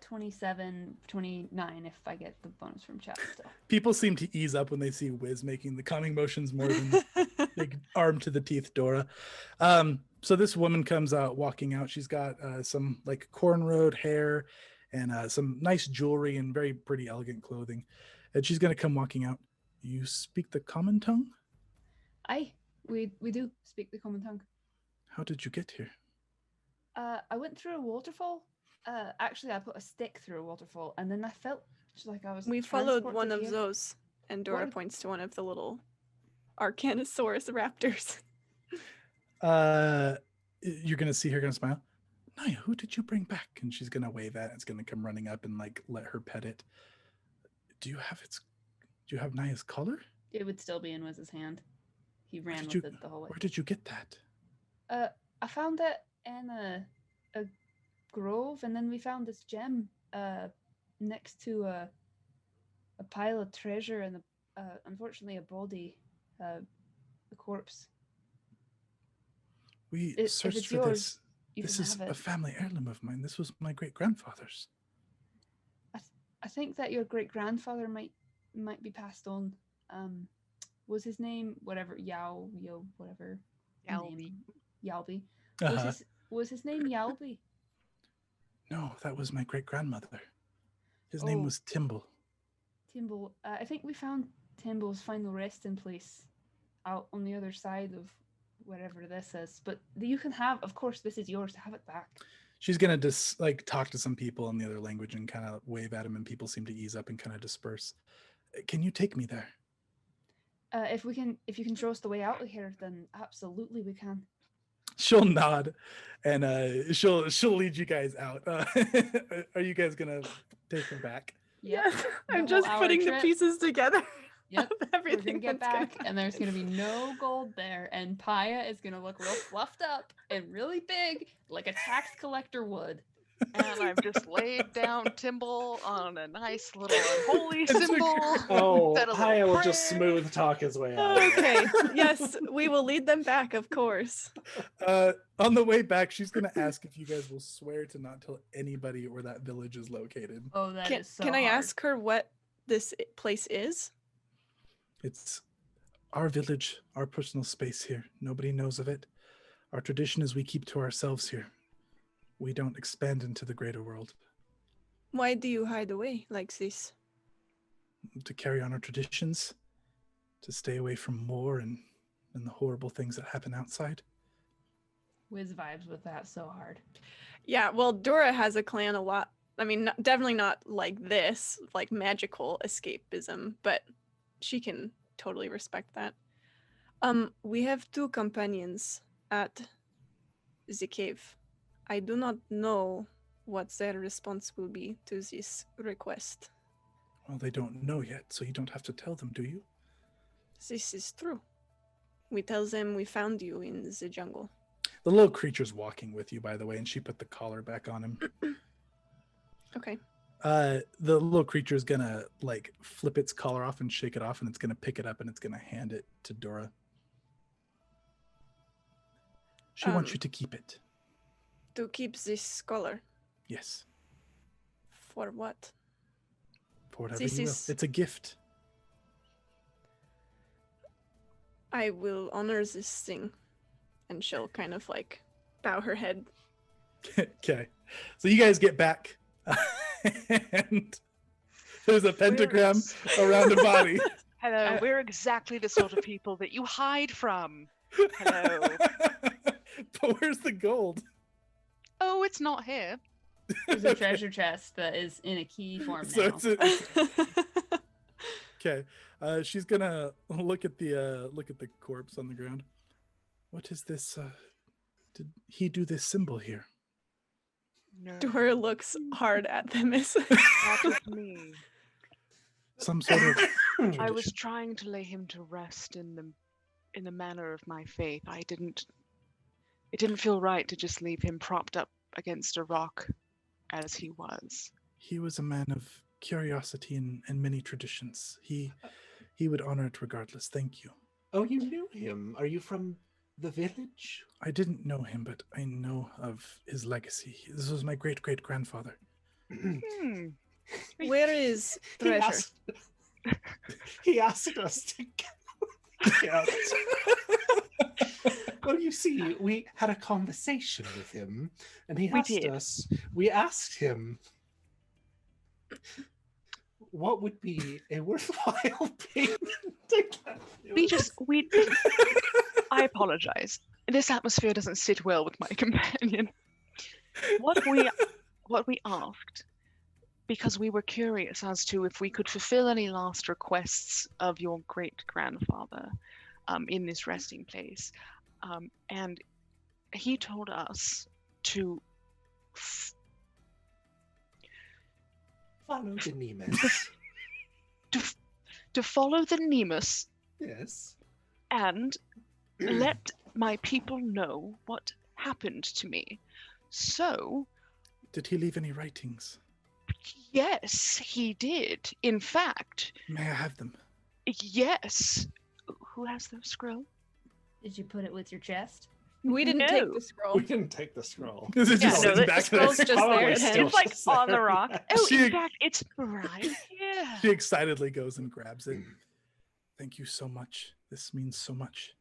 27, 29 if I get the bonus from chat still. People seem to ease up when they see Wiz making the calming motions more than big arm to the teeth Dora. So this woman comes out walking out. She's got some like cornrowed hair and some nice jewelry and very pretty elegant clothing. And she's going to come walking out. You speak the common tongue? Aye, we do speak the common tongue. How did you get here? I went through a waterfall. Actually, I put a stick through a waterfall, and then I felt like I was. We followed transported one of here. those, and Dora What? points to one of the little Arcanosaurus raptors. You're going to see her going to smile. Naya, who did you bring back? And she's going to wave at it. It's going to come running up and like let her pet it. Do you have Naya's collar? It would still be in Wiz's hand. He ran did with you- it the whole way. Where did you get that? I found it in a grove, and then we found this gem next to a pile of treasure and unfortunately a body, a corpse. We If searched it's for yours, this. You This can is have a it. family heirloom of mine. This was my great-grandfather's. I think that your great grandfather might be passed on. Was his name whatever whatever Yalby. name Yalby? Uh-huh. Was his name Yalby? No, that was my great-grandmother. His name Oh. was Timble. Timble. I think we found Timble's final resting place out on the other side of wherever this is. But you can have, of course, this is yours to have it back. She's gonna just like talk to some people in the other language and kind of wave at him, and people seem to ease up and kind of disperse. Can you take me there? If you can show us the way out of here, then absolutely we can. She'll nod, and she'll lead you guys out. Are you guys gonna take her back? Yep. Yes, The I'm whole just hour putting the trip. pieces together. Yep. of We're everything gonna get that's gonna back, and there's gonna be no gold there, and Paya is gonna look real fluffed up and really big, like a tax collector would. And I've just laid down Timble on a nice little unholy It's a symbol. Oh, said a little Paya will just prayer. smooth talk his way out. of it. Okay, yes, we will lead them back, of course. On the way back, she's gonna ask if you guys will swear to not tell anybody where that village is located. Oh, that Can, is so can I hard. ask her what this place is? It's our village, our personal space here. Nobody knows of it. Our tradition is we keep to ourselves here. We don't expand into the greater world. Why do you hide away like this? To carry on our traditions, to stay away from war and the horrible things that happen outside. Wiz vibes with that so hard. Yeah, well, Dora has a clan a lot. I mean, definitely not like this, like magical escapism, but she can totally respect that. We have 2 companions at the cave. I do not know what their response will be to this request. Well, they don't know yet, so you don't have to tell them, do you? This is true. We tell them we found you in the jungle. The little creature's walking with you, by the way, and she put the collar back on him. Okay. The little creature is gonna like flip its collar off and shake it off, and it's gonna pick it up and it's gonna hand it to Dora. She wants you to keep it. To keep this collar. Yes. For what? For whatever This you will. is- It's a gift. I will honor this thing. And she'll kind of like bow her head. Okay. So you guys get back. And there's a pentagram around the body. Hello, we're exactly the sort of people that you hide from. Hello. But where's the gold? Oh, it's not here. There's a treasure chest that is in a key form So now. okay. She's gonna look at the corpse on the ground. What is this? Did he do this symbol here? No, Dora looks hard at the miss. that was me. Some sort of I was tradition? trying to lay him to rest in the manner of my faith. It didn't feel right to just leave him propped up against a rock as he was. He was a man of curiosity and many traditions. He would honor it regardless. Thank you. Oh, you knew him. Are you from the village? I didn't know him, but I know of his legacy. This was my great-great-grandfather. Hmm. Where is He treasure? asked, he asked us to get Well, you see, we had a conversation with him, and he We asked did. us. We asked him what would be a worthwhile payment to get We I apologize. This atmosphere doesn't sit well with my companion. What we asked, because we were curious as to if we could fulfill any last requests of your great grandfather in this resting place. And he told us to follow the Nemus. to follow the Nemus Yes. and let my people know what happened to me. So, Did he leave any writings? yes, he did. In fact, May I have them? yes. Who has the scroll? Did you put it with your chest? We didn't take No. the scroll. We didn't take the scroll. This is Yeah, just no, sitting the back scroll's there. just there Probably at hand. still It's like just on the there. rock. Oh, She- in fact, it's right here. She excitedly goes and grabs it. Thank you so much. This means so much.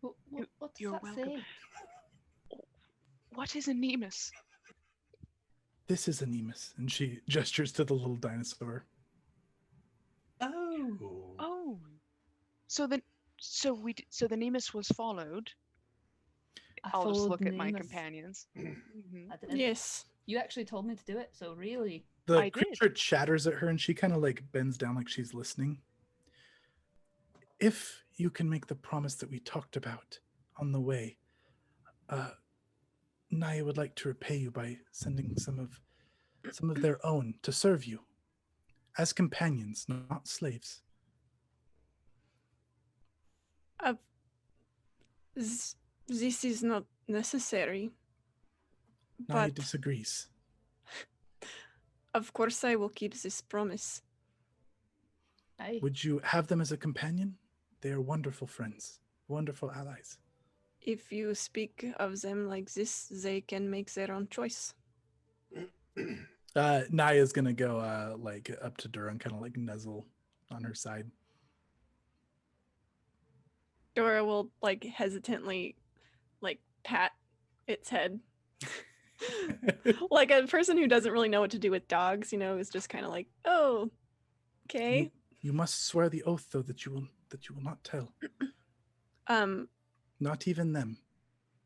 What does You're that welcome. say? What is a Nemus? This is Anemus, and she gestures to the little dinosaur. Oh. Oh, so the Nemus was followed. I'll just followed look at my Nemus. companions. Mhm. I didn't- Yes. You actually told me to do it, so really. The I did. creature chatters at her, and she kind of like bends down like she's listening. If you can make the promise that we talked about on the way, Naya would like to repay you by sending some of their own to serve you as companions, not slaves. This is not necessary. Naya But disagrees. of course I will keep this promise. Aye. Would you have them as a companion? They are wonderful friends, wonderful allies. If you speak of them like this, they can make their own choice. Naya's gonna go like up to Dura and kind of like nuzzle on her side. Dora will like hesitantly like pat its head. Like a person who doesn't really know what to do with dogs, is just kind of like, oh, okay. You must swear the oath, though, that you will not tell. Not even them.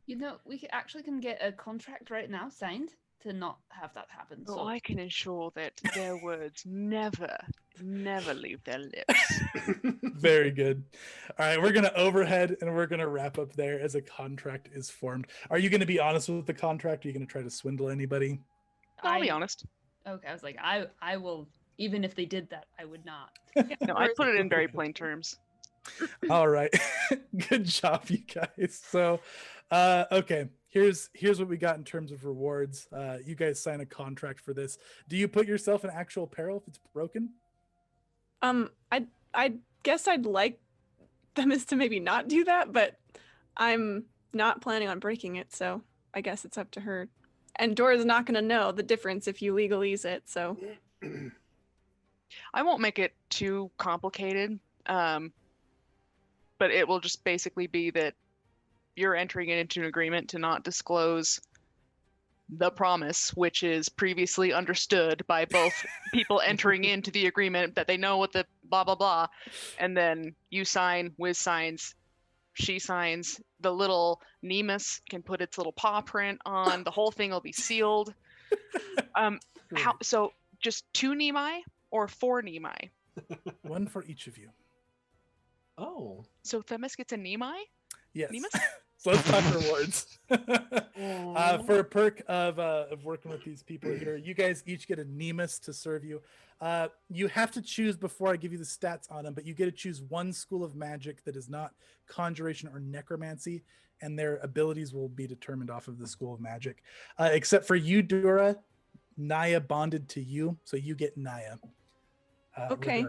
You know, we actually can get a contract right now signed to not have that happen. So So I can ensure that their words never leave their lips. Very good. All right, we're gonna overhead and we're gonna wrap up there as a contract is formed. Are you gonna be honest with the contract? Are you gonna try to swindle anybody? I'll be I- honest. Okay, I was like, I will Even if they did that, I would not. No, I put it in very plain terms. All right. Good job, you guys. So okay, here's what we got in terms of rewards. You guys sign a contract for this. Do you put yourself in actual peril if it's broken? I guess I'd like them is to maybe not do that, but I'm not planning on breaking it, so I guess it's up to her. And Dora's not going to know the difference if you legalese it, so. I won't make it too complicated, but it will just basically be that you're entering into an agreement to not disclose the promise, which is previously understood by both people entering into the agreement that they know what the blah blah blah, and then you sign, Wiz signs, she signs, the little Nemus can put its little paw print on, the whole thing will be sealed. So just 2 Nemi or 4 Nemi? One for each of you. Oh. So Themis gets a Nemi? Yes. Nemus? So let's talk rewards. For a perk of working with these people here, you guys each get a Nemus to serve you. You have to choose before I give you the stats on them, but you get to choose one school of magic that is not conjuration or necromancy, and their abilities will be determined off of the school of magic. Except for you, Dura, Naya bonded to you, so you get Naya. Okay.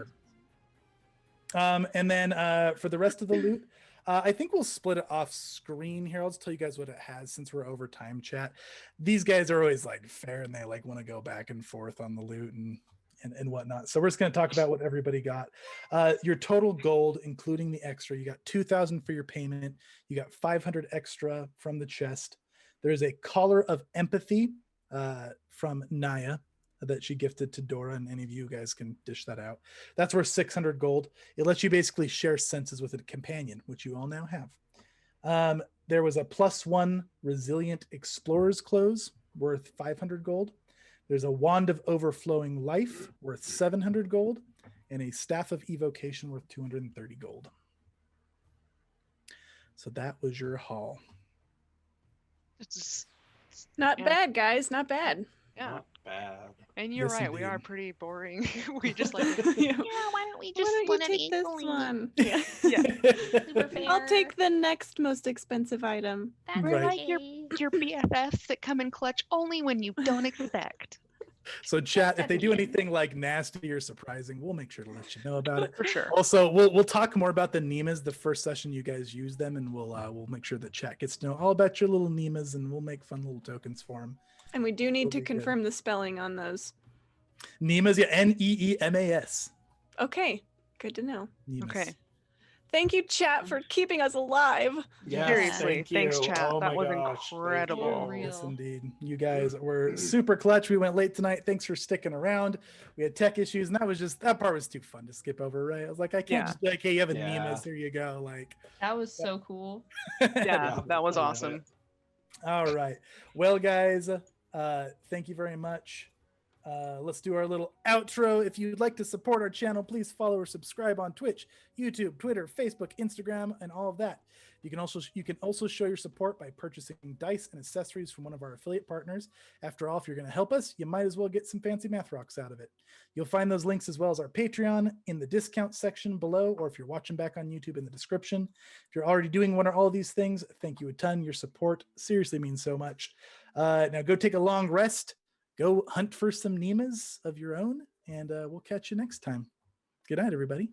And then for the rest of the loot, I think we'll split it off screen here. I'll just tell you guys what it has since we're over time chat. These guys are always like fair and they like want to go back and forth on the loot and whatnot. So we're just going to talk about what everybody got. Your total gold, including the extra, you got 2,000 for your payment. You got 500 extra from the chest. There's a collar of empathy from Naya that she gifted to Dora, and any of you guys can dish that out. That's worth 600 gold. It lets you basically share senses with a companion, which you all now have. There was a +1 resilient explorer's clothes worth 500 gold. There's a wand of overflowing life worth 700 gold, and a staff of evocation worth 230 gold. So that was your haul. It's Not Yeah. bad, guys. Not bad. yeah. Not bad. And you're Yes, right, we are indeed. pretty boring. We just like Yeah. Why don't we Why just don't you split it take this equally? one? Yeah. Super fair. I'll take the next most expensive item. That's Right. like okay. your BFFs that come in clutch only when you don't expect. So chat, if they do That's anything like nasty or surprising, we'll make sure to let you know about it. For sure. Also, we'll talk more about the Nemas the first session you guys use them, and we'll make sure that chat gets to know all about your little Nemas, and we'll make fun little tokens for them. And we do need Will to be good. confirm the spelling on those. Nemas, yeah, Neemas. Okay. Good to know. Nemas. Okay. Thank you, chat, for keeping us alive. Yes, Seriously, thank thanks, you. chat. Oh That my was gosh, thank incredible. you. Yes, Real. indeed. You guys were super clutch. We went late tonight. Thanks for sticking around. We had tech issues, and that part was too fun to skip over, right? I was like, I can't Yeah. just be like, hey, you have a Yeah. Nemas. Here you go. Like, That was so cool. Yeah, that was I love awesome. it. All right. Well, guys, thank you very much. Let's do our little outro. If you'd like to support our channel, please follow or subscribe on Twitch, YouTube, Twitter, Facebook, Instagram, and all of that. You can also show your support by purchasing dice and accessories from one of our affiliate partners. After all, if you're going to help us, you might as well get some fancy math rocks out of it. You'll find those links as well as our Patreon in the discount section below, or if you're watching back on YouTube, in the description. If you're already doing one or all of these things, thank you a ton. Your support seriously means so much. Now go take a long rest. Go hunt for some Nemas of your own, and we'll catch you next time. Good night, everybody.